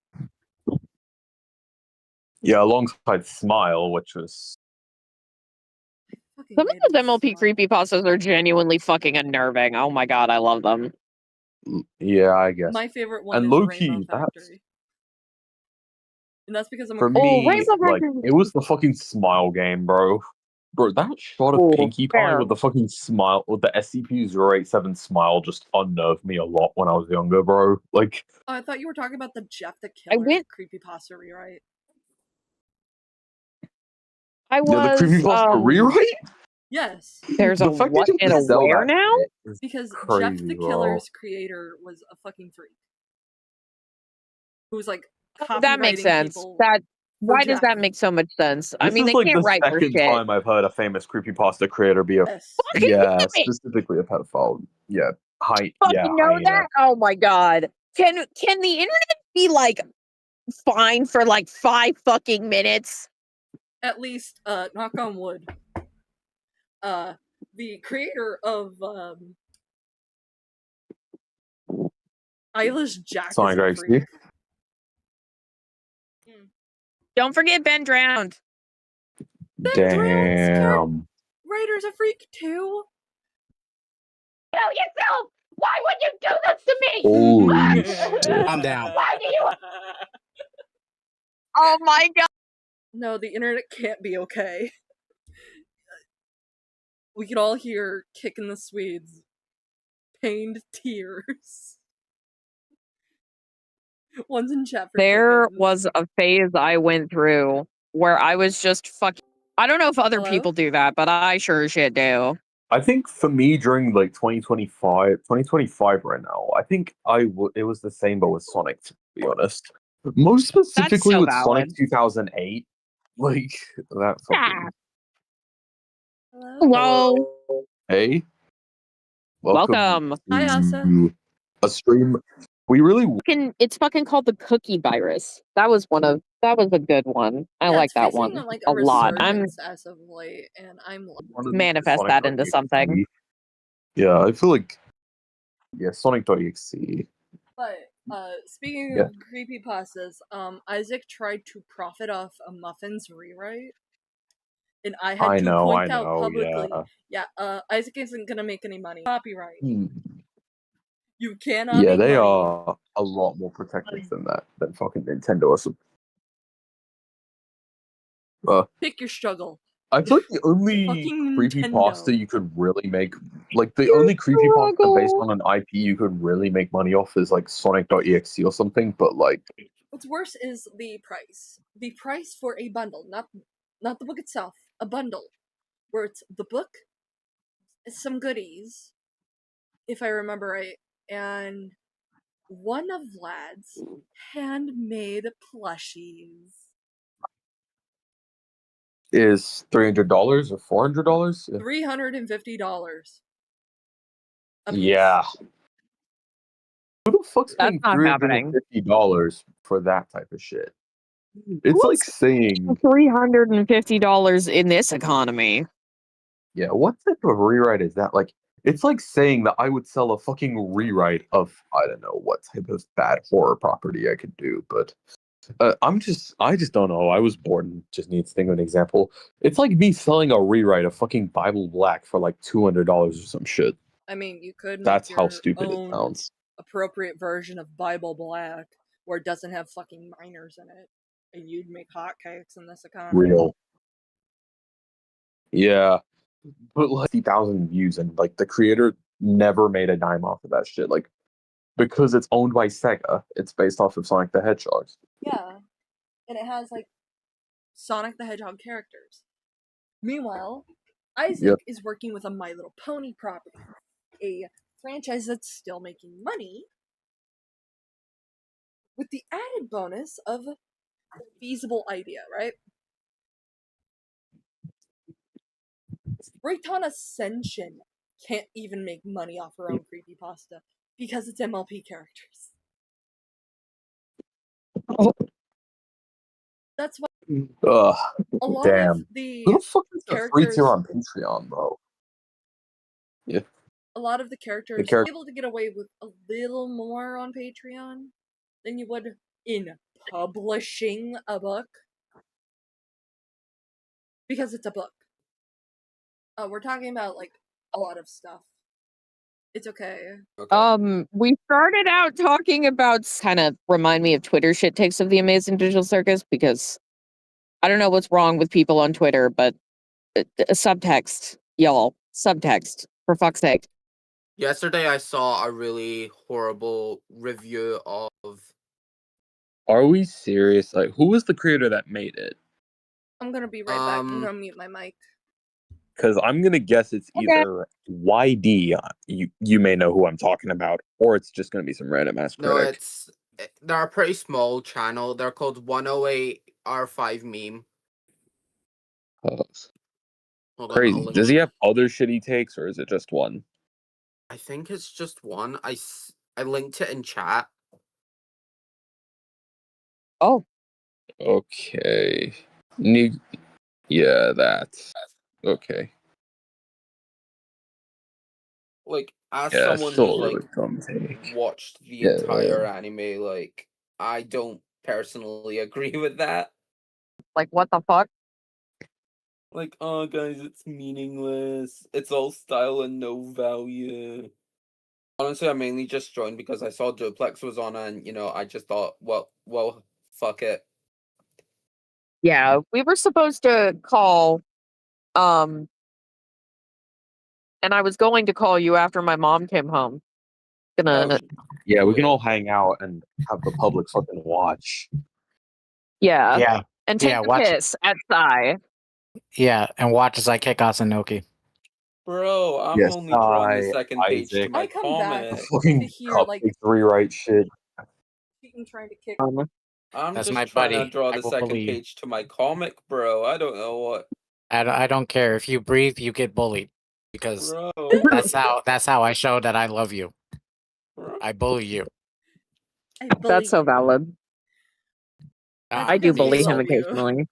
Yeah, alongside Smile, which was Some of those MLP creepypastas are genuinely fucking unnerving. Oh my god, I love them. yeah, I guess. My favorite one And is low Rainbow key, that's Factory. And that's because I'm a for creepypasta. me. Like, it was the fucking Smile game, bro. Bro, that shot of Ooh, Pinkie Pie fair. with the fucking smile, with the SCP-087 smile just unnerved me a lot when I was younger, bro. Like, Oh, I thought you were talking about the Jeff the Killer creepypasta rewrite. I yeah, the was, creepypasta rewrite? Yes. There's The a fact what that you and a can sell where that now? shit is Because Jeff crazy, the bro. Killer's creator was a fucking freak. Who was like That makes copywriting sense. people. That why does Jeff. that make so much sense? I This mean, is they like can't the write for second shit. time I've heard a famous creepypasta creator be a Fucking yeah, damn it! specifically a pedophile. Yeah, Fucking yeah, know hyena. that? Oh my god. Can the internet be like fine for like 5 fucking minutes? At least, knock on wood. The creator of Eilish Jack is a freak. Don't forget Ben Drowned. Damn. Writer's a freak too. Kill yourself! Why would you do this to me? Holy shit. I'm down. Why do you? Oh my god. No, the internet can't be okay. We could all hear Kicking the Swedes. Pained tears. One's in chat for There Kickins. was a phase I went through where I was just fucking. I don't know if other people do that, but I sure as shit do. I think for me during like 2025 right now, I think it was the same but with Sonic, to be honest. Most specifically so with valid. Sonic 2008. Like that fucking Hello. Hey. Welcome. Hi, Asa. to a stream. We really It's fucking called the Cookie Virus. That was a good one. I like that one like a lot. I'm resurgence as of late, and I'm manifest that into something. Yeah, I feel like Sonic.exe. But speaking Yeah. of creepypastas, Isaac tried to profit off a Muffins rewrite. And I had to point out publicly, Isaac isn't gonna make any money. Copyright. You cannot Yeah, make they money. are a lot more protective than that, than fucking Nintendo or something. Pick your struggle. I feel like the only Fucking creepypasta Nintendo. you could really make, like the only creepypasta based on an IP you could really make money off is like Sonic.exe or something, but like What's worse is the price. The price for a bundle, not the book itself, a bundle. Where it's the book, some goodies, if I remember right, and one of Vlad's handmade plushies. is $300 or $400. $350. Yeah. Who the fuck's paying not happening. $350 for that type of shit? It's like saying $350 in this economy. yeah, what type of rewrite is that? Like It's like saying that I would sell a fucking rewrite of I don't know what type of bad horror property I could do, but I just don't know. I was bored and just need to think of an example. It's like me selling a rewrite of fucking Bible Black for like $200 or some shit. I mean, you could make That's how your stupid it own sounds. appropriate version of Bible Black where it doesn't have fucking minors in it, and you'd make hotcakes in this economy. Real. Yeah. But like 50,000 views and like the creator never made a dime off of that shit. Like because it's owned by Sega, it's based off of Sonic the Hedgehog. Yeah, and it has like Sonic the Hedgehog characters. Meanwhile, Isaac is working with a My Little Pony property, a franchise that's still making money, with the added bonus of a feasible idea, right? Rayton Ascension can't even make money off her own creepypasta because it's MLP characters. Oh. That's why Ugh, a lot damn. of the Who the fuck is the free characters tier on Patreon, bro? Yeah. a lot of the characters are able to get away with a little more on Patreon than you would in publishing a book. Because it's a book. We're talking about like a lot of stuff. It's okay. We started out talking about kind of remind me of Twitter shit takes of the Amazing Digital Circus because I don't know what's wrong with people on Twitter, but subtext, y'all, subtext for fuck's sake. Yesterday I saw a really horrible review of... Are we serious? Like, who was the creator that made it? I'm gonna be right back. I'm gonna mute my mic. Because I'm gonna guess it's either YD, you may know who I'm talking about, or it's just gonna be some random ass critic. No, they're a pretty small channel. They're called 108R5 Meme. Crazy. Does he have other shitty takes, or is it just one? I think it's just one. I linked it in chat. Oh. Okay. Yeah, that's okay. Like, as Yeah, someone still who's a really like dumb take. watched the entire anime, like, I don't personally agree with that. Like, what the fuck? Like, oh guys, it's meaningless. It's all style and no value. Honestly, I mainly just joined because I saw Duplex was on, and you know, I just thought, well, fuck it. Yeah, we were supposed to call, and I was going to call you after my mom came home. Yeah, we can all hang out and have the public fucking watch. Yeah. Yeah. And take Yeah, a watch- piss at Sai. Yeah, and watch as I kick Asanoki. Bro, I'm Yes, only drawing the second page to Isaac. my I come back comic. Fucking to hear like cupcake rewrite shit. Keaton trying to kick. I'm That's just my trying to buddy. draw I the will second believe. page to my comic, bro. I don't know what. I don't care. If you breathe, you get bullied. Because Bro. that's how I show that I love you. I bully you. That's so valid. I do bully him occasionally.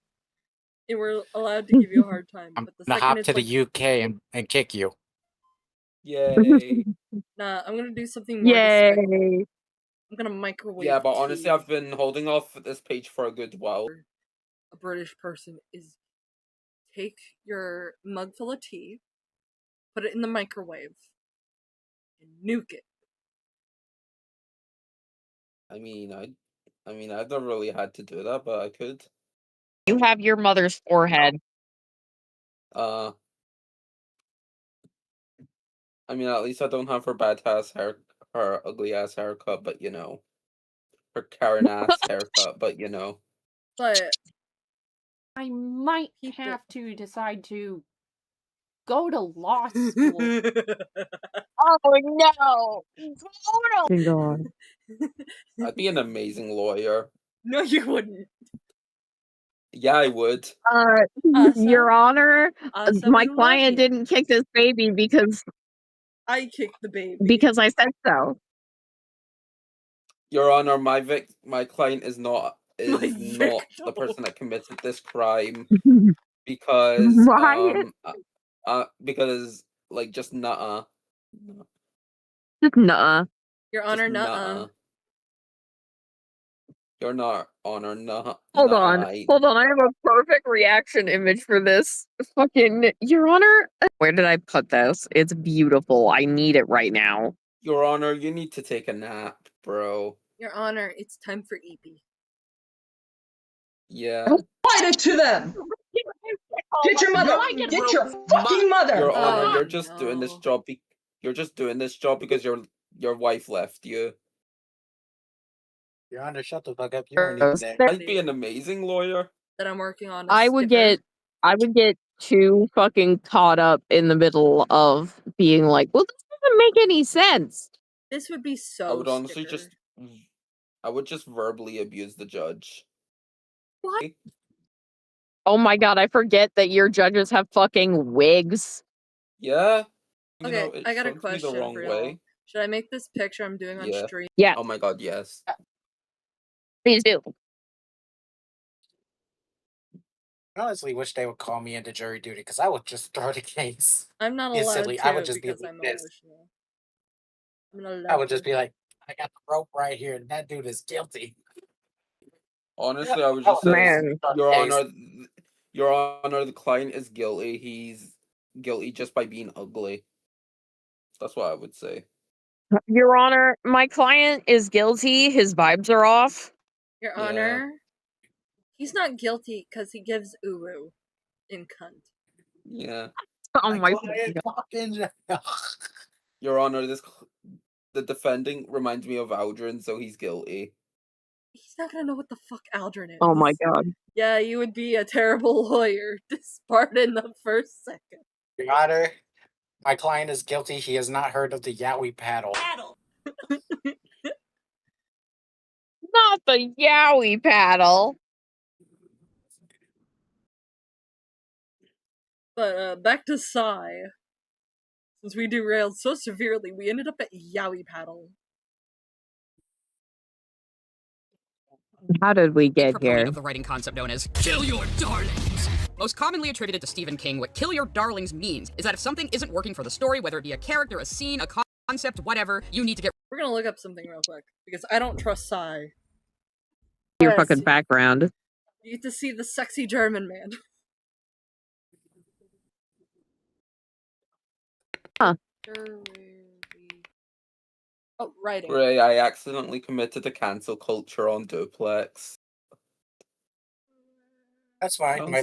They were allowed to give you a hard time, but the gonna second hop it's to like, the UK and kick you. Yay. nah, I'm gonna do something more. Yay. I'm gonna microwave. Yeah, but honestly, tea. I've been holding off this page for a good while. A British person is take your mug full of tea, put it in the microwave, and nuke it. I mean, I've never really had to do that, but I could. You have your mother's forehead. I mean, at least I don't have her bad ass hair, her ugly ass haircut, but you know, her Karen ass haircut, but you know. But I might have to decide to go to law school. Oh no! God. I'd be an amazing lawyer. No, you wouldn't. Yeah, I would. Your Honor, my we love client you. didn't kick this baby because I kicked the baby. because I said so. Your Honor, my client is not the person that committed this crime because Right? because like just nuh-uh. Just nuh-uh. Your Honor, Just nuh-uh. Your Honor, Hold not on. right. Hold on. I have a perfect reaction image for this. Fucking, Your Honor. Where did I put this? It's beautiful. I need it right now. Your Honor, you need to take a nap, bro. Your Honor, it's time for EP. Yeah. Fight it to them! Get your mother! Get your fucking mother! Your Honor, Oh, you're just doing this job. You're just doing this job because your wife left you. Your Honor, shut the fuck up. You weren't even there. I'd be an amazing lawyer. That I'm working on. I would get too fucking caught up in the middle of being like, well, this doesn't make any sense. This would be so. I would honestly I would just verbally abuse the judge. What? Oh my god, I forget that your judges have fucking wigs. Yeah. You Okay, know, it I got a serves me the question wrong for y'all. way. Should I make this picture I'm doing on Yeah. stream? Yeah. Oh my god, yes. Please do. I honestly wish they would call me into jury duty because I would just throw the case. I'm not allowed instantly. to I would just be because like I'm this. emotional. I'm not allowed I would just to. be like, I got the rope right here, and that dude is guilty. Honestly, I would just say, Man. Your Honor, the client is guilty. He's guilty just by being ugly. That's what I would say. Your Honor, my client is guilty. His vibes are off. Your Yeah. Honor, he's not guilty because he gives uwu in cunt. Yeah. Oh my fucking. Your Honor, the defending reminds me of Aldrin, so he's guilty. He's not gonna know what the fuck Aldrin is. Oh my god. Yeah, you would be a terrible lawyer. Just pardon the first second. Your Honor, my client is guilty. He has not heard of the Yowie paddle. Not the Yowie paddle. But back to Psy. Since we derailed so severely, we ended up at Yowie paddle. How did we get proponent here? of the writing concept known as kill your darlings. Most commonly attributed to Stephen King, what kill your darlings means is that if something isn't working for the story, whether it be a character, a scene, a concept, whatever, you need to get. We're gonna look up something real quick because I don't trust Psy. Your fucking background. You get to see the sexy German man. Huh. Oh, writing. Ray, I accidentally committed to cancel culture on Duplex. That's fine. My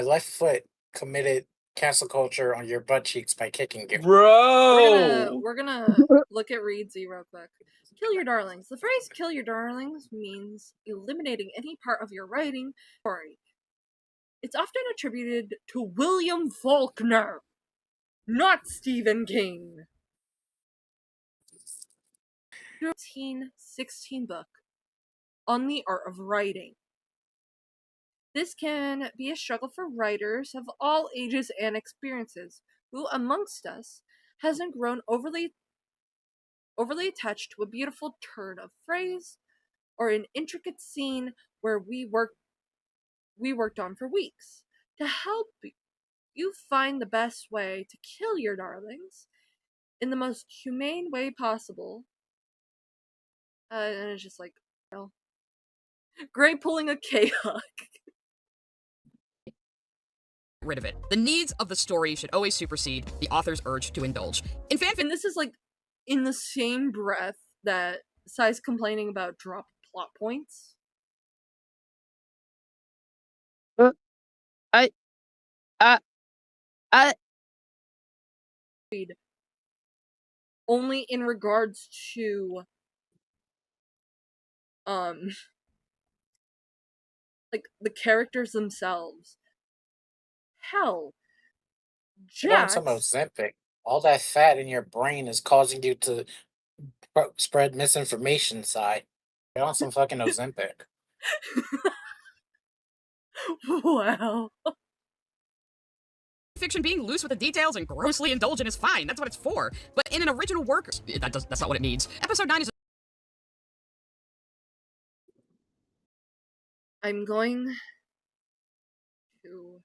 left foot committed cancel culture on your butt cheeks by kicking you. Bro! We're gonna look at Reedsy real quick. Kill your darlings. The phrase kill your darlings means eliminating any part of your writing story. It's often attributed to William Faulkner, not Stephen King. 1916 book on the art of writing. This can be a struggle for writers of all ages and experiences, who amongst us hasn't grown overly attached to a beautiful turn of phrase or an intricate scene where we worked on for weeks. To help you find the best way to kill your darlings in the most humane way possible, and it's just like, well, Gray pulling a K-Hawk. Rid of it. The needs of the story should always supersede the author's urge to indulge. In fanfic, and this is like in the same breath that Sai's complaining about dropped plot points. Only in regards to like the characters themselves. Hell, Jax, on some Ozempic. All that fat in your brain is causing you to spread misinformation. Side. Get on some fucking Ozempic. Wow. Fiction being loose with the details and grossly indulgent is fine. That's what it's for. But in an original work, that's not what it needs. Episode 9 is. I'm going to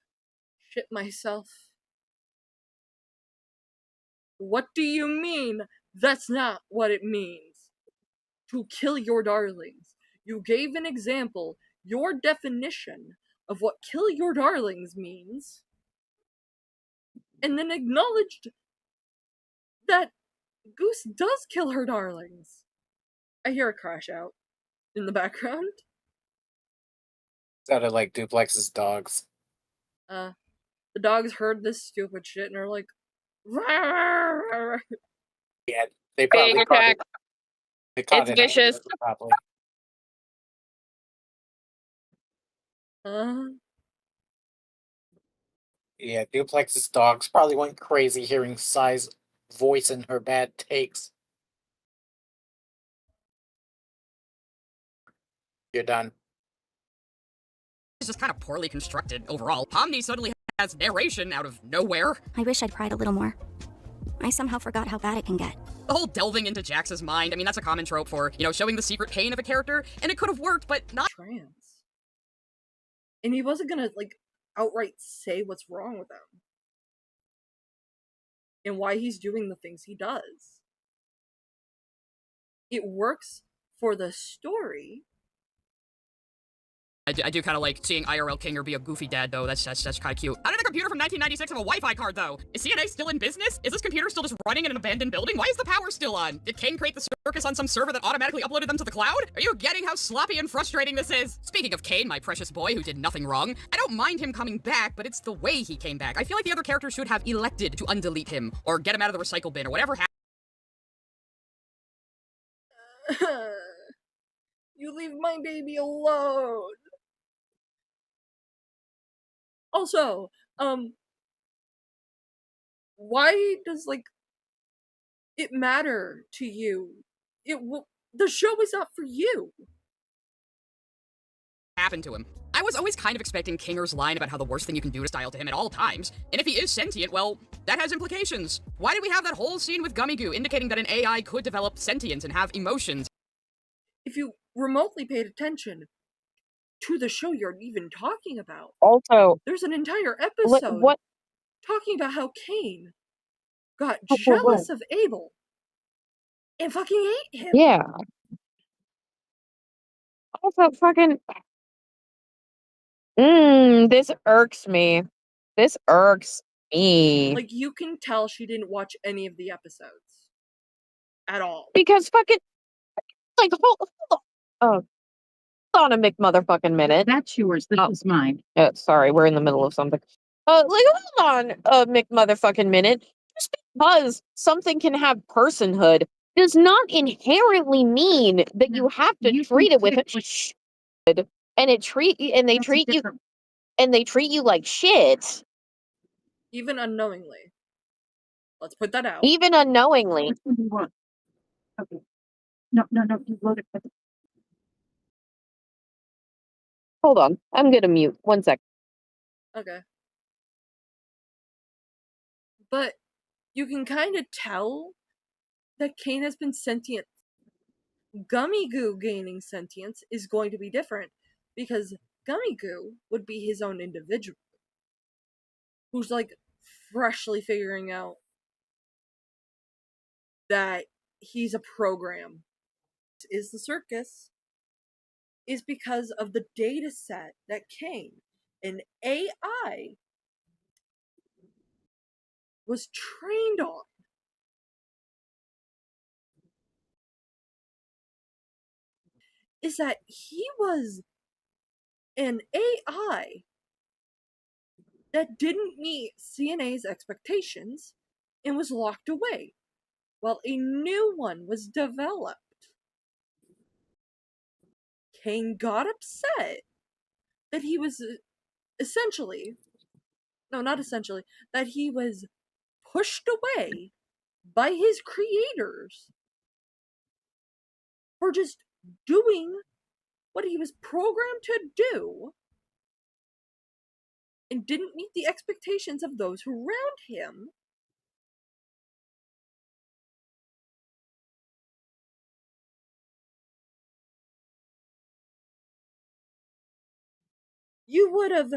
shit myself What do you mean? That's not what it means. To kill your darlings. You gave an example, your definition of what kill your darlings means, and then acknowledged that Goose does kill her darlings. I hear a crash out in the background. Sounded like Duplex's dogs. The dogs heard this stupid shit and are like, "Rawr." Yeah, they Being probably caught it. attacked. They caught It's it vicious. probably. Yeah, Duplex's dogs probably went crazy hearing Sai's voice and her bad takes. You're done. It's just kind of poorly constructed overall. Pomni suddenly has narration out of nowhere. I wish I'd cried a little more. I somehow forgot how bad it can get. The whole delving into Jax's mind, I mean, that's a common trope for, showing the secret pain of a character, and it could have worked, but not trans. And he wasn't gonna, outright say what's wrong with him. And why he's doing the things he does. It works for the story. I do kind of like seeing IRL Kinger be a goofy dad, though. That's kind of cute. How did the computer from 1996 have a Wi-Fi card, though? Is CNA still in business? Is this computer still just running in an abandoned building? Why is the power still on? Did Kane create the circus on some server that automatically uploaded them to the cloud? Are you getting how sloppy and frustrating this is? Speaking of Kane, my precious boy who did nothing wrong, I don't mind him coming back, but it's the way he came back. I feel like the other characters should have elected to undelete him, or get him out of the recycle bin, or whatever happened. You leave my baby alone. Also, why does, it matter to you? The show is not for you. Happened to him. I was always kind of expecting Kinger's line about how the worst thing you can do is style to him at all times, and if he is sentient, well, that has implications. Why did we have that whole scene with Gummy Goo indicating that an AI could develop sentience and have emotions? If you remotely paid attention to the show you're even talking about, Also, there's an entire episode talking about how Kane got jealous of Abel and fucking ate him. Yeah. Also, fucking. This irks me. This irks me. You can tell she didn't watch any of the episodes at all. Because fucking, hold on a motherfucking minute. That's yours. This is mine. Sorry, we're in the middle of something. Hold on a motherfucking minute. Just because something can have personhood does not inherently mean that you have to treat it with it. And they treat you like shit. Even unknowingly. Let's put that out. Even unknowingly. Okay. No, you wrote it. Hold on. I'm gonna mute. 1 sec. Okay. But you can kind of tell that Kane has been sentient. Gummy Goo gaining sentience is going to be different because Gummy Goo would be his own individual who's freshly figuring out that he's a program. Is the circus is because of the data set that Kane, an AI, was trained on. Is that he was an AI that didn't meet CNA's expectations and was locked away, while a new one was developed. Kane got upset that he was that he was pushed away by his creators for just doing what he was programmed to do and didn't meet the expectations of those who around him. You would have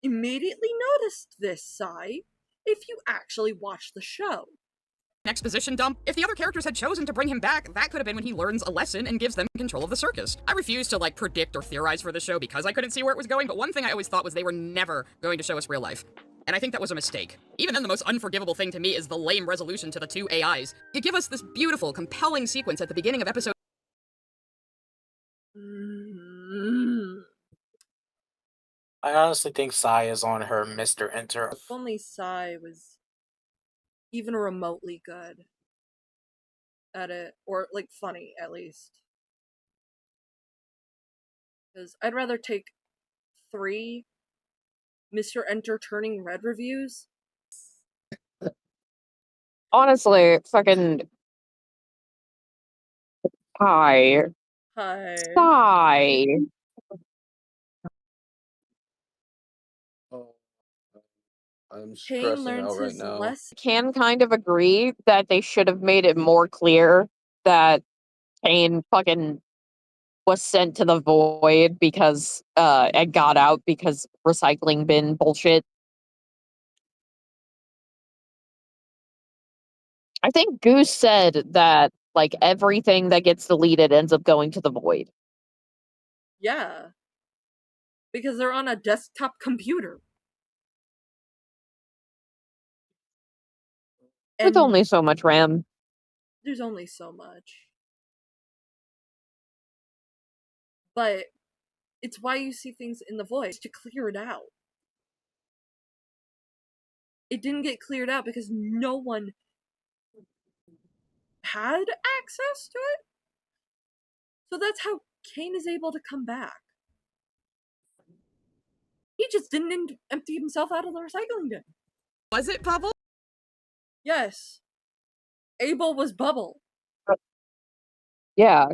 immediately noticed this, Sai, if you actually watch the show. Exposition dump. If the other characters had chosen to bring him back, that could have been when he learns a lesson and gives them control of the circus. I refuse to, like, predict or theorize for the show because I couldn't see where it was going, but one thing I always thought was they were never going to show us real life. And I think that was a mistake. Even then, the most unforgivable thing to me is the lame resolution to the two AIs. You give us this beautiful, compelling sequence at the beginning of episode. I honestly think Sai is on her Mr. Enter. If only Sai was even remotely good at it, or like funny at least. Because I'd rather take 3 Mr. Enter turning red reviews. Honestly, fucking Hi. Hi. Sigh. I'm Kane stressing learns out right his now. lesson. Can kind of agree that they should have made it more clear that Kane fucking was sent to the void because and got out because recycling bin bullshit. I think Goose said that like everything that gets deleted ends up going to the void. Yeah. Because they're on a desktop computer. With only so much RAM. There's only so much. But it's why you see things in the void, to clear it out. It didn't get cleared out because no one had access to it. So that's how Kane is able to come back. He just didn't empty himself out of the recycling bin. Was it Bubble? Yes. Abel was Bubble. Yeah.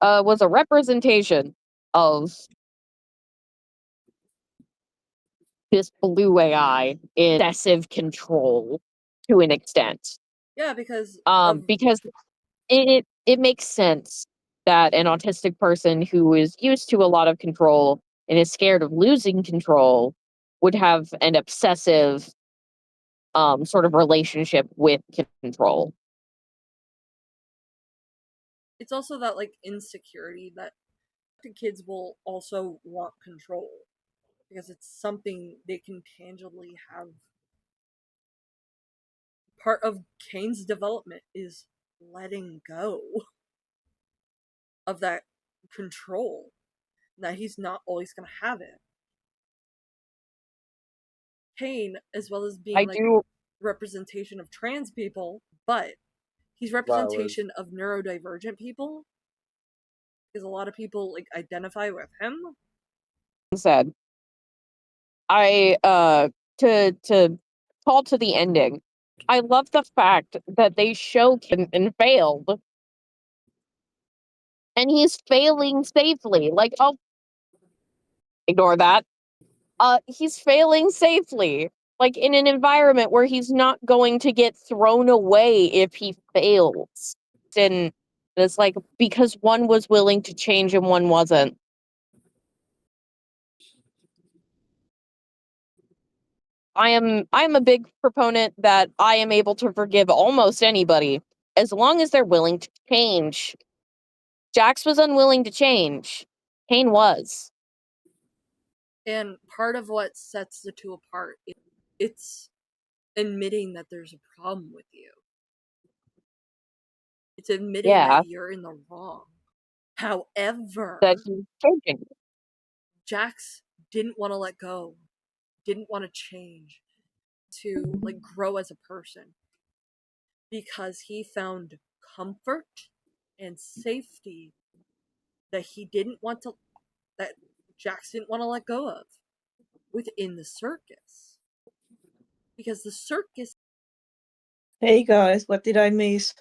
Was a representation of this blue AI in excessive control to an extent. Yeah, because because it makes sense that an autistic person who is used to a lot of control and is scared of losing control would have an obsessive sort of relationship with control. it's also that like insecurity that kids will also want control because it's something they can tangibly have. Part of Kane's development is letting go of that control, that he's not always going to have it. Kane, as well as being representation of trans people, but he's representation of neurodivergent people because a lot of people like identify with him. Said, to call to the ending. I love the fact that they show Kane and failed, and he's failing safely. Like, oh, ignore that. He's failing safely, like in an environment where he's not going to get thrown away if he fails. And it's like because one was willing to change and one wasn't. I'm a big proponent that I am able to forgive almost anybody as long as they're willing to change. Jax was unwilling to change. Kane was. And part of what sets the two apart, it's admitting that there's a problem with you. It's admitting that you're in the wrong. However, that he's changing. Jax didn't want to let go, didn't want to change, to like grow as a person, because he found comfort and safety that he didn't want to, that Jax didn't want to let go of within the circus. Because the circus. Hey guys, what did I miss?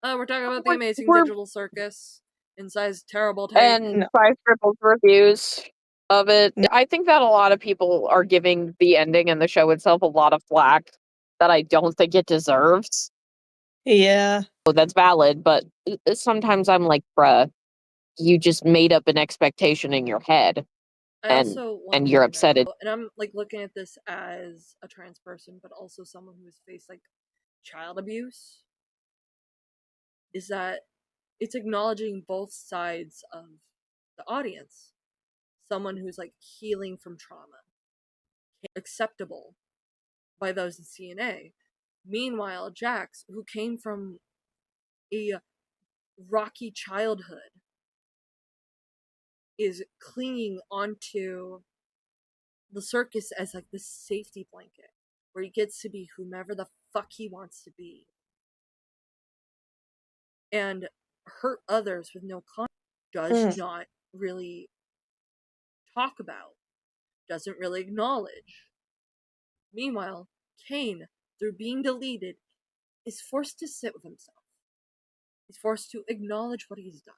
We're talking about the amazing digital circus. Insai's terrible take. And Five Triple's reviews of it. I think that a lot of people are giving the ending and the show itself a lot of flack that I don't think it deserves. Yeah. So that's valid, but sometimes I'm like, bruh, you just made up an expectation in your head. I also want and to you're upset know, and I'm like looking at this as a trans person, but also someone who has faced like child abuse, is that it's acknowledging both sides of the audience. Someone who's like healing from trauma, acceptable by those in CNA. Meanwhile, Jax, who came from a rocky childhood, is clinging onto the circus as like this safety blanket where he gets to be whomever the fuck he wants to be and hurt others with no consequence. Does not really talk about, doesn't really acknowledge. Meanwhile, Kane, through being deleted, is forced to sit with himself. He's forced to acknowledge what he's done.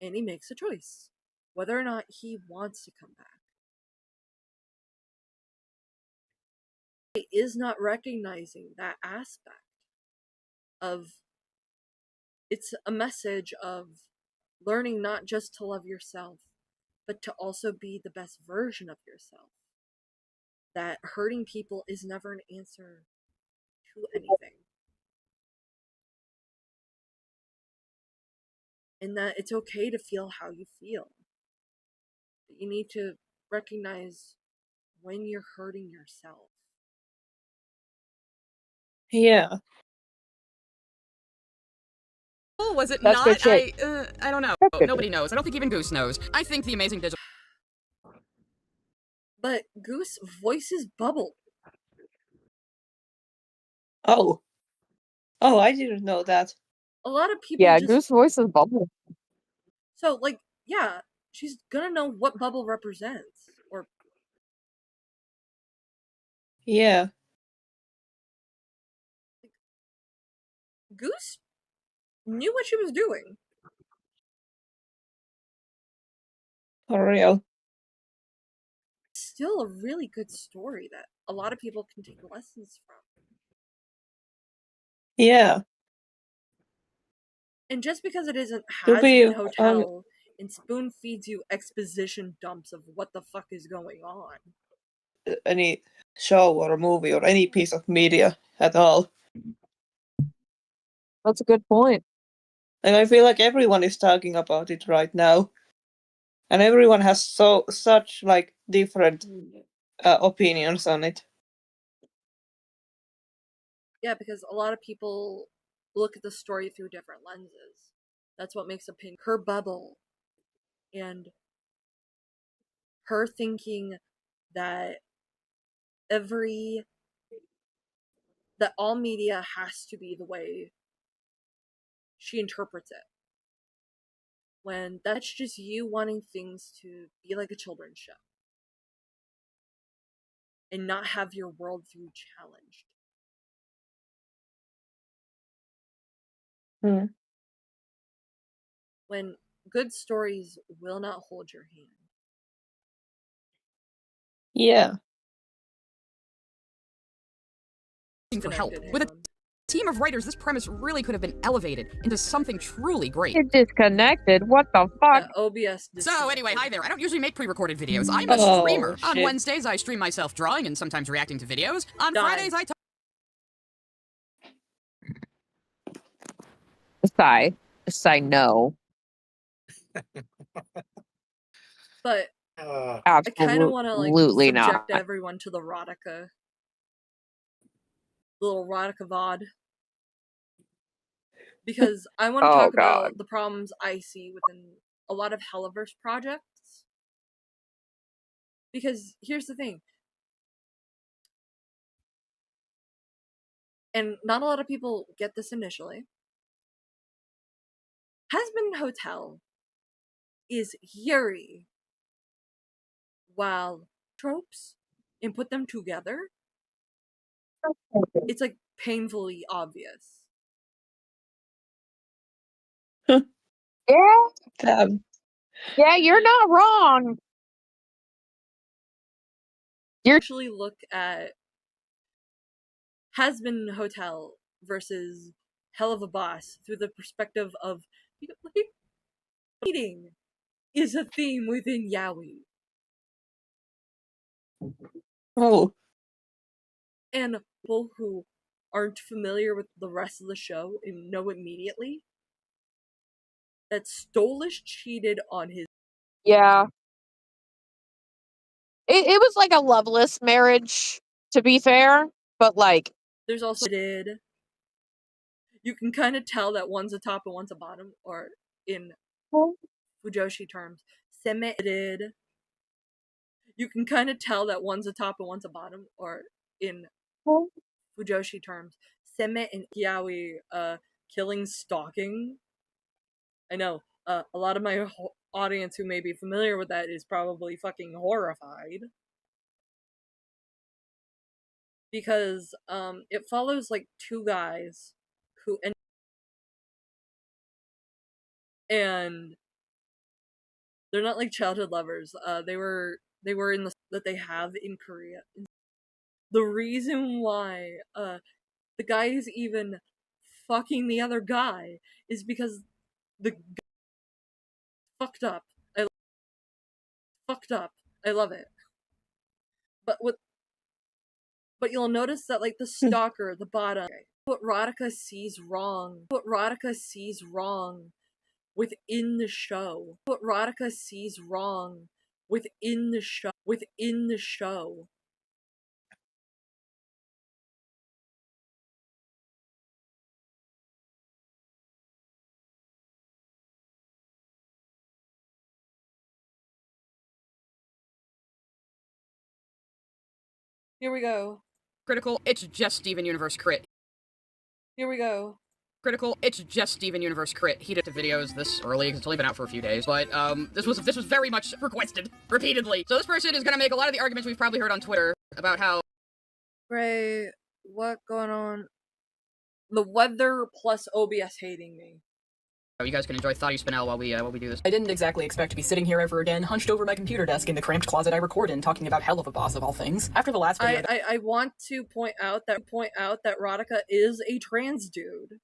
And he makes a choice whether or not he wants to come back. He is not recognizing that aspect of, it's a message of learning not just to love yourself, but to also be the best version of yourself. That hurting people is never an answer to anything. And that it's okay to feel how you feel. But you need to recognize when you're hurting yourself. Yeah. Was it That's not? good shit. I don't know. That's good Nobody knows. I don't think even Goose knows. I think the amazing digital. But Goose voices Bubble. Oh. Oh, I didn't know that. A lot of people Yeah, just... Goose voice is Bubble. So, like, yeah, she's gonna know what Bubble represents. Or... Yeah. Goose knew what she was doing. For real. Still a really good story that a lot of people can take lessons from. Yeah. And just because it isn't To Has be Been Hotel and spoon feeds you exposition dumps of what the fuck is going on. any show or a movie or any piece of media at all. That's a good point. And I feel like everyone is talking about it right now. And everyone has such like different opinions on it. Yeah, because a lot of people look at the story through different lenses. That's what makes opinion. Her bubble and her thinking that that all media has to be the way she interprets it. When that's just you wanting things to be like a children's show. And not have your worldview challenged. When good stories will not hold your hand. Yeah. For help. With a team of writers, this premise really could have been elevated into something truly great. You're disconnected. What the fuck? OBS. So anyway, hi there. I don't usually make pre-recorded videos. I'm a Oh, streamer. On shit. Wednesdays, I stream myself drawing and sometimes reacting to videos. On Fridays, I talk. Sigh no. But I kind of want to like Absolutely subject not. everyone to the erotica. Little erotica VOD. Because I want to Oh, talk God. about the problems I see within a lot of Helliverse projects. Because here's the thing. And not a lot of people get this initially. Has-Been Hotel is Yuri. While tropes and put them together, it's like painfully obvious. Yeah. Damn. Yeah, you're not wrong. You actually look at Has-Been Hotel versus Hell of a Boss through the perspective of eating. is a theme within Yaoi. Oh. And people who aren't familiar with the rest of the show and know immediately that Stolish cheated on his. Yeah. It was like a loveless marriage, to be fair, but like. There's also you can kind of tell that one's a top and one's a bottom, or in Fujoshi terms, semi-did. You can kind of tell that one's a top and one's a bottom, or in Fujoshi terms, Seme and Yaoi killing stalking. I know, a lot of my audience who may be familiar with that is probably fucking horrified. Because it follows like two guys who and they're not like childhood lovers. They were in the that they have in Korea. The reason why the guy is even fucking the other guy is because the fucked up. Fucked up. I love it. But you'll notice that like the stalker, the bottom, what Radhika sees wrong within the show. What Radhika sees wrong within the show. Here we go. Critical, it's just Steven Universe Crit. Here we go. Critical, it's just Steven Universe Crit. He did the videos this early, because it's only been out for a few days, but this was very much requested, repeatedly. So this person is gonna make a lot of the arguments we've probably heard on Twitter about how... Great, what going on? The weather plus OBS hating me. You guys can enjoy Thought You Spinel while we do this. I didn't exactly expect to be sitting here ever again, hunched over my computer desk in the cramped closet I record in, talking about hell of a boss of all things. After the last video, I want to point out that Radhika is a trans dude.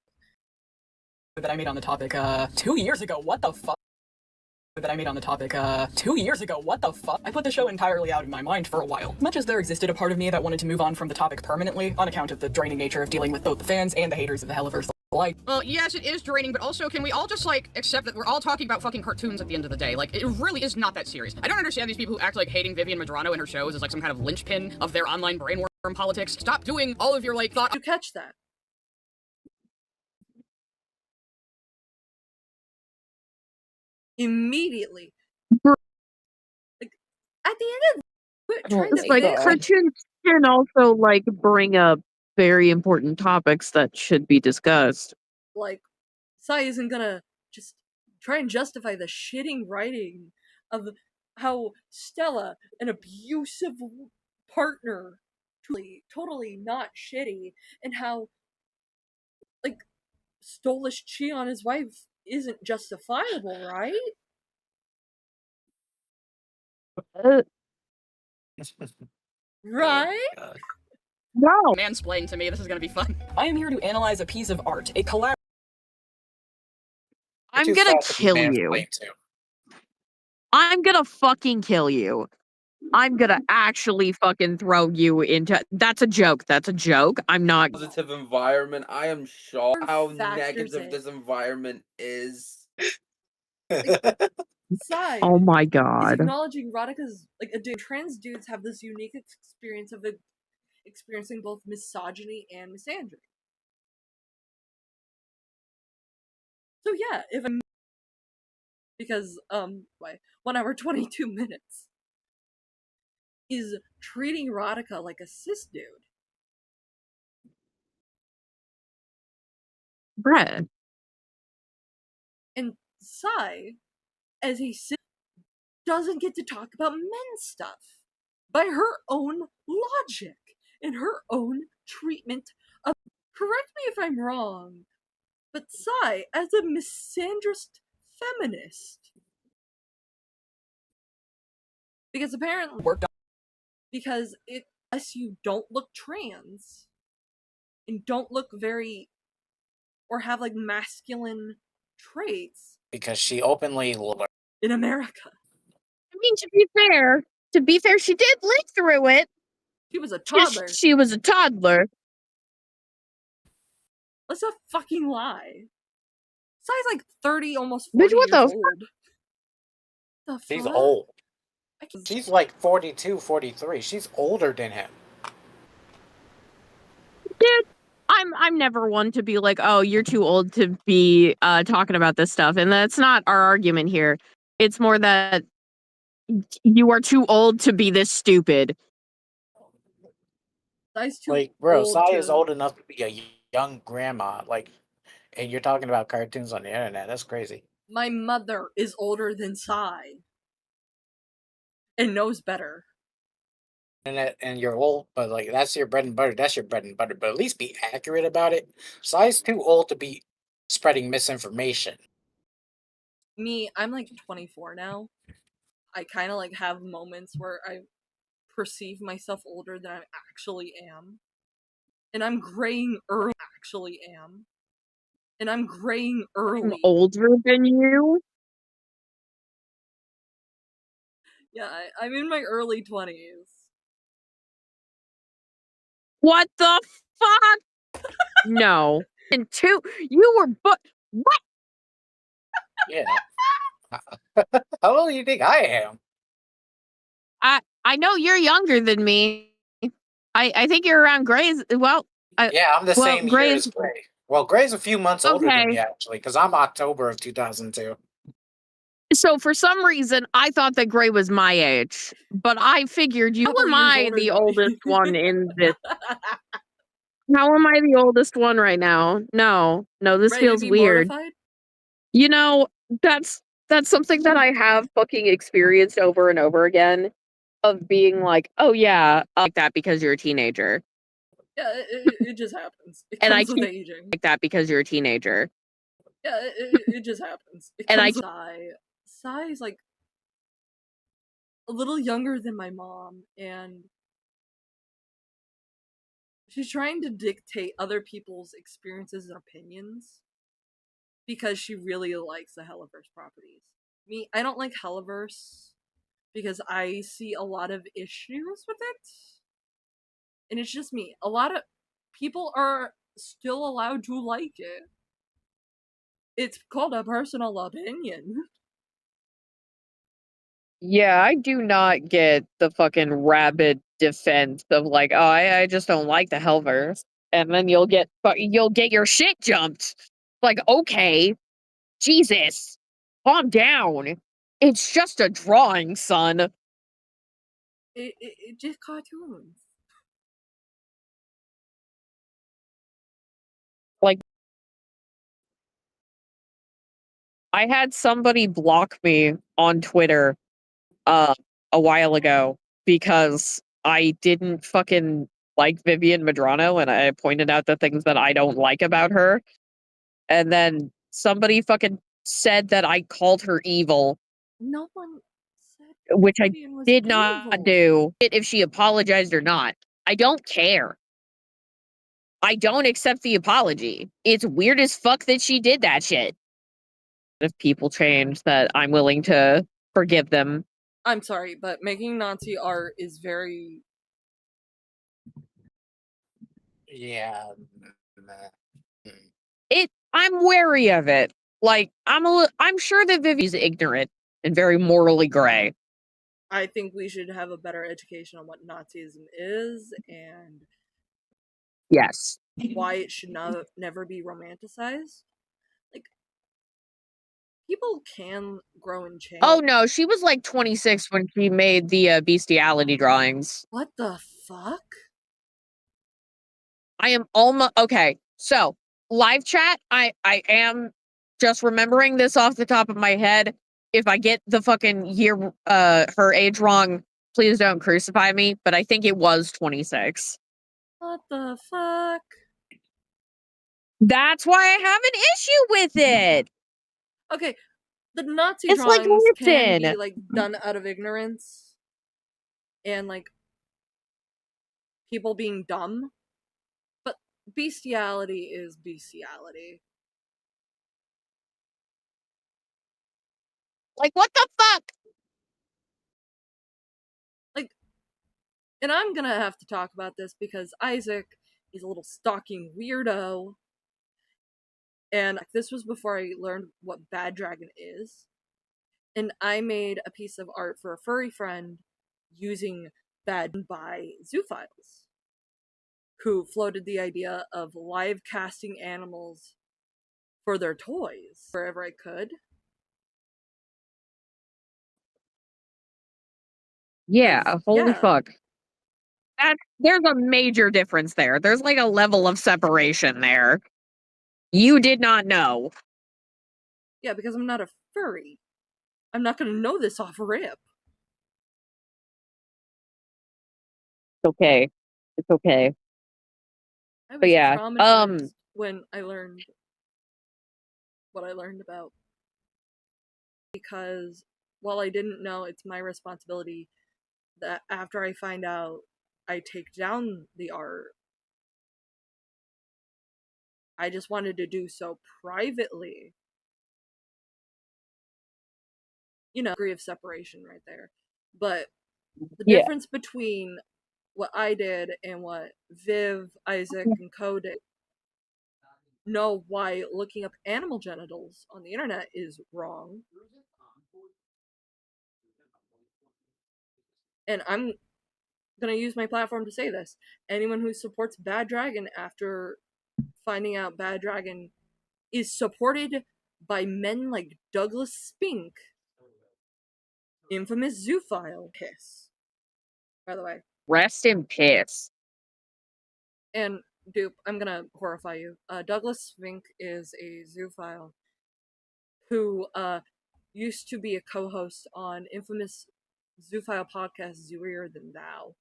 That I made on the topic 2 years ago. What the fuck? That I made on the topic 2 years ago. What the fuck? I put the show entirely out of my mind for a while. Much as there existed a part of me that wanted to move on from the topic permanently, on account of the draining nature of dealing with both the fans and the haters of the Helliverse. Well, yes, it is draining, but also, can we all just, like, accept that we're all talking about fucking cartoons at the end of the day? Like, it really is not that serious. I don't understand these people who act like hating Vivian Madrano and her shows is like some kind of linchpin of their online brainworm politics. Stop doing all of your, like, thought- You catch that? Immediately. Like, at the end of It's like cartoons can also like bring up very important topics that should be discussed. Like, Sai isn't gonna just try and justify the shitting writing of how Stella, an abusive partner, totally not shitty, and how like Stolish cheat on his wife isn't justifiable, right? Right? No. Mansplain to me, this is gonna be fun. I am here to analyze a piece of art, a collab. I'm gonna kill you. I'm gonna fucking kill you. I'm gonna actually fucking throw you into. That's a joke. That's a joke. I'm not. Positive environment. I am shocked how negative this environment is. Sai Oh my is god. acknowledging Radhika's like trans dudes have this unique experience of experiencing both misogyny and misandry. So yeah, if I'm because 1 hour 22 minutes is treating Radhika like a cis dude. Brett. And Sai, as a cis, doesn't get to talk about men's stuff by her own logic and her own treatment of. Correct me if I'm wrong, but Sai, as a misandrist feminist, because apparently because it unless you don't look trans and don't look very or have like masculine traits, Because she openly in America. I mean, to be fair, she did live through it. She was a toddler. She was a toddler. Let's not fucking lie. Sai's like 30, almost Bitch, 40 what years the old. The She's fuck? old. She's like 42, 43. She's older than him. Dude, I'm never one to be like, oh, you're too old to be talking about this stuff, and that's not our argument here. It's more that you are too old to be this stupid. Sai's too Like, bro, old Sai to... is old enough to be a young grandma. Like, and you're talking about cartoons on the internet. That's crazy. My mother is older than Sai. And knows better. And you're old, but like that's your bread and butter. That's your bread and butter. But at least be accurate about it. Sai's too old to be spreading misinformation. Me, I'm like 24 now. I kind of like have moments where I perceive myself older than I actually am. And I'm graying early. Actually am. And I'm graying early. I'm older than you? Yeah, I'm in my early 20s. What the fuck? No. And two, you were what? Yeah. How old do you think I am? I know you're younger than me. I think you're around Gray's. Well, Yeah, I'm the same year Gray's. as Gray. Well, Gray's a few months older than Okay. me actually, because I'm October of 2002. So for some reason, I thought that Gray was my age, but I figured you. How am I the oldest one in this? How am I the oldest one right now? No, this Ready to feels be weird. mortified? You know, that's something that I have fucking experienced over and over again, of being like, oh yeah, like that because you're a teenager. Yeah, it just happens. It And I comes with keep aging. like that because you're a teenager. Yeah, it just happens. It And comes with Sai. Sai's like a little younger than my mom, and she's trying to dictate other people's experiences and opinions because she really likes the Helliverse properties. Me, I don't like Helliverse because I see a lot of issues with it. And it's just me. A lot of people are still allowed to like it. It's called a personal opinion. Yeah, I do not get the fucking rabid defense of like, oh, I just don't like the Hellverse, and then you'll get your shit jumped. Like, okay, Jesus, calm down. It's just a drawing, son. It just cartoons. Like, I had somebody block me on Twitter a while ago because I didn't fucking like Vivian Madrano, and I pointed out the things that I don't like about her. And then somebody fucking said that I called her evil, No one said which I Vivian was did evil. not do. If she apologized or not, I don't care. I don't accept the apology. It's weird as fuck that she did that shit. If people change, that I'm willing to forgive them. I'm sorry, but making Nazi art is very... Yeah. I'm wary of it. Like, I'm sure that Vivian's ignorant and very morally gray. I think we should have a better education on what Nazism is and yes, why it should never be romanticized. Like, people can grow and change. Oh no, she was like 26 when she made the bestiality drawings. What the fuck? I am almost okay. So live chat, I am just remembering this off the top of my head. If I get the fucking year, her age wrong, please don't crucify me. But I think it was 26. What the fuck? That's why I have an issue with it. Okay, the Nazi It's like drawings can be Lipton. like done out of ignorance and like people being dumb, but bestiality is bestiality. Like, what the fuck? Like, and I'm gonna have to talk about this because Isaac is a little stalking weirdo. And this was before I learned what Bad Dragon is. And I made a piece of art for a furry friend using Bad by Zoophiles, who floated the idea of live casting animals for their toys wherever I could. Yeah, holy Yeah. fuck. There's a major difference there. There's like a level of separation there. You did not know. Yeah, because I'm not a furry. I'm not gonna know this off rip. It's okay. It's okay. I But was yeah, traumatized when I learned what I learned about. Because while I didn't know it's my responsibility, that after I find out, I take down the art. I just wanted to do so privately. You know, degree of separation right there. But the yeah. difference between what I did and what Viv, Isaac, and Co did know why looking up animal genitals on the internet is wrong. And I'm gonna use my platform to say this. Anyone who supports Bad Dragon after finding out Bad Dragon is supported by men like Douglas Spink, infamous zoophile, piss, by the way. Rest in piss. And Dupe, I'm gonna horrify you. Douglas Spink is a zoophile who used to be a co-host on infamous zoophile podcast Zooier Than Thou.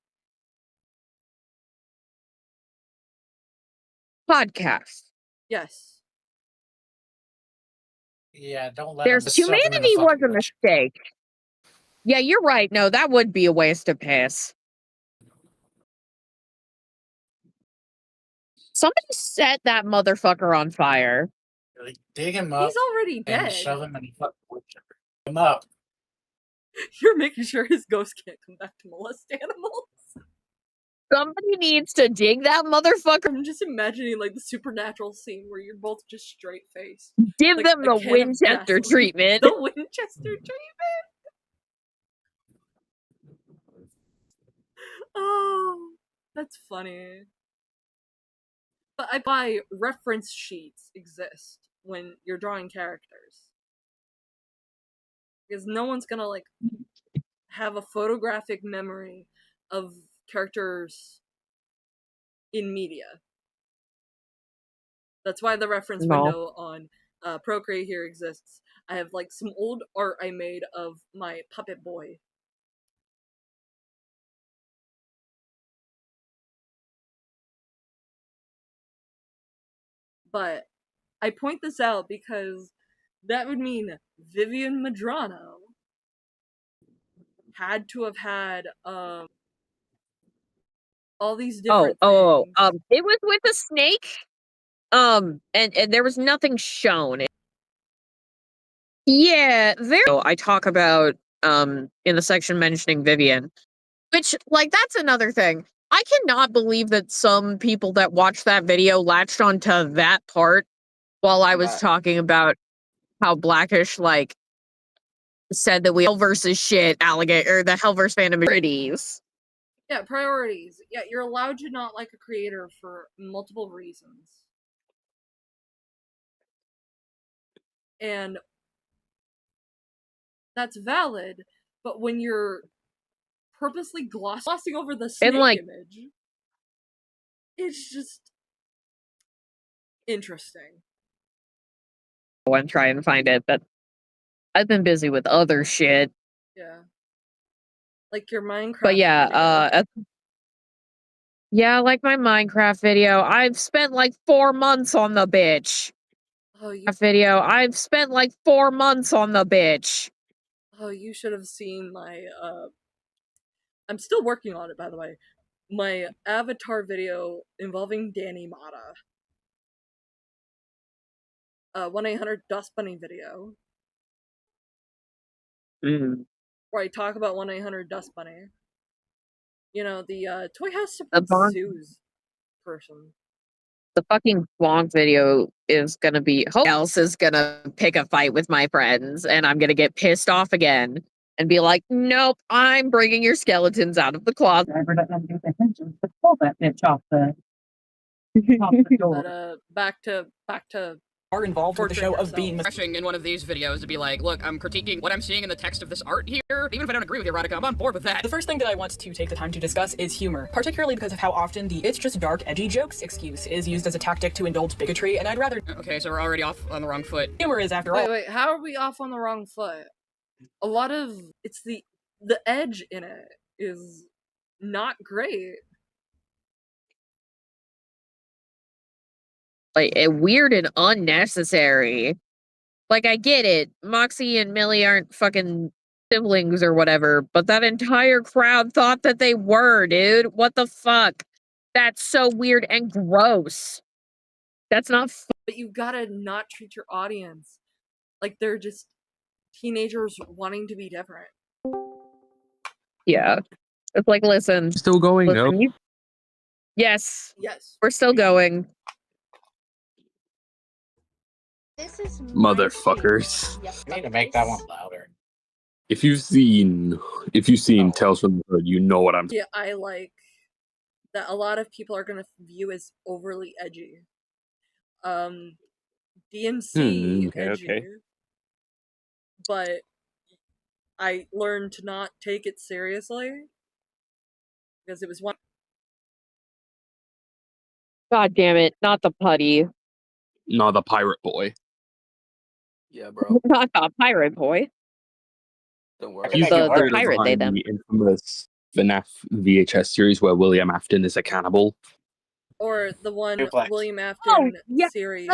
Podcast. Yes. Yeah, don't let There's them shove him in the humanity was fucking a witch. mistake. Yeah, you're right. No, that would be a waste of piss. Somebody set that motherfucker on fire. Like, dig him He's up already and dead. shove him in the fucking witch. Dig him up. You're making sure his ghost can't come back to molest animals. Somebody needs to dig that motherfucker. I'm just imagining like the supernatural scene where you're both just straight faced. Give Like them a the can of Winchester gasoline. treatment. The Winchester treatment. Oh, that's funny. But I buy reference sheets exist when you're drawing characters. Because no one's gonna like have a photographic memory of characters in media. That's why the reference No. window on Procreate here exists. I have like some old art I made of my puppet boy. But I point this out because that would mean Vivian Madrano had to have had all these different things. It was with a snake. And there was nothing shown. Yeah, I talk about in the section mentioning Vivian, which like that's another thing. I cannot believe that some people that watched that video latched onto that part while I was talking about how Blackish like said that we hell versus shit alligator or the Hellverse fandom priorities. Yeah, priorities. Yeah, you're allowed to not like a creator for multiple reasons. And that's valid, but when you're purposely glossing over the snake like image, it's just interesting. And try and find it, but I've been busy with other shit. Yeah. Like your Minecraft But yeah, video. yeah, like my Minecraft video. I've spent like 4 months on the bitch. Oh, you Video. I've spent like 4 months on the bitch. Oh, you should have seen my I'm still working on it, by the way. My avatar video involving Danny Mata. 1-800 Dust Bunny video. where I talk about 1-800 Dust Bunny. You know, the Toy House The supports Bonk, Sue's person. the fucking Bonk video is gonna be. Who else is gonna pick a fight with my friends, and I'm gonna get pissed off again and be like, "Nope, I'm bringing your skeletons out of the closet." Pull that bitch off the But back to are involved with the show of being refreshing in one of these videos to be like, look, I'm critiquing what I'm seeing in the text of this art here. Even if I don't agree with you, Erotica, I'm on board with that. The first thing that I want to take the time to discuss is humor, particularly because of how often the "it's just dark, edgy jokes" excuse is used as a tactic to indulge bigotry, and I'd rather— Okay, so we're already off on the wrong foot. Humor is, after all— Wait, how are we off on the wrong foot? A lot of it's the edge in it is not great. Like, weird and unnecessary. Like, I get it. Moxie and Millie aren't fucking siblings or whatever, but that entire crowd thought that they were, dude. What the fuck? That's so weird and gross. That's not But you gotta not treat your audience like they're just teenagers wanting to be different. Yeah. It's like, listen. Still going, no? Yes. Yes. We're still going. This is Motherfuckers. You need to make that one louder. If you've seen Tales from the Hood, you know what I'm. Yeah, I like that a lot of people are gonna view as overly edgy. DMC edgy, okay. but I learned to not take it seriously because it was one. God damn it. Not the putty. No, the pirate boy. Yeah, bro. Not the pirate boy. Don't worry. He's The creator pirate, they, behind them. the infamous FNAF VHS series where William Afton is a cannibal. Or the one Duplex. William Afton yeah. series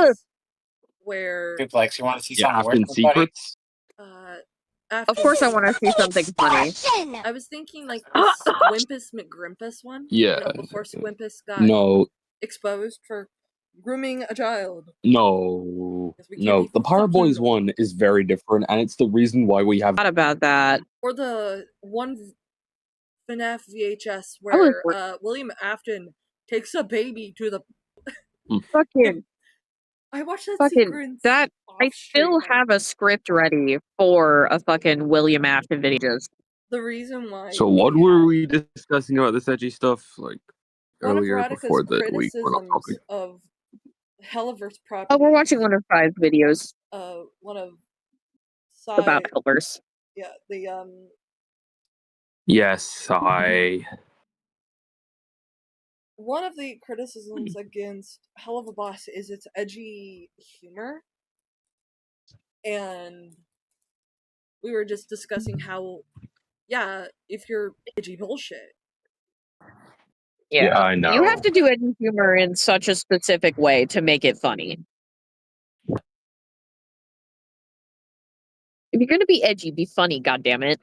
where Duplex, you want to see Yeah, something Afton worse, buddy? Secrets. Of course I want to see something funny. I was thinking like the Squimpus McGrimpus one. Yeah. You know, before Squimpus got No, exposed for grooming a child. no, Because we can't no. be The Pirate fucking Boys normal. one is very different, and it's the reason why we have. Not about that. Or the one FNAF VHS I was where William Afton takes a baby to the. fucking I watched that fucking sequence. that. I still off-stream. have a script ready for a fucking William Afton video. The reason why. So what were we discussing about this edgy stuff like One of earlier Radica's before the we went off criticisms topic? of Helliverse Oh, properties. we're watching one of Five's videos One of about Helpers. Yeah, the Yes, one of the criticisms against Hell of a Boss is its edgy humor. And we were just discussing how, yeah, if you're edgy bullshit. Yeah, I know. You have to do edgy humor in such a specific way to make it funny. If you're gonna be edgy, be funny, goddammit.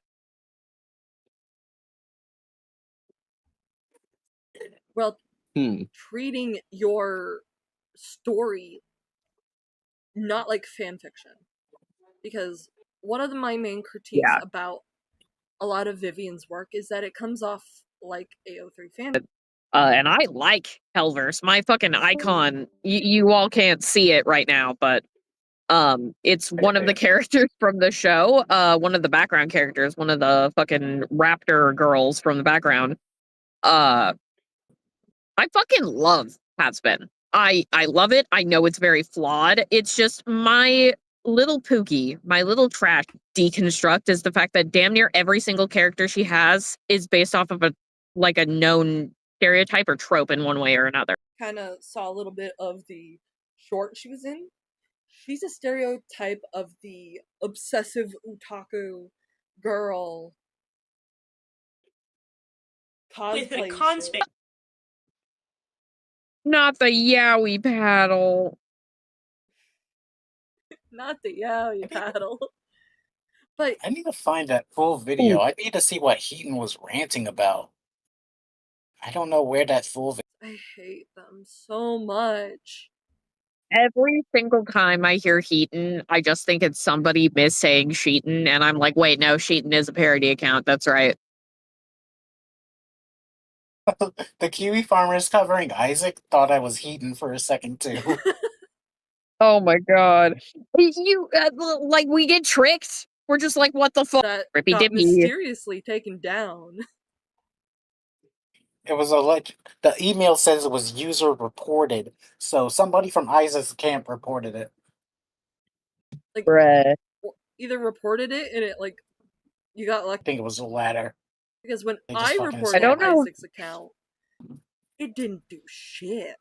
Well, treating your story not like fan fiction. Because one of my main critiques about a lot of Vivian's work is that it comes off like AO3 fan. And I like Hellverse. My fucking icon. You all can't see it right now, but it's one of the characters from the show. One of the background characters. One of the fucking raptor girls from the background. I fucking love Hatspin. I love it. I know it's very flawed. It's just my little Pookie, my little trash deconstruct is the fact that damn near every single character she has is based off of a known stereotype or trope in one way or another. Kind of saw a little bit of the short she was in. She's a stereotype of the obsessive otaku girl cosplay shit. Not the yaoi paddle. Not the yaoi paddle. But I need to find that full video. I need to see what Heaton was ranting about. I don't know where that full video. I hate them so much. Every single time I hear Heaton, I just think it's somebody missaying Sheeton, and I'm like, wait, no, Sheeton is a parody account. That's right. The Kiwi farmers covering Isaac thought I was Heaton for a second too. Oh my god. You, like, we get tricked. We're just like, what the fuck? That Rippy got dippy. mysteriously taken down. It was the email says it was user reported, so somebody from Isaac's camp reported it. Like, Bruh. either reported it and it, like, you got lucky. I think it was the latter. Because when They just I fucking reported I don't know. Isaac's account, it didn't do shit.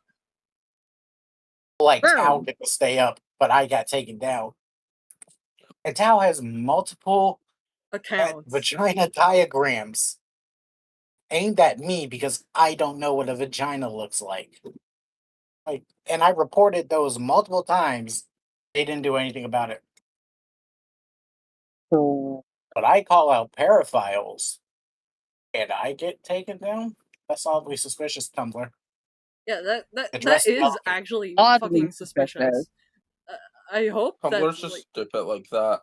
Like, Bro. Tao get to stay up, but I got taken down. And Tao has multiple accounts, vagina diagrams aimed at me because I don't know what a vagina looks like. Like, and I reported those multiple times. They didn't do anything about it. Oh. But I call out paraphiles, and I get taken down. That's oddly suspicious, Tumblr. Yeah, that Address the is elephant. actually Oddly fucking suspicious. I hope that, Tumblr's just like, stupid like that.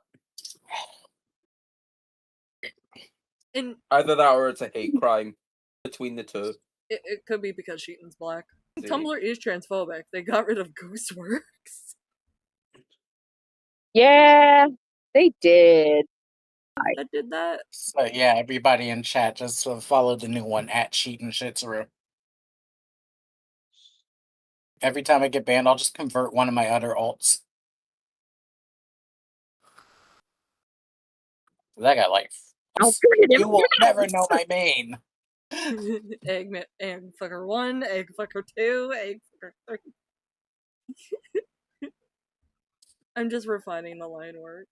and Either that or it's a hate crime between the two. it could be because Sheeton's black. See. Tumblr is transphobic. They got rid of Gooseworks. Yeah, they did. That did that. So yeah, everybody in chat just follow the new one at Cheat and Shitsuru. Every time I get banned, I'll just convert one of my other alts. That got like, you will never know my main. Egg fucker 1, egg fucker 2, egg fucker 3. I'm just refining the line work.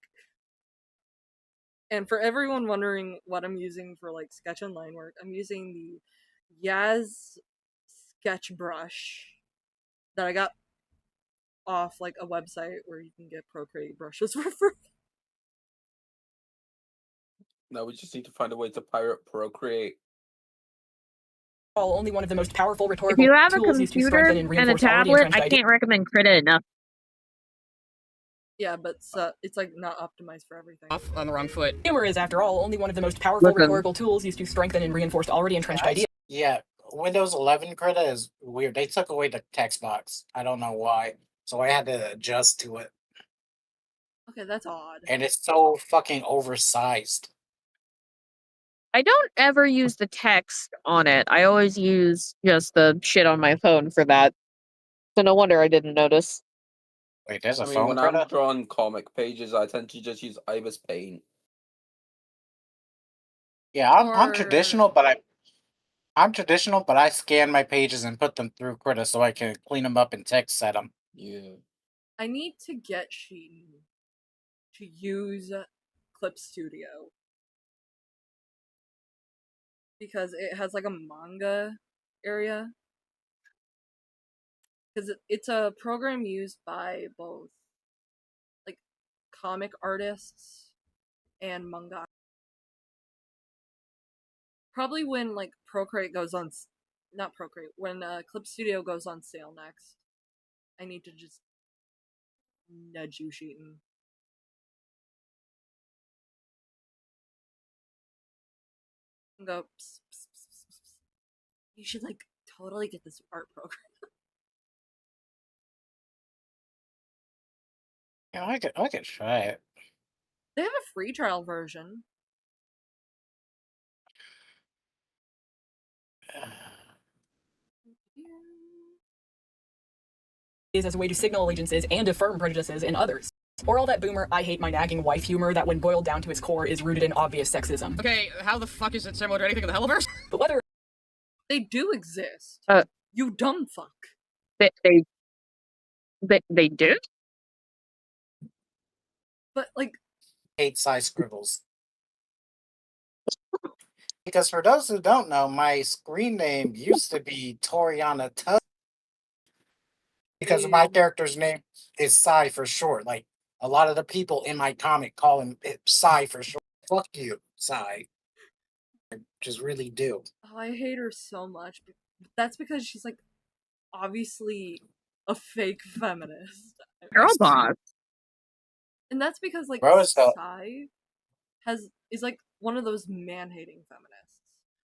And for everyone wondering what I'm using for, like, sketch and line work, I'm using the Yaz sketch brush that I got off, like, a website where you can get Procreate brushes for free. Now we just need to find a way to pirate Procreate. Only one of the most powerful If rhetorical you have a tools used to computer strengthen and and a reinforce already tablet, entrenched I ideas. can't recommend Krita enough. Yeah, but it's like not optimized for everything. Off on the wrong foot. Humor is, after all, only one of the most powerful Listen. rhetorical tools used to strengthen and reinforce already entrenched ideas. Yeah, Windows 11 Krita is weird. They took away the text box. I don't know why. So I had to adjust to it. Okay, that's odd. And it's so fucking oversized. I don't ever use the text on it. I always use just the shit on my phone for that. So no wonder I didn't notice. Wait, there's a I mean, phone when I'm Krita? drawing comic pages, I tend to just use Ibis Paint. Yeah, I'm traditional, but I scan my pages and put them through Krita so I can clean them up and text set them. Yeah. I need to get Sheeton to use Clip Studio. Because it has, like, a manga area. Because it's a program used by both, like, comic artists and manga. Probably when, like, Procreate goes on... Not Procreate. When Clip Studio goes on sale next. I need to just nudge you, Sheeton. And go, psst, psst, psst, psst, psst. You should, like, totally get this art program. Yeah, I could try it. They have a free trial version. Is as a way to signal allegiances and affirm prejudices in others. Or all that boomer I hate my nagging wife humor that when boiled down to its core is rooted in obvious sexism. Okay, how the fuck is it similar to anything in the Helliverse? But whether they do exist. You dumb fuck. They do? But, like... 8-size scribbles. Because for those who don't know, my screen name used to be Toriana Tug. Because my character's name is Psy for short. Like, a lot of the people in my comic call him Psy for short. Fuck you, Psy. I just really do. Oh, I hate her so much. But that's because she's, like, obviously a fake feminist. Girl boss. And that's because like Bro is the Psy is like one of those man-hating feminists.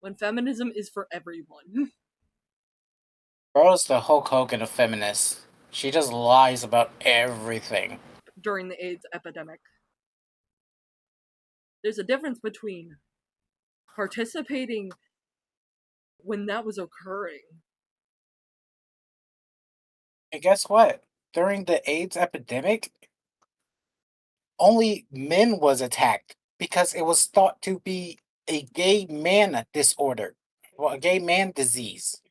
When feminism is for everyone. Bro's the Hulk Hogan of feminists. She just lies about everything. During the AIDS epidemic. There's a difference between participating when that was occurring. And guess what? During the AIDS epidemic, only men was attacked because it was thought to be a gay man disorder. Well, a gay man disease.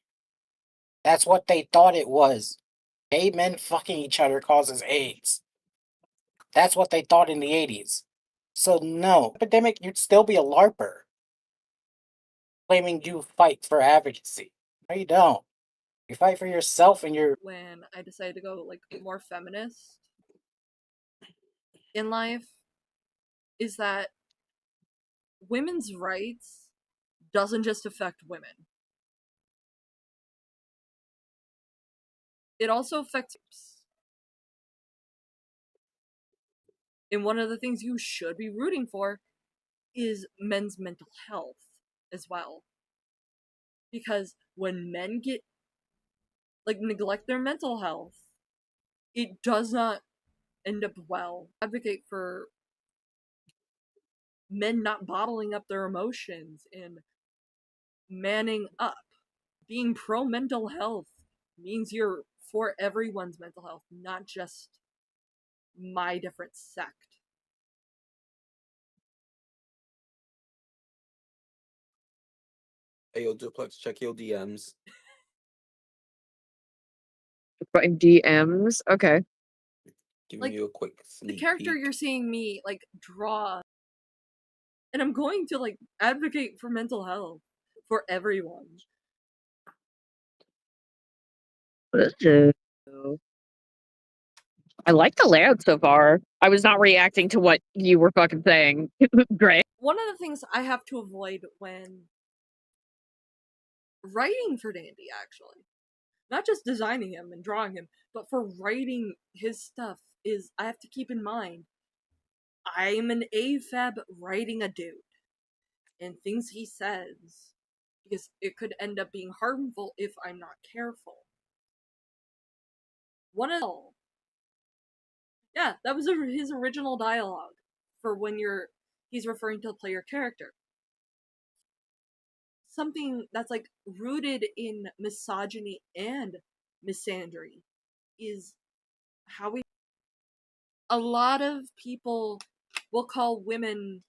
That's what they thought it was. Gay men fucking each other causes AIDS. That's what they thought in the 80s. So no, epidemic, you'd still be a LARPer. Claiming you fight for advocacy. No, you don't. You fight for yourself and your... When I decided to go like more feminist in life is that women's rights doesn't just affect women. It also affects. And one of the things you should be rooting for is men's mental health as well. Because when men get like neglect their mental health, it does not end up well. Advocate for men not bottling up their emotions and manning up. Being pro mental health means you're for everyone's mental health, not just my different sect. Hey, yo, Duplex, check your DMs. But DMs? Okay. Giving Like, you a quick the sneak character peek. you're seeing me like draw, and I'm going to like advocate for mental health for everyone. I like the layout so far. I was not reacting to what you were fucking saying. Great. One of the things I have to avoid when writing for Dandy, actually, not just designing him and drawing him, but for writing his stuff, is I have to keep in mind I'm an AFAB writing a dude, and things he says, because it could end up being harmful if I'm not careful. One of yeah, that was his original dialogue for when he's referring to the player character. Something that's like rooted in misogyny and misandry is how we. A lot of people will call women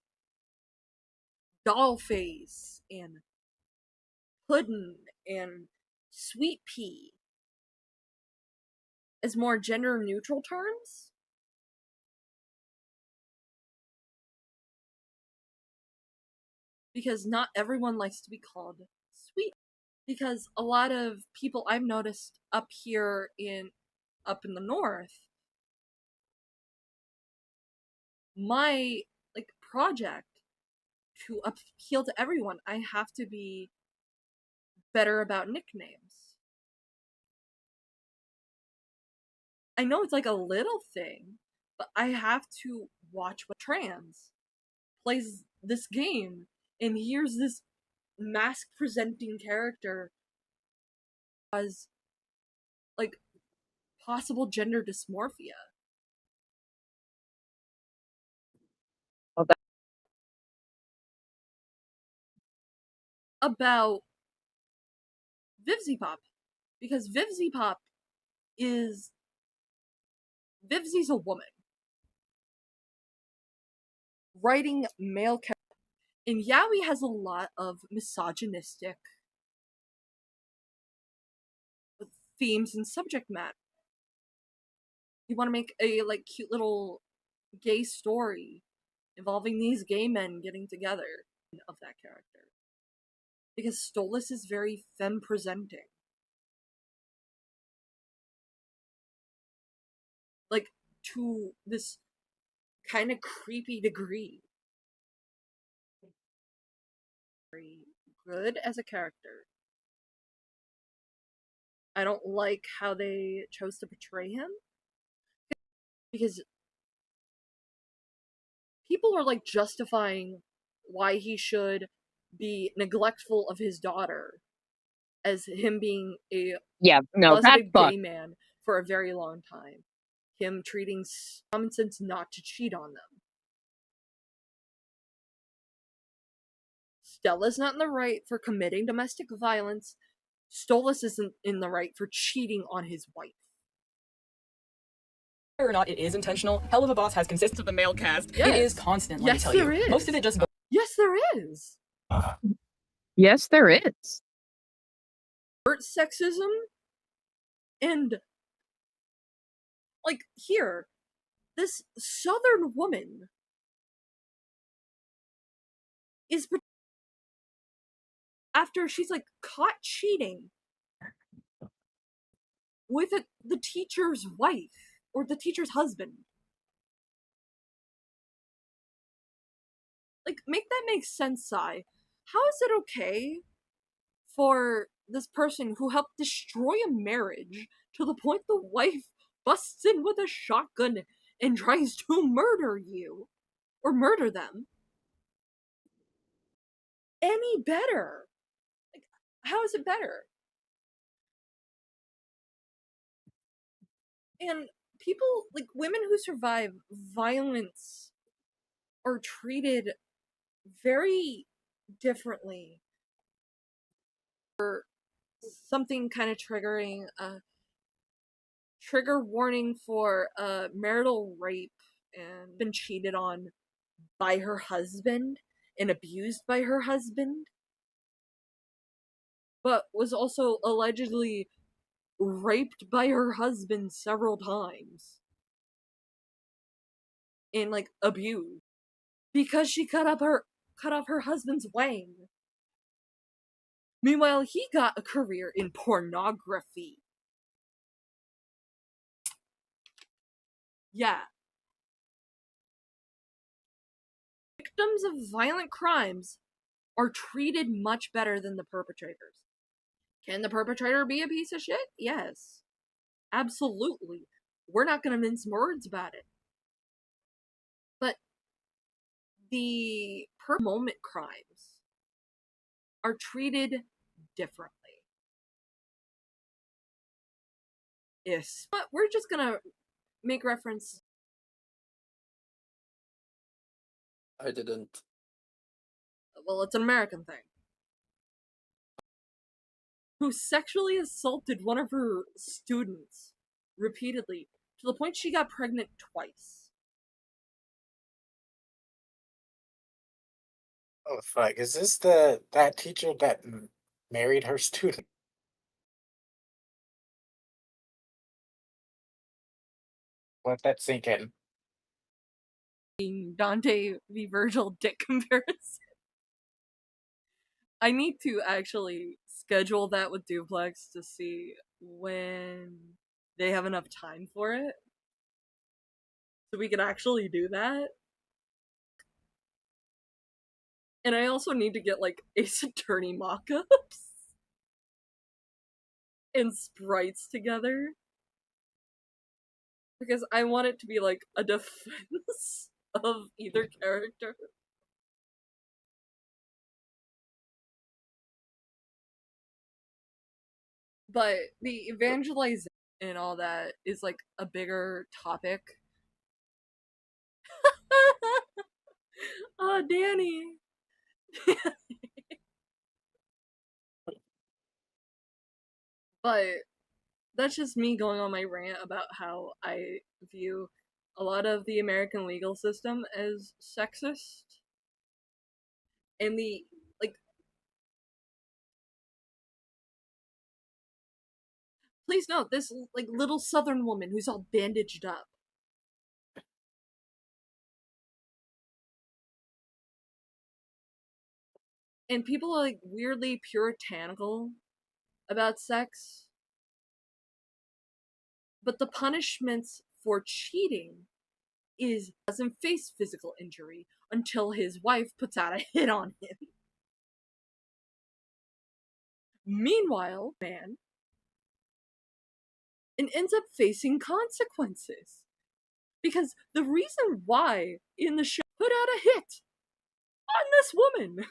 doll face and puddin' and sweet pea as more gender neutral terms. Because not everyone likes to be called sweet. Because a lot of people I've noticed up in the north, my like project to appeal to everyone, I have to be better about nicknames. I know it's like a little thing, but I have to watch what trans plays this game, and here's this mask presenting character as like possible gender dysmorphia. About Vivzy-Pop, because Vivzy-Pop is Vivzy's a woman writing male characters, and Yaoi has a lot of misogynistic themes and subject matter. You want to make a like cute little gay story involving these gay men getting together of that character, because Stolas is very femme presenting, like to this kind of creepy degree. Very good as a character. I don't like how they chose to portray him. Because people are like justifying why he should be neglectful of his daughter as him being a no, that's closeted gay fucked. man for a very long time. Him treating common sense not to cheat on them. Stella's not in the right for committing domestic violence. Stolas isn't in the right for cheating on his wife. Whether or not it is intentional, Hell of a Boss has consistent of the male cast. Yes. It is constant, let me Yes, tell there you. is. Most of it just goes. Yes, there is. Yes, there is. Sexism and like here, this southern woman is after she's like caught cheating with the teacher's wife or the teacher's husband. Like, make that make sense, Sai. How is it okay for this person who helped destroy a marriage to the point the wife busts in with a shotgun and tries to murder you or murder them any better? Like, how is it better? And people, like women who survive violence, are treated very differently. Or something kind of triggering, trigger warning for marital rape and been cheated on by her husband and abused by her husband, but was also allegedly raped by her husband several times and like abused because she cut off her husband's wang. Meanwhile, he got a career in pornography. Yeah. Victims of violent crimes are treated much better than the perpetrators. Can the perpetrator be a piece of shit? Yes. Absolutely. We're not gonna mince words about it. But the per moment crimes are treated differently. Yes. But we're just gonna make reference. I didn't. Well, it's an American thing. Who sexually assaulted one of her students repeatedly to the point she got pregnant twice. Oh fuck! Is this that teacher that married her student? Let that sink in. Dante v. Virgil dick comparison. I need to actually schedule that with Duplex to see when they have enough time for it. So we can actually do that. And I also need to get like Ace Attorney mock-ups and sprites together. Because I want it to be like a defense of either character. But the evangelization and all that is like a bigger topic. Oh, Danny. But that's just me going on my rant about how I view a lot of the American legal system as sexist. And the like please note this like little southern woman who's all bandaged up. And people are like weirdly puritanical about sex. But the punishments for cheating is doesn't face physical injury until his wife puts out a hit on him. Meanwhile, man and ends up facing consequences. Because the reason why in the show put out a hit on this woman.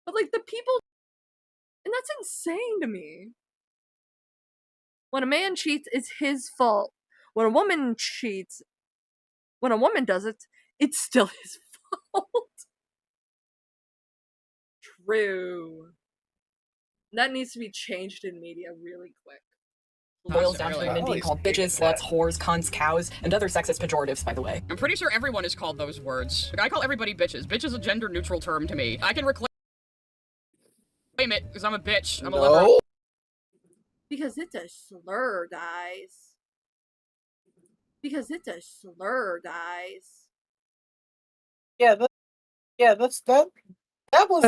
But like the people, and that's insane to me. When a man cheats, it's his fault. When a woman cheats, when a woman does it, it's still his fault. True. That needs to be changed in media really quick. Boils down to women being called bitches, sluts, whores, cunts, cows, and other sexist pejoratives, by the way. I'm pretty sure everyone is called those words. I call everybody bitches. Bitch is a gender-neutral term to me. I can reclaim it, because I'm a bitch. I'm a liberal. Because it's a slur, guys. Because it's a slur, guys. Yeah, that's that. That was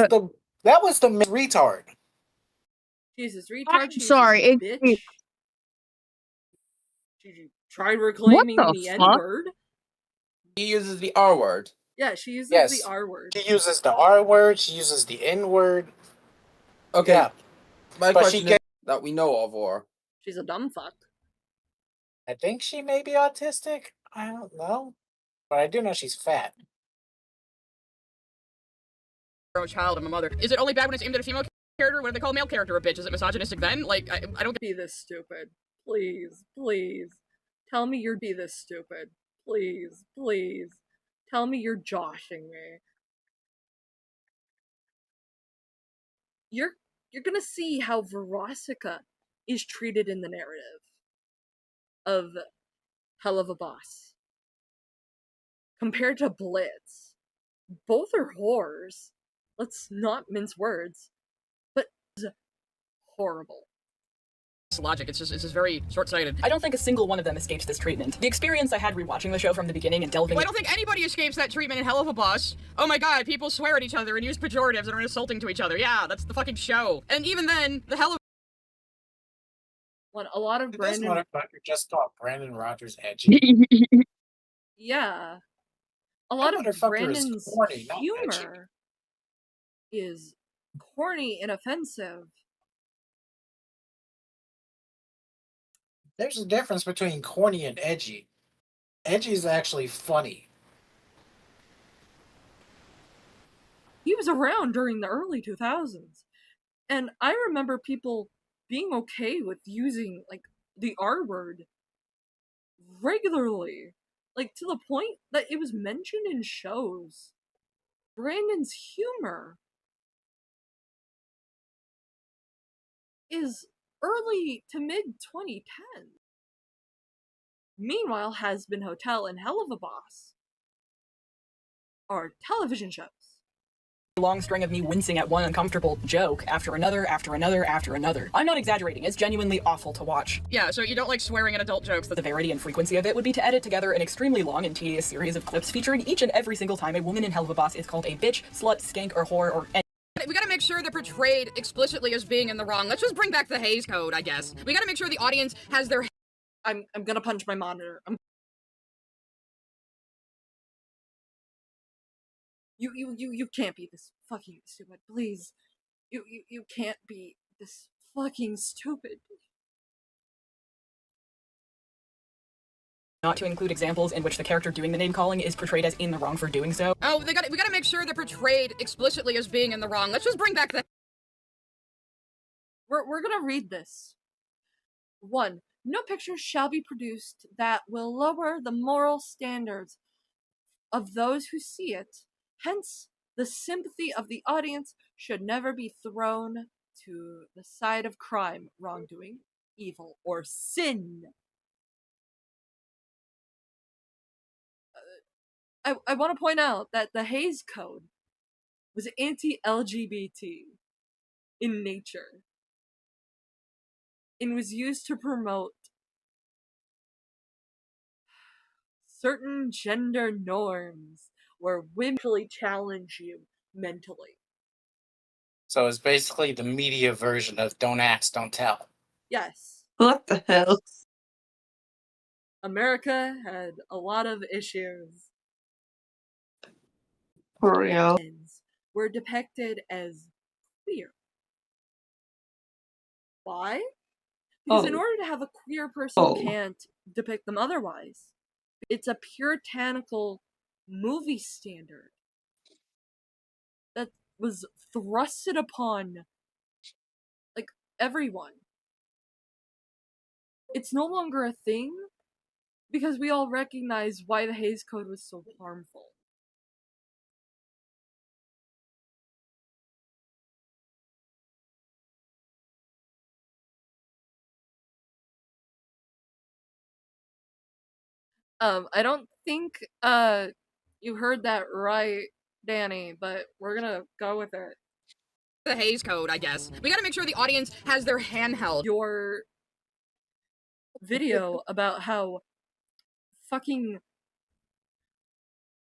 the retard. Jesus, retard. I'm Jesus, sorry. bitch. She tried reclaiming the N-word. He uses the R word. Yeah, she uses the R word. She uses the R word. She uses the N word. Okay. Yeah. My But question is that we know of, or she's a dumb fuck. I think she may be autistic. I don't know, but I do know she's fat. A child, I'm a mother. Is it only bad when it's aimed at a female character? What do they call a male character a bitch? Is it misogynistic then? Like, I don't be this stupid. Please, please. Tell me you're be this stupid. Please, please. Tell me you're joshing me. You're gonna see how Veronica is treated in the narrative of Hell of a Boss. Compared to Blitz. Both are whores. Let's not mince words. But it's horrible. logic. It's just very short-sighted. I don't think a single one of them escapes this treatment. The experience I had rewatching the show from the beginning and delving. Well, I don't think anybody escapes that treatment in Hell of a Boss. Oh my god, people swear at each other and use pejoratives and are insulting to each other. Yeah, that's the fucking show. And even then, the Hell of When a lot of Brandon. This motherfucker just called Brandon Rogers edgy. Yeah. A lot of Brandon's corny, humor is corny and offensive. There's a difference between corny and edgy. Edgy is actually funny. He was around during the early 2000s. And I remember people being okay with using, like, the R word regularly. Like, to the point that it was mentioned in shows. Brandon's humor is early to mid 2010. Meanwhile, Has Been Hotel and Hell of a Boss are television shows. Long string of me wincing at one uncomfortable joke after another, after another, after another. I'm not exaggerating, it's genuinely awful to watch. Yeah, so you don't like swearing at adult jokes. The severity and frequency of it would be to edit together an extremely long and tedious series of clips featuring each and every single time a woman in Hell of a Boss is called a bitch, slut, skank, or whore, or any. We gotta make sure they're portrayed explicitly as being in the wrong. Let's just bring back the Hays Code, I guess. We gotta make sure the audience has their... I'm gonna punch my monitor. You can't be this fucking stupid. Please. You can't be this fucking stupid. Not to include examples in which the character doing the name calling is portrayed as in the wrong for doing so. Oh, we gotta make sure they're portrayed explicitly as being in the wrong. Let's just bring back the... We're gonna read this. 1. No picture shall be produced that will lower the moral standards of those who see it. Hence, the sympathy of the audience should never be thrown to the side of crime, wrongdoing, evil, or sin. I want to point out that the Hays Code was anti-LGBT in nature and was used to promote certain gender norms where women really challenge you mentally. So it's basically the media version of Don't Ask, Don't Tell. Yes. What the hell? America had a lot of issues. For real. Were depicted as queer. Why? Because in Oh. order to have a queer person, Oh. can't depict them otherwise. It's a puritanical movie standard that was thrusted upon, like, everyone. It's no longer a thing because we all recognize why the Hays Code was so harmful. I don't think you heard that right, Danny, but we're gonna go with it. The Hays Code, I guess. We gotta make sure the audience has their handheld. Your video about how fucking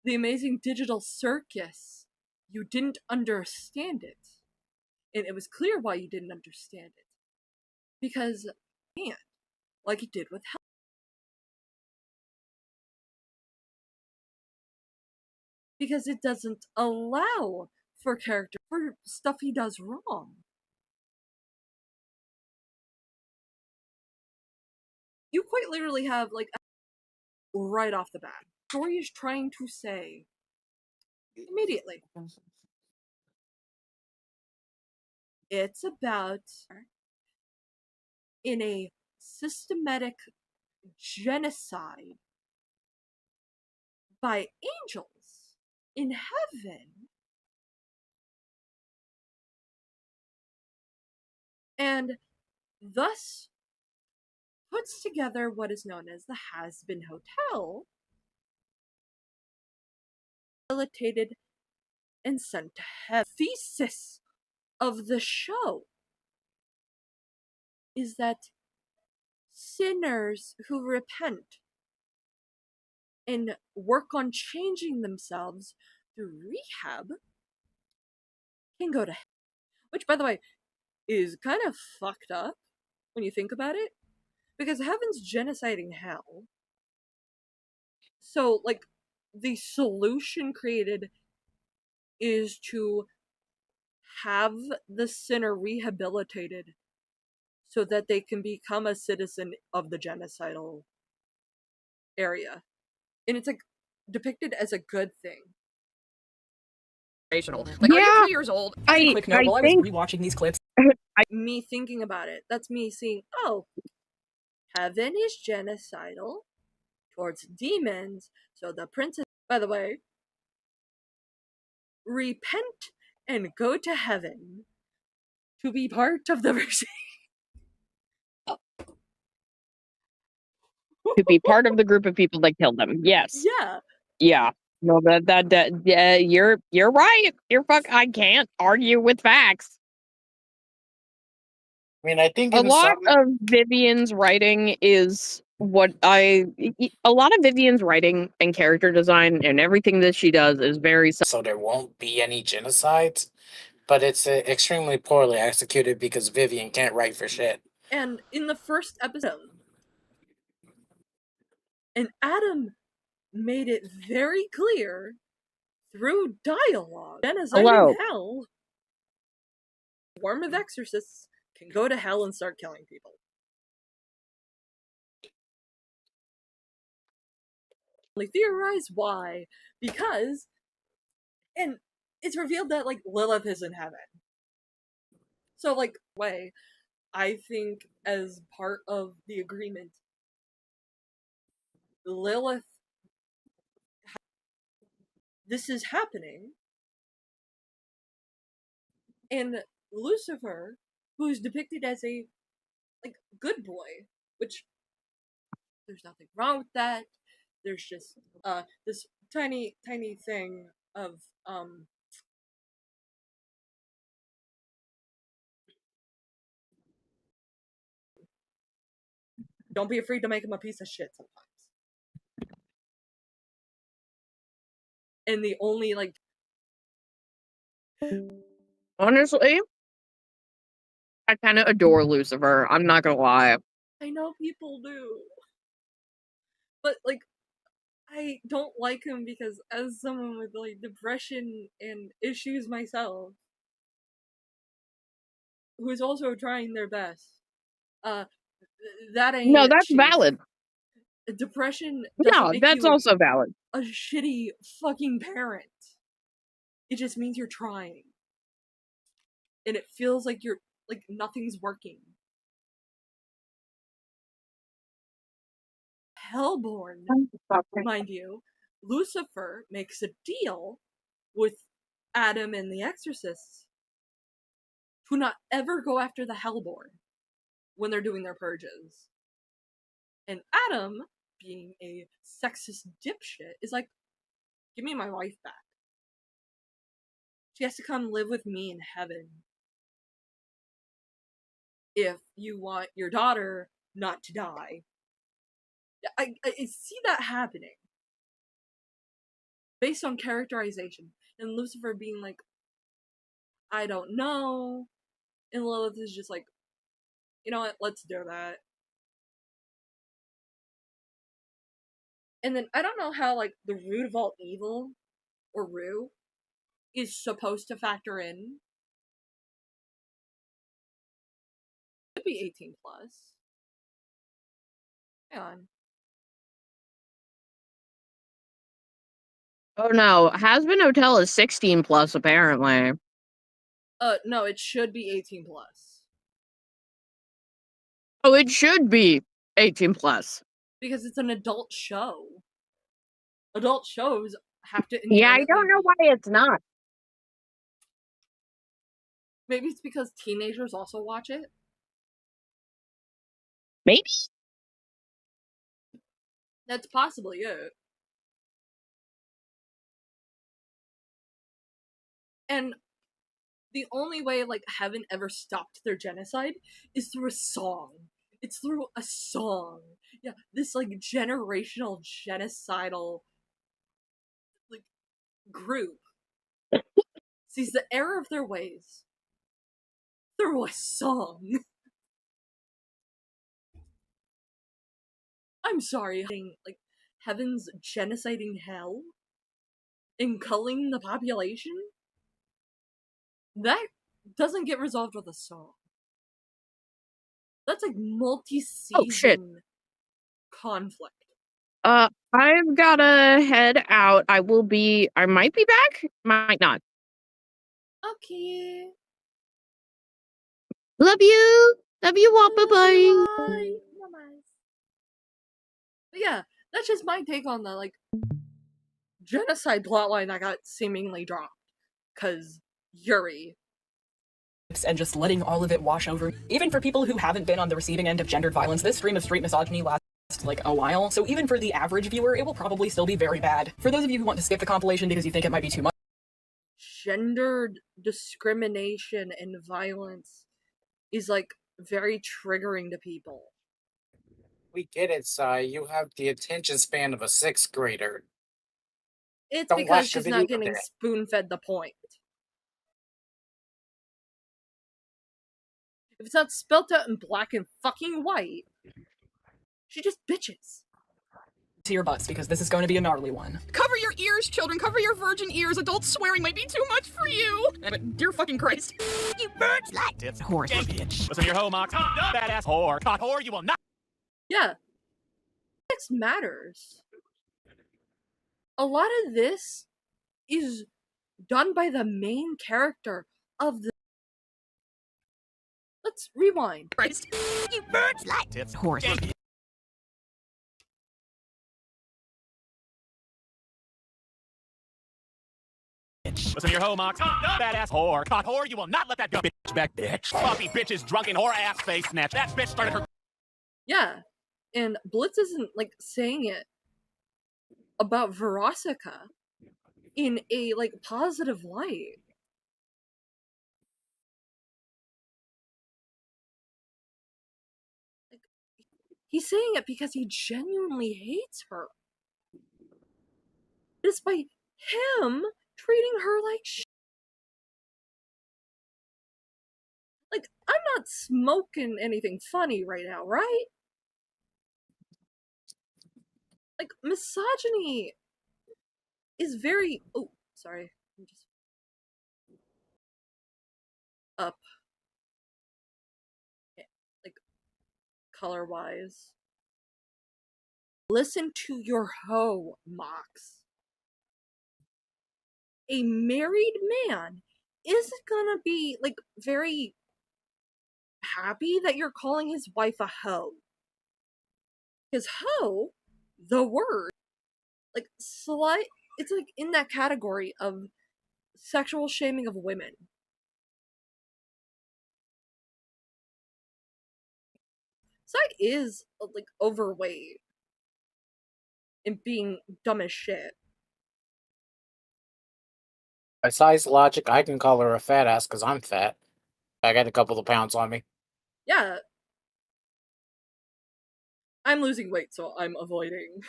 the amazing digital circus, you didn't understand it. And it was clear why you didn't understand it. Because, man, like it did with Hell. Because it doesn't allow for character, for stuff he does wrong. You quite literally have, like, right off the bat. The story is trying to say, immediately, it's about, in a systematic genocide by angels in heaven, and thus puts together what is known as the Has-Been Hotel, facilitated and sent to heaven. The thesis of the show is that sinners who repent and work on changing themselves through rehab can go to heaven. Which, by the way, is kind of fucked up when you think about it, because heaven's genociding hell. So, like, the solution created is to have the sinner rehabilitated so that they can become a citizen of the genocidal area. And it's, like, depicted as a good thing. Like, are you 2 years old? Quick note, while I was think rewatching these clips, me thinking about it, that's me seeing, oh, heaven is genocidal towards demons, so the princess, by the way, repent and go to heaven to be part of the version. To be part of the group of people that killed them. Yes. Yeah. Yeah. No, yeah, you're right. I can't argue with facts. I mean, I think A in lot some of Vivian's writing is a lot of Vivian's writing and character design and everything that she does is very so there won't be any genocides, but it's extremely poorly executed because Vivian can't write for shit. And in the first episode, and Adam made it very clear through dialogue, genocide in hell, swarm of exorcists can go to hell and start killing people. Theorize why, because, and it's revealed that, like, Lilith is in heaven. So, like, way, I think as part of the agreement, Lilith, this is happening, and Lucifer, who's depicted as a, like, good boy, which there's nothing wrong with that. There's just this tiny thing of don't be afraid to make him a piece of shit sometimes. And the only, like, honestly, I kind of adore Lucifer. I'm not gonna lie. I know people do, but, like, I don't like him because as someone with, like, depression and issues myself, who is also trying their best, that ain't No, it, that's Chief. valid. Depression doesn't No, make that's you also valid. a shitty fucking parent. It just means you're trying. And it feels like you're like nothing's working. Hellborn, mind you, Lucifer makes a deal with Adam and the Exorcists to not ever go after the Hellborn when they're doing their purges. And Adam, being a sexist dipshit, is like, give me my wife back. She has to come live with me in heaven. If you want your daughter not to die. I see that happening. Based on characterization. And Lucifer being like, I don't know. And Lilith is just like, you know what, let's do that. And then I don't know how like the root of all evil, or Rue, is supposed to factor in. It could be 18 plus. Hang on. Oh no, Has-Been Hotel is 16 plus apparently. No, it should be 18 plus. Oh, it should be 18 plus. Because it's an adult show. Adult shows have to Yeah, I don't know why it's not. Maybe it's because teenagers also watch it? Maybe? That's possibly it. And the only way like heaven ever stopped their genocide is through a song. It's through a song. Yeah, this like generational genocidal like group sees the error of their ways through a song. I'm sorry, like heaven's genociding hell and culling the population? That doesn't get resolved with a song. That's like multi-season conflict. I've gotta head out. I might be back, might not. Okay. Love you! Love you all, bye-bye! Bye. But yeah, that's just my take on the like genocide plotline that got seemingly dropped. Cause Yuri. And just letting all of it wash over. Even for people who haven't been on the receiving end of gendered violence, this stream of straight misogyny lasts like a while, so even for the average viewer, it will probably still be very bad. For those of you who want to skip the compilation because you think it might be too much. Gendered discrimination and violence is like very triggering to people. We get it, Sai. You have the attention span of a 6th grader. It's Don't because watch the she's not video getting then. spoon-fed the point. If it's not spelt out in black and fucking white, she just bitches. To your butts, because this is going to be a gnarly one. Cover your ears, children! Cover your virgin ears! Adults swearing might be too much for you! But dear fucking Christ. You bird slut! It's horse bitch. Listen to your hoe, Mox. Badass whore. Caught whore, you will not. Yeah. Sex matters. A lot of this is done by the main character of the. Let's rewind. Christ. You bird slut! It's horse bitch. Listen to your hoe, Mox. Badass whore. Caught whore, you will not let that go. Bitch back, bitch. Sloppy bitches, drunken whore ass face snatch. That bitch started her. Yeah. And Blitz isn't like saying it about Veronica in a like positive light. Like, he's saying it because he genuinely hates her. Despite him treating her like shit. Like, I'm not smoking anything funny right now, right? Like, misogyny is very. Oh, sorry. I'm just. Up. Yeah, like, color-wise. Listen to your hoe, Mox. A married man isn't gonna be, like, very happy that you're calling his wife a hoe. Because hoe, the word, like, it's, like, in that category of sexual shaming of women. Side is, like, overweight and being dumb as shit. By size logic, I can call her a fat ass because I'm fat. I got a couple of pounds on me. Yeah. I'm losing weight, so I'm avoiding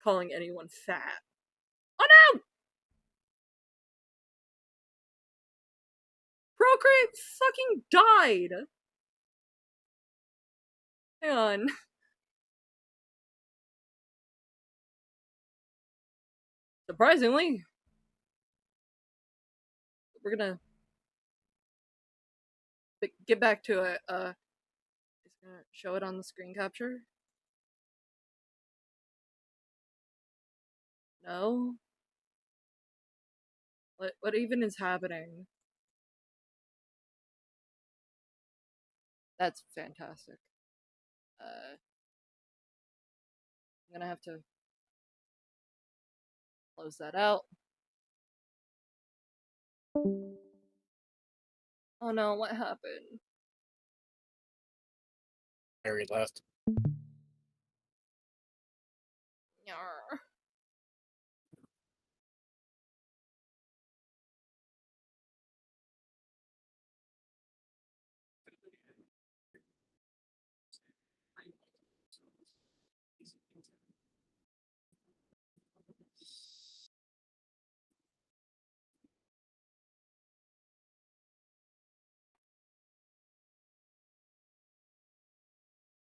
calling anyone fat. Oh no! Procreate fucking died! Hang on. Surprisingly, we're gonna get back to it. Just gonna show it on the screen capture. No? What even is happening? That's fantastic. I'm gonna have to close that out. Oh no, what happened? Harry left. Yarr.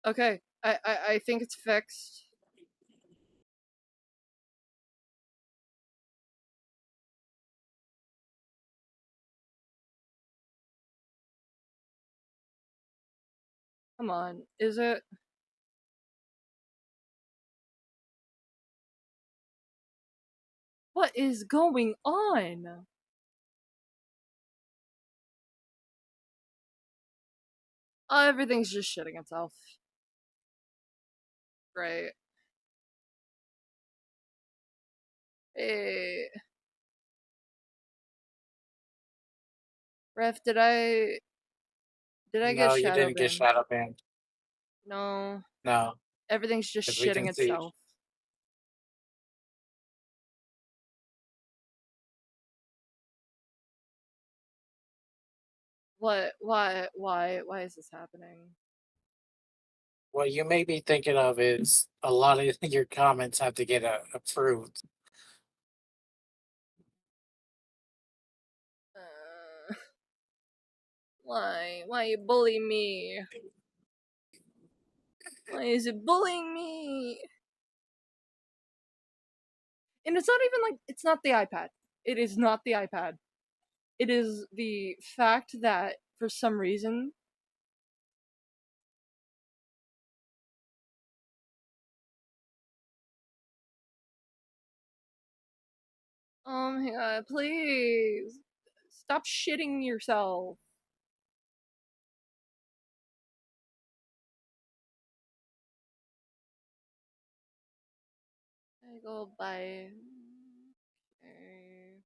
Okay, I think it's fixed. Come on, is it? What is going on? Oh, everything's just shitting itself. Great. Hey. Ref, did I get No, you shadow didn't get banned? shadow banned. No. No. Everything's just As we shitting can see. itself. What? Why is this happening? What you may be thinking of is a lot of your comments have to get approved. Why? Why you bully me? Why is it bullying me? And it's not even like, it's not the iPad. It is not the iPad. It is the fact that, for some reason, oh my god, please. Stop shitting yourself. I go by. Okay.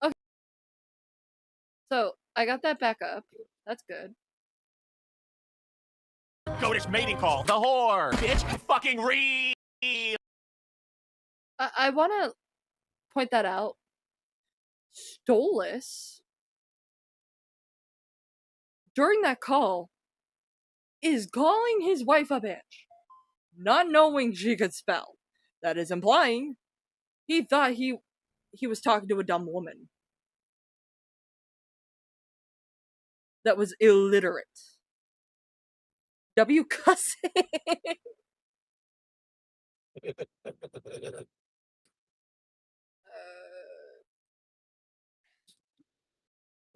Okay. So, I got that back up. That's good. Goatish mating call. The whore. Bitch, fucking read. I want to point that out. Stolas, during that call, is calling his wife a bitch, not knowing she could spell. That is implying he thought he was talking to a dumb woman that was illiterate. W cussing.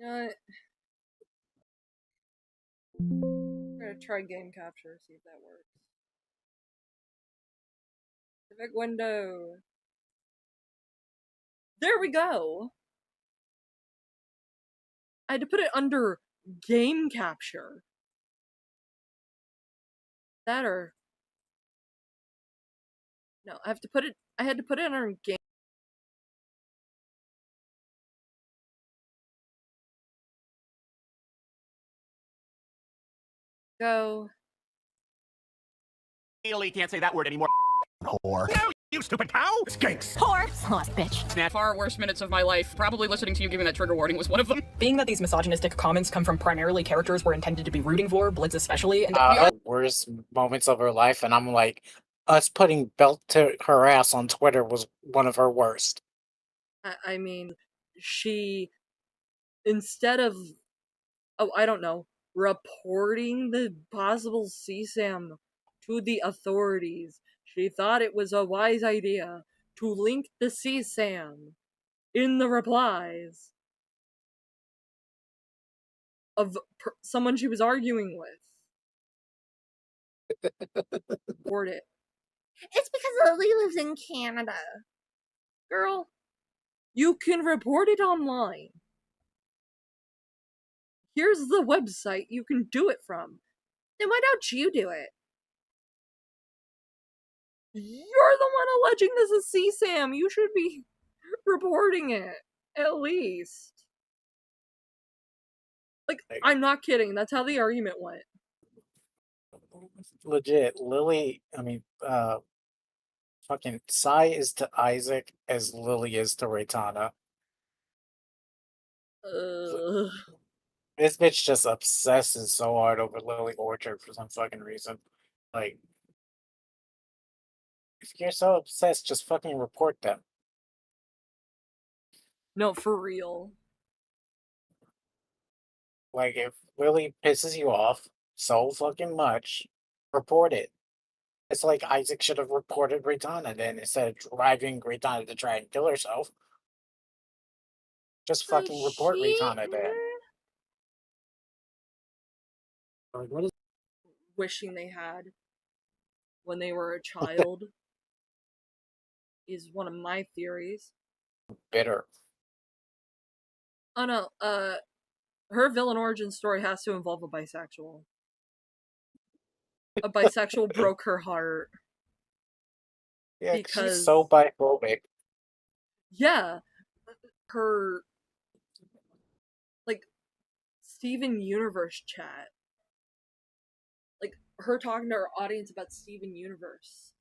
I'm gonna try game capture, see if that works. Civic window. There we go! I had to put it under game capture. That or... No, I had to put it under game. Go. Really can't say that word anymore. Whore. No, you stupid cow! Skinks! Whore! Sloth bitch. Snap. Far worse minutes of my life. Probably listening to you giving that trigger warning was one of them. Being that these misogynistic comments come from primarily characters we're intended to be rooting for, Blitz especially, and Worst moments of her life, and I'm like, us putting belt to her ass on Twitter was one of her worst. I mean, she, instead of, oh, I don't know, reporting the possible CSAM to the authorities, she thought it was a wise idea to link the CSAM in the replies of someone she was arguing with. Report it. It's because Lily lives in Canada. Girl, you can report it online. Here's the website you can do it from. Then why don't you do it? You're the one alleging this is CSAM. You should be reporting it, at least. Like, I'm not kidding. That's how the argument went. Legit, Lily, I mean, fucking Sai is to Isaac as Lily is to Raytana. This bitch just obsesses so hard over Lily Orchard for some fucking reason. Like, if you're so obsessed, just fucking report them. No, for real. Like, if Lily pisses you off so fucking much, report it. It's like Isaac should have reported Raytana then instead of driving Raytana to try and kill herself. Just fucking report Raytana then. Like, what is Wishing they had when they were a child is one of my theories. bitter? Oh no, her villain origin story has to involve a bisexual. A bisexual broke her heart. Yeah, because she's so biphobic. Yeah, her like Steven Universe chat. Like her talking to her audience about Steven Universe.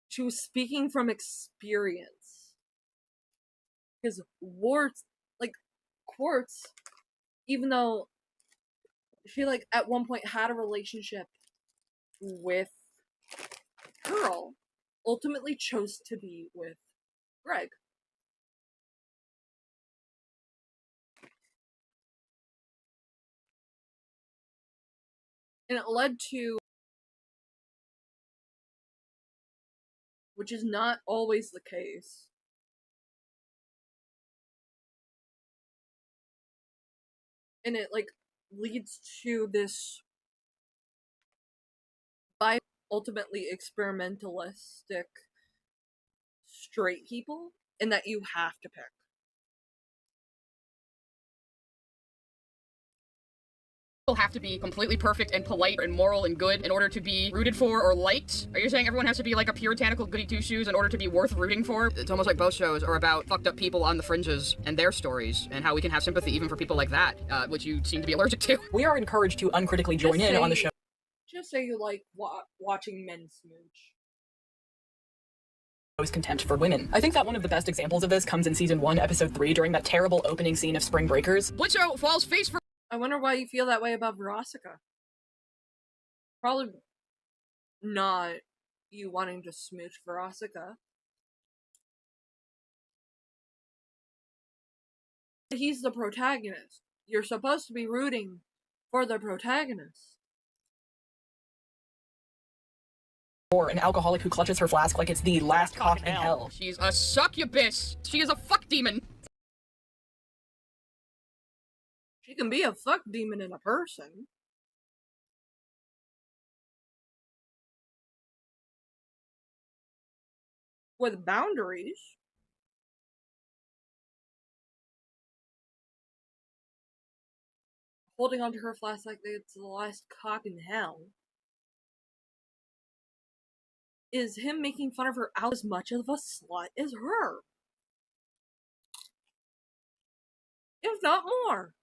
She was speaking from experience. Because Quartz, even though she like at one point had a relationship with Pearl, ultimately chose to be with Greg. And it led to, which is not always the case, and it like leads to this by ultimately experimentalistic straight people, and that you have to pick. People have to be completely perfect and polite and moral and good in order to be rooted for or liked? Are you saying everyone has to be like a puritanical goody two-shoes in order to be worth rooting for? It's almost like both shows are about fucked up people on the fringes and their stories and how we can have sympathy even for people like that, which you seem to be allergic to. We are encouraged to uncritically join in on the show. Just say you like watching men smooch. Contempt for women. I think that one of the best examples of this comes in season 1, episode 3, during that terrible opening scene of Spring Breakers. Blitzo falls face for. I wonder why you feel that way about Veronica. Probably not you wanting to smooch Veronica. He's the protagonist. You're supposed to be rooting for the protagonist. Or an alcoholic who clutches her flask like it's the last cock in hell. She's a succubus. She is a fuck demon. She can be a fuck demon in a person. With boundaries. Holding onto her flask like it's the last cock in hell. Is him making fun of her out as much of a slut as her. If not more.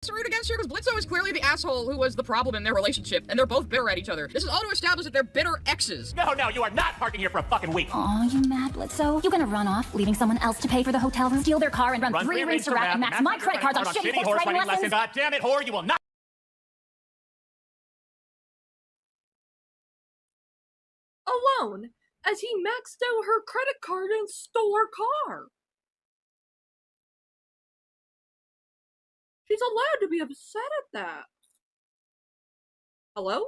It's rude against her because Blitzo is clearly the asshole who was the problem in their relationship, and they're both bitter at each other. This is all to establish that they're bitter exes. No, you are not parking here for a fucking week. Aw, you mad, Blitzo? You gonna run off, leaving someone else to pay for the hotel room, steal their car, and run 3 rings to Rat and max my credit cards on shitty horse riding lessons? God damn it, whore, you will not. Alone, as he maxed out her credit card and stole her car. She's allowed to be upset at that. Hello?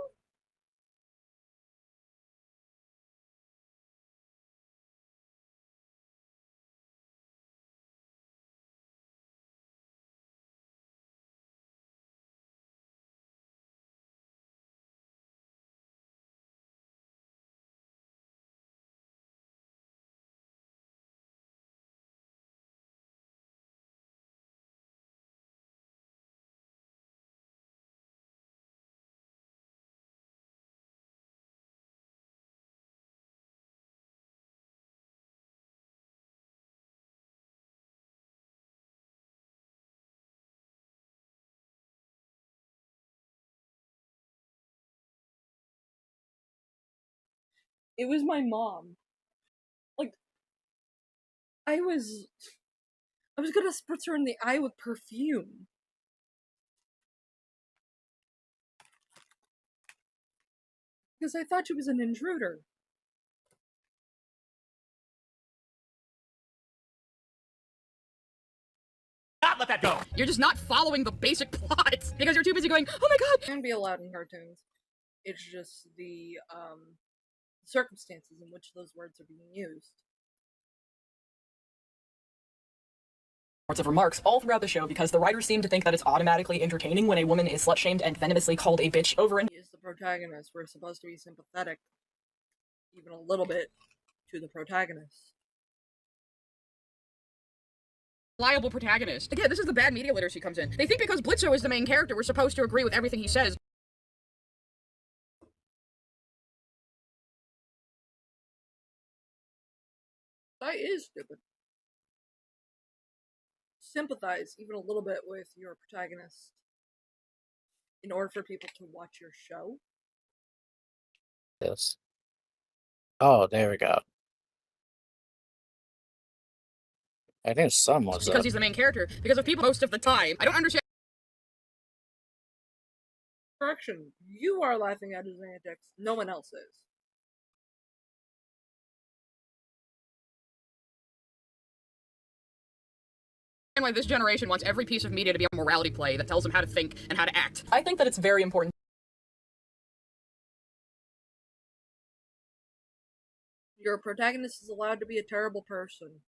It was my mom. Like, I was gonna spritz her in the eye with perfume. Because I thought she was an intruder. Not let that go. You're just not following the basic plot because you're too busy going, oh my god. It can be allowed in cartoons. It's just the circumstances in which those words are being used. Of remarks all throughout the show because the writers seem to think that it's automatically entertaining when a woman is slut-shamed and venomously called a bitch over and He is the protagonist. We're supposed to be sympathetic, even a little bit, to the protagonist. Reliable protagonist. Again, this is the bad media literacy comes in. They think because Blitzo is the main character, we're supposed to agree with everything he says. That is stupid. Sympathize even a little bit with your protagonist in order for people to watch your show. Yes. Oh, there we go. I knew some was Because up. he's the main character. Because of people most of the time. I don't understand. Correction. You are laughing at his antics. No one else is. Why this generation wants every piece of media to be a morality play that tells them how to think and how to act. I think that it's very important. Your protagonist is allowed to be a terrible person.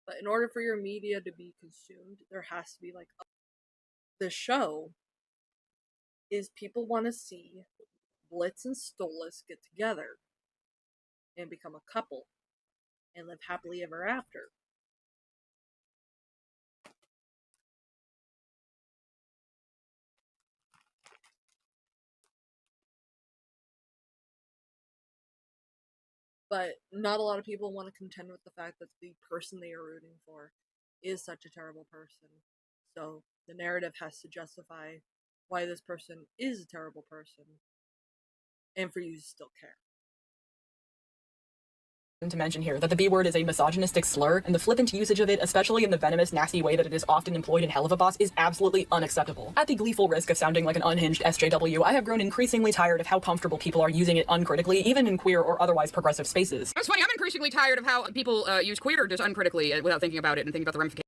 But in order for your media to be consumed, there has to be like the show is people want to see Blitz and Stolas get together and become a couple and live happily ever after. But not a lot of people want to contend with the fact that the person they are rooting for is such a terrible person. So the narrative has to justify why this person is a terrible person and for you to still care. To mention here that the B word is a misogynistic slur, and the flippant usage of it, especially in the venomous, nasty way that it is often employed in Hell of a Boss, is absolutely unacceptable. At the gleeful risk of sounding like an unhinged SJW, I have grown increasingly tired of how comfortable people are using it uncritically, even in queer or otherwise progressive spaces. It's funny, I'm increasingly tired of how people use queer just uncritically without thinking about it and thinking about the ramifications.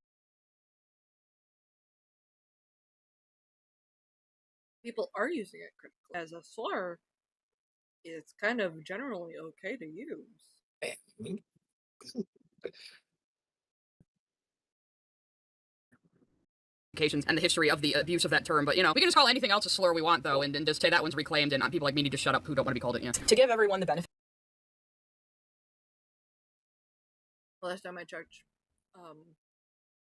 people are using it critically. As a slur, it's kind of generally okay to use. And the history of the abuse of that term, but you know, we can just call anything else a slur we want, though, and just say that one's reclaimed, and people like me need to shut up who don't want to be called it, yeah. To give everyone the benefit. Last time I checked,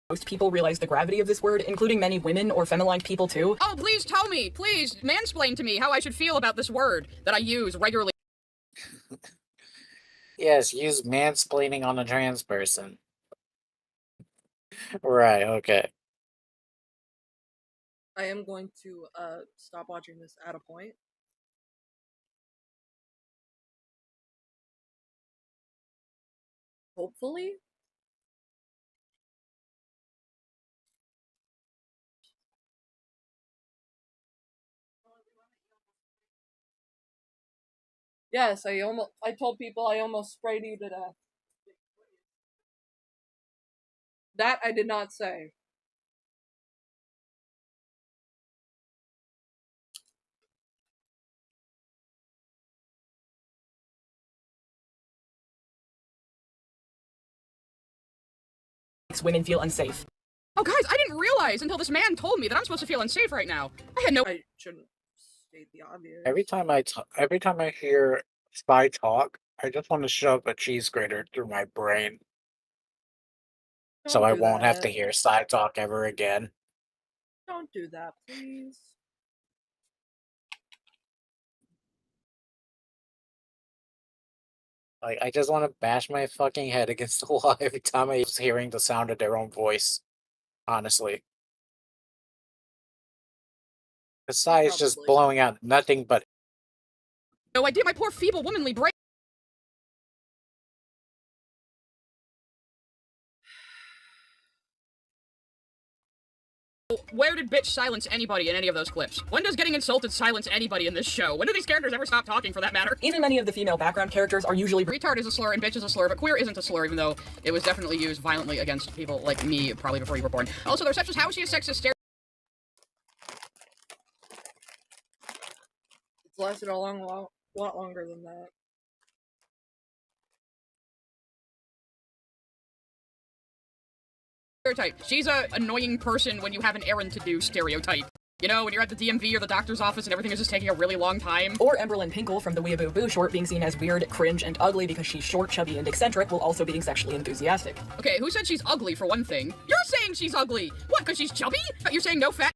Most people realize the gravity of this word, including many women or feminine people too. Oh, please tell me, please mansplain to me how I should feel about this word that I use regularly. Yes, use mansplaining on a trans person. Right, okay. I am going to stop watching this at a point. Hopefully. Yes, I told people I almost sprayed you to death. That I did not say. Makes women feel unsafe. Oh, guys, I didn't realize until this man told me that I'm supposed to feel unsafe right now. I had no. I shouldn't state the obvious. Every time I hear Spy talk, I just want to shove a cheese grater through my brain. So I won't have to hear Spy talk ever again. Don't do that, please. Like, I just want to bash my fucking head against the wall every time I was hearing the sound of their own voice. Honestly. The Psy is just blowing out nothing but. No idea, my poor feeble womanly brain. Where did bitch silence anybody in any of those clips? When does getting insulted silence anybody in this show? When do these characters ever stop talking, for that matter? Even many of the female background characters are usually retard is a slur and bitch is a slur, but queer isn't a slur, even though it was definitely used violently against people like me, probably before you were born. Also, the receptionist, how is she a sexist It's lasted a lot longer than that. stereotype? She's a annoying person when you have an errand to do stereotype. You know, when you're at the DMV or the doctor's office and everything is just taking a really long time. Or Emberlyn Pinkle from the Weeaboo Boo short being seen as weird, cringe, and ugly because she's short, chubby, and eccentric while also being sexually enthusiastic. Okay, who said she's ugly for one thing? You're saying she's ugly! What, because she's chubby? You're saying no fat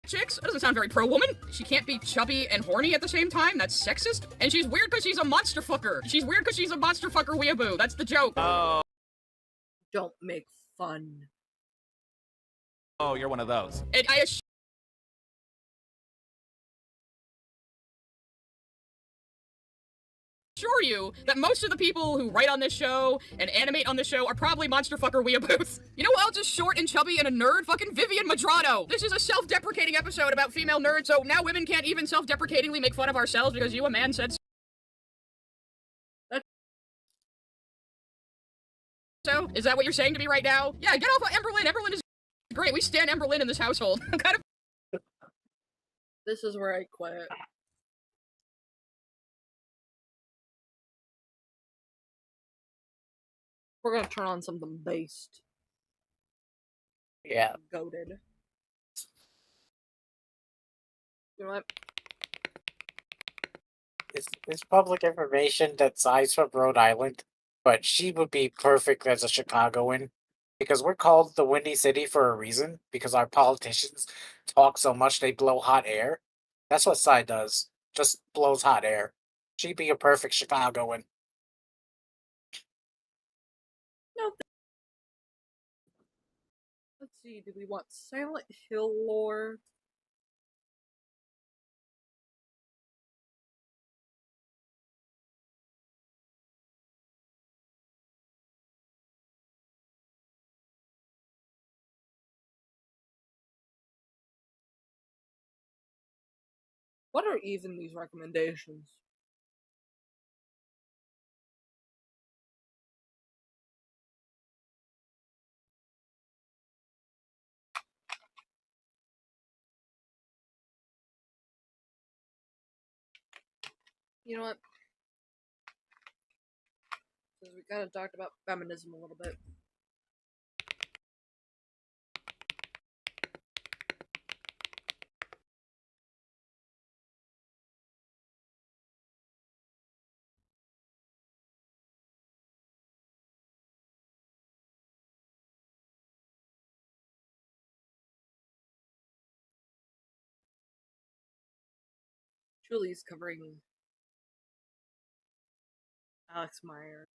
chicks? That doesn't sound very pro-woman. She can't be chubby and horny at the same time. That's sexist. And she's weird because she's a monster fucker. She's weird because she's a monster fucker weeaboo. That's the joke. Oh. Don't make fun. Oh, you're one of those. And I assure you that most of the people who write on this show and animate on this show are probably monster fucker weeaboos. You know who else is short and chubby and a nerd? Fucking Vivian Madrano. This is a self-deprecating episode about female nerds, so now women can't even self-deprecatingly make fun of ourselves because you, a man, said so. Is that what you're saying to me right now? Yeah, get off of Emberlyn. Emberlyn is great. We stand Emberlyn in this household. I'm kind of. This is where I quit. We're gonna turn on something based. Yeah. Goated. You know what? It's public information that Sai's from Rhode Island, but she would be perfect as a Chicagoan because we're called the Windy City for a reason because our politicians talk so much they blow hot air. That's what Sai does. Just blows hot air. She'd be a perfect Chicagoan. No. Let's see, do we want Silent Hill lore? What are even these recommendations? You know what? Because we kind of talked about feminism a little bit. Julie's covering Alex Meyer.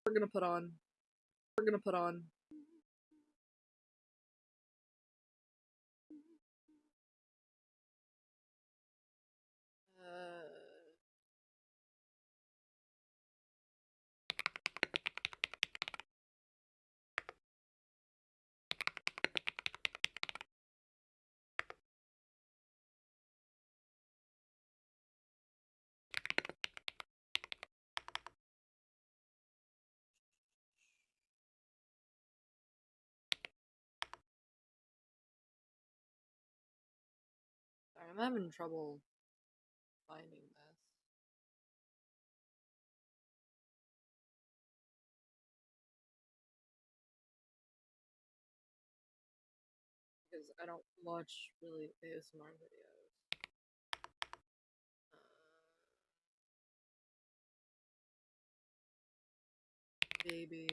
We're gonna put on. Sorry, I'm having trouble finding this. Because I don't watch really ASMR videos. Baby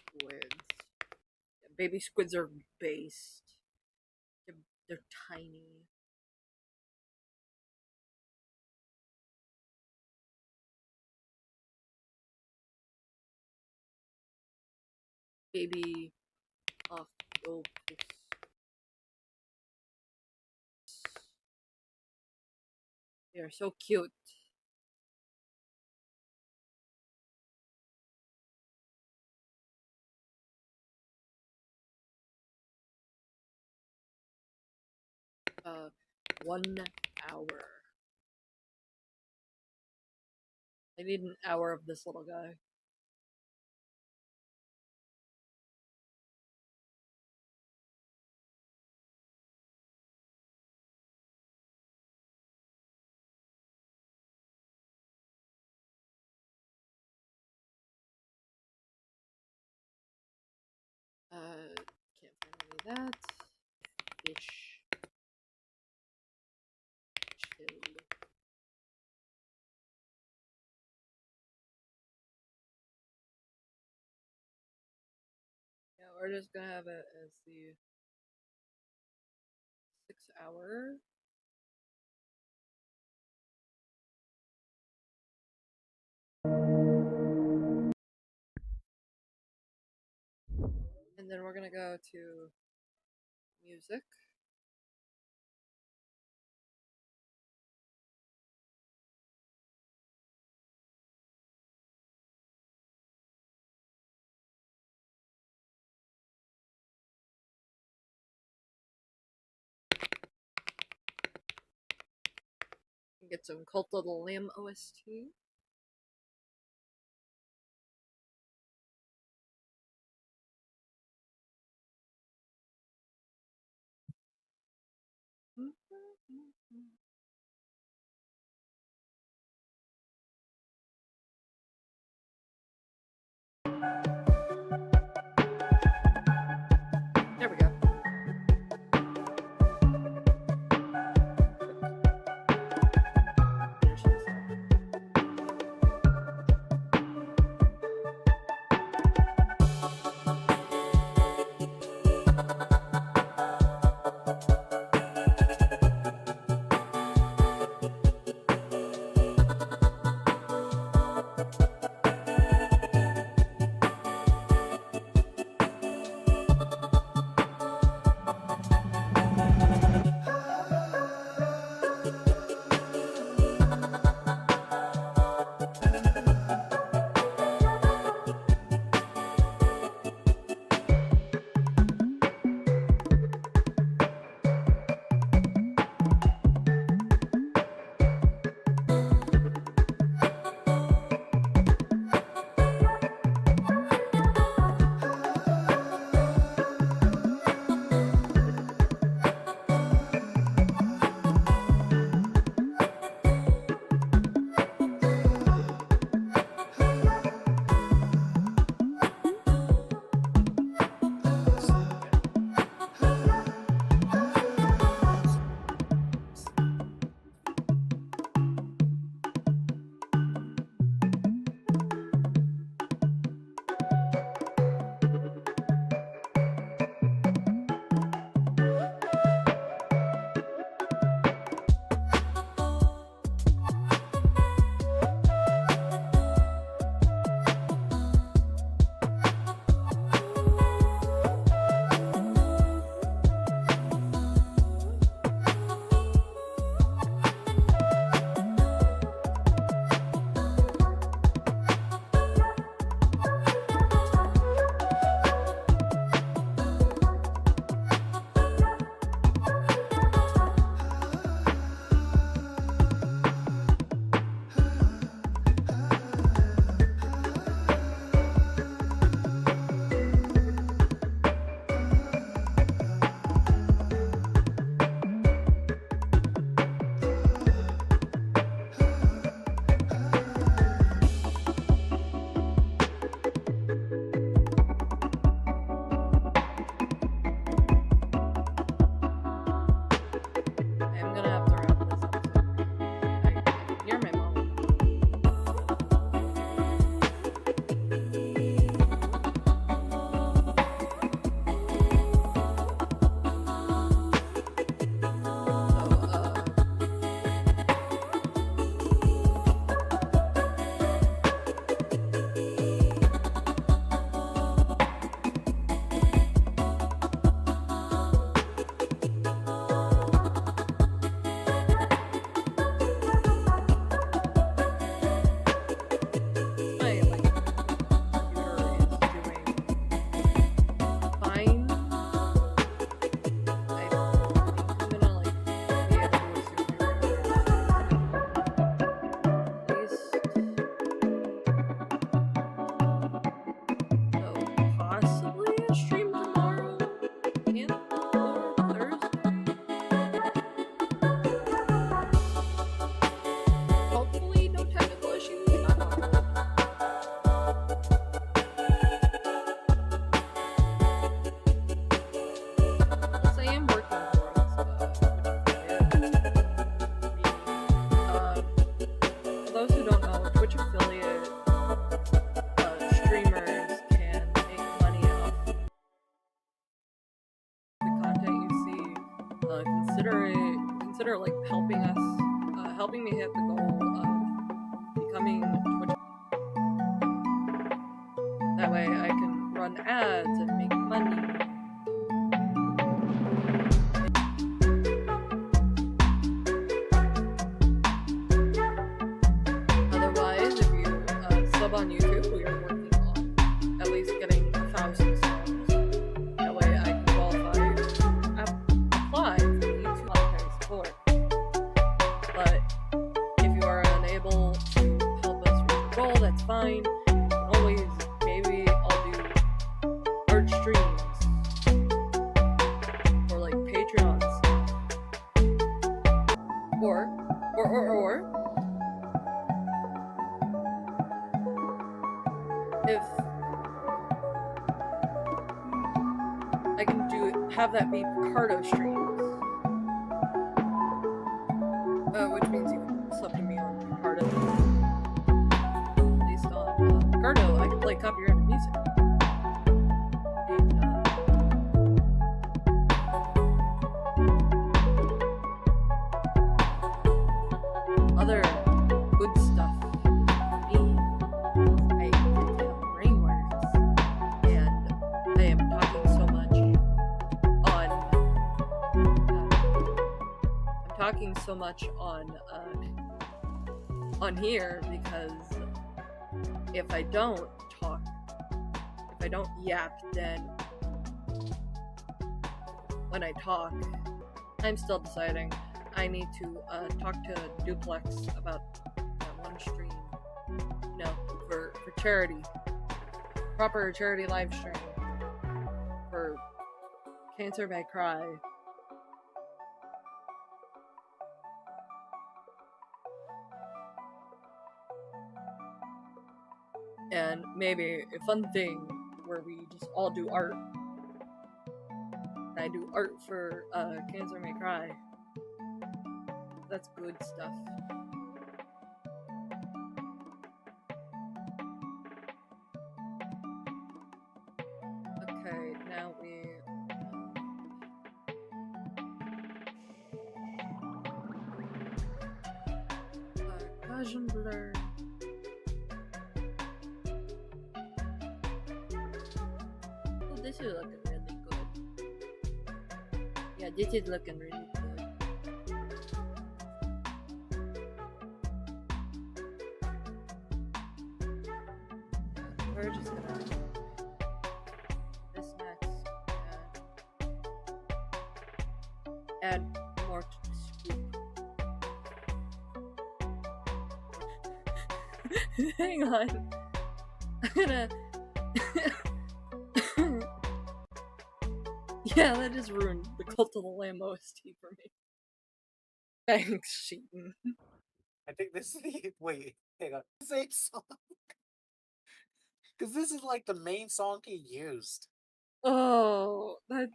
squids. Yeah, baby squids are based. They're tiny. Baby octopus. They are so cute. Uh, 1 hour. I need an hour of this little guy. Can't find any of that. Fish. Chill. Yeah, we're just gonna have it as the 6 hour. And then we're gonna go to music. Get some Cult of the Lamb OST. There we go. consider like helping me hit the goal of becoming Twitch. That way I can run ads and make money. Otherwise, if you sub on YouTube, we are working on at least getting 1,000 subs. That way I can qualify to apply for the YouTube monetary support. But if you are unable to help us reach the goal, that's fine. You can always, maybe I'll do art streams or like Patreon stuff. Or if I can have that be Picardo streams, which means you can sub to me on Picardo. At least on Picardo, I can play copyrighted music. And other good stuff for me. I get to have brain words, and I am talking so much on here because if I don't talk, if I don't yap, then when I talk, I'm still deciding. I need to talk to Duplex about that one stream, you know, for charity, proper charity live stream for Cancer May Cry. And maybe a fun thing where we just all do art. I do art for Cancer May Cry. That's good stuff. Okay, now we... Gaussian blur. Oh, this is looking really good. Yeah, this is looking really good. We're just gonna do this next and add more to the scoop. Hang on. I'm gonna... Yeah, that just ruined the Cult of the Lamb OST for me. Thanks, Sheeton. I think this is the wait, hang on. Same song. Because this is like the main song he used. Oh, that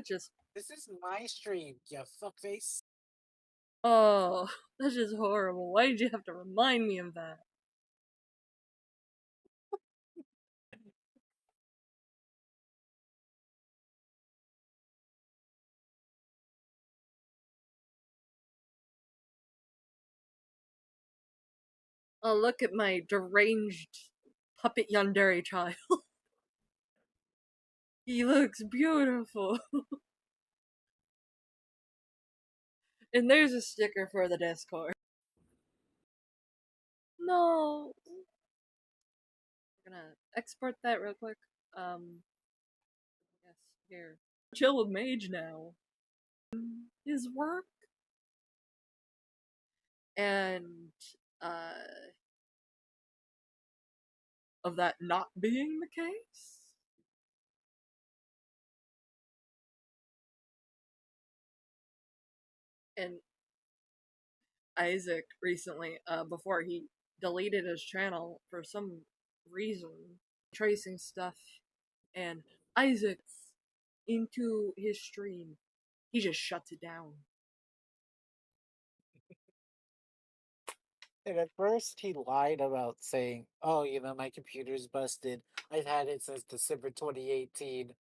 just... This is my stream, you fuckface. Oh, that's just horrible. Why did you have to remind me of that? Oh, look at my deranged puppet yandere child. He looks beautiful. And there's a sticker for the Discord. No. We're gonna export that real quick. Yes, here. Chill with Mage now. His work. And, of that not being the case. And Isaac recently, before he deleted his channel for some reason, tracing stuff, and Isaac's into his stream, he just shuts it down. And at first he lied about saying, oh, you know, my computer's busted. I've had it since December 2018.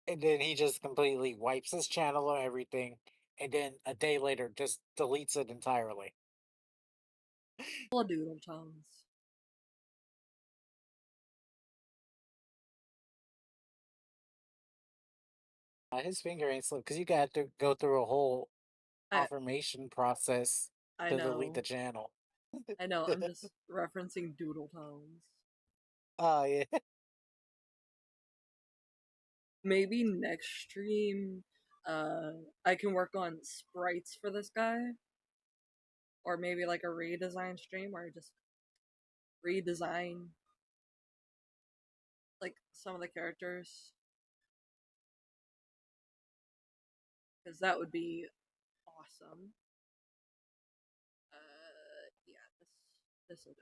And then he just completely wipes his channel or everything. and then a day later just deletes it entirely. Doodle tones. His finger ain't slipped because you got to go through a whole I confirmation process I to delete the know. channel. I know. I'm just referencing doodle tones. Oh yeah. Maybe next stream, I can work on sprites for this guy, or maybe like a redesign stream where I just redesign like some of the characters, because that would be awesome. Yeah, this will do.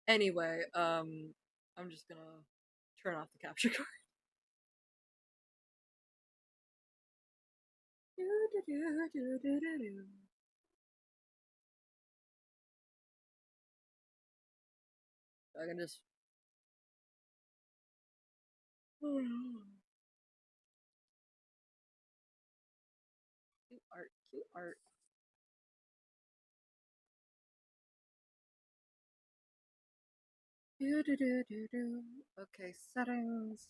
Anyway, I'm just gonna turn off the capture card. I can just. Cute art, cute art. Okay, settings.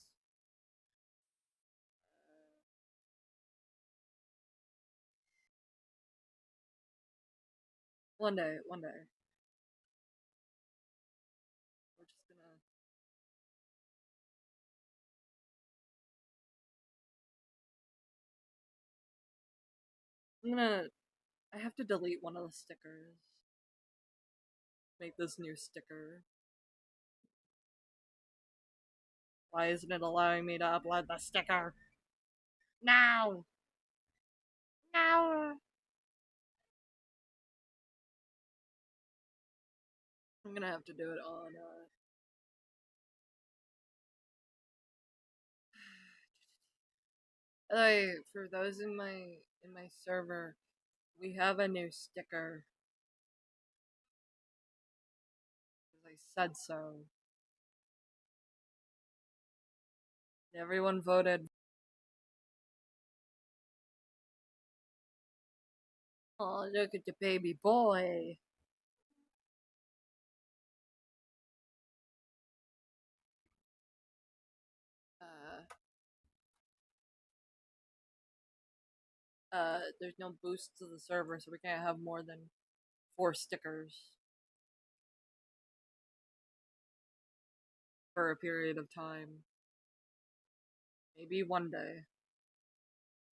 One day, one day. We're just gonna. I'm gonna. I have to delete one of the stickers. Make this new sticker. Why isn't it allowing me to upload the sticker? Now! Now! I'm gonna have to do it on, for those in my server, we have a new sticker. Because I said so. Everyone voted. Oh, look at the baby boy. There's no boost to the server, so we can't have more than 4 stickers for a period of time. Maybe one day,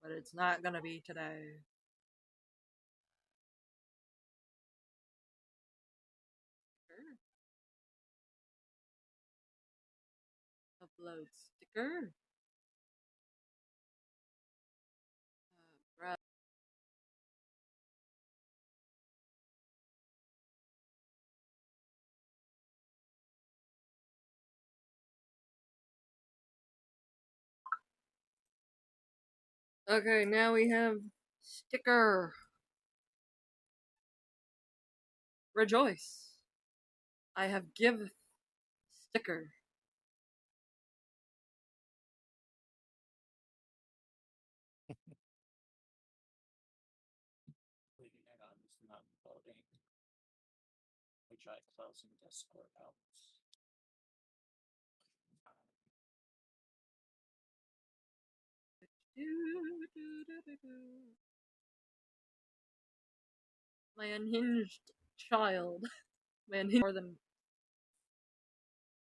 but it's not gonna be today. Sure. Upload sticker. Bruh. Okay, now we have sticker. Rejoice. I have give sticker. We tried closing Discord out. My unhinged child. My unhinged more than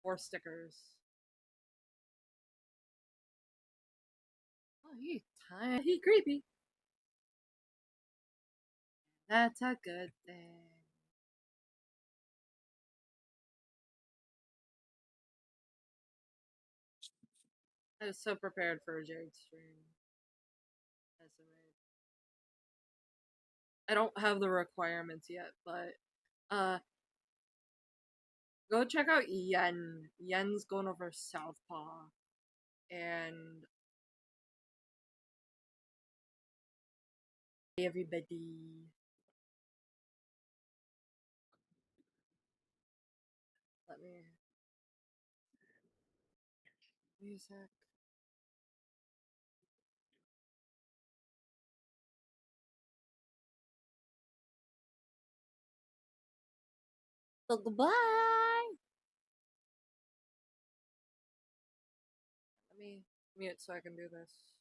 4 stickers. Oh, he tiny. He creepy. That's a good thing. I was so prepared for a Jade stream. I don't have the requirements yet, but go check out Yen. Yen's going over Southpaw, and everybody. Let me. Music. So goodbye. Let me mute so I can do this.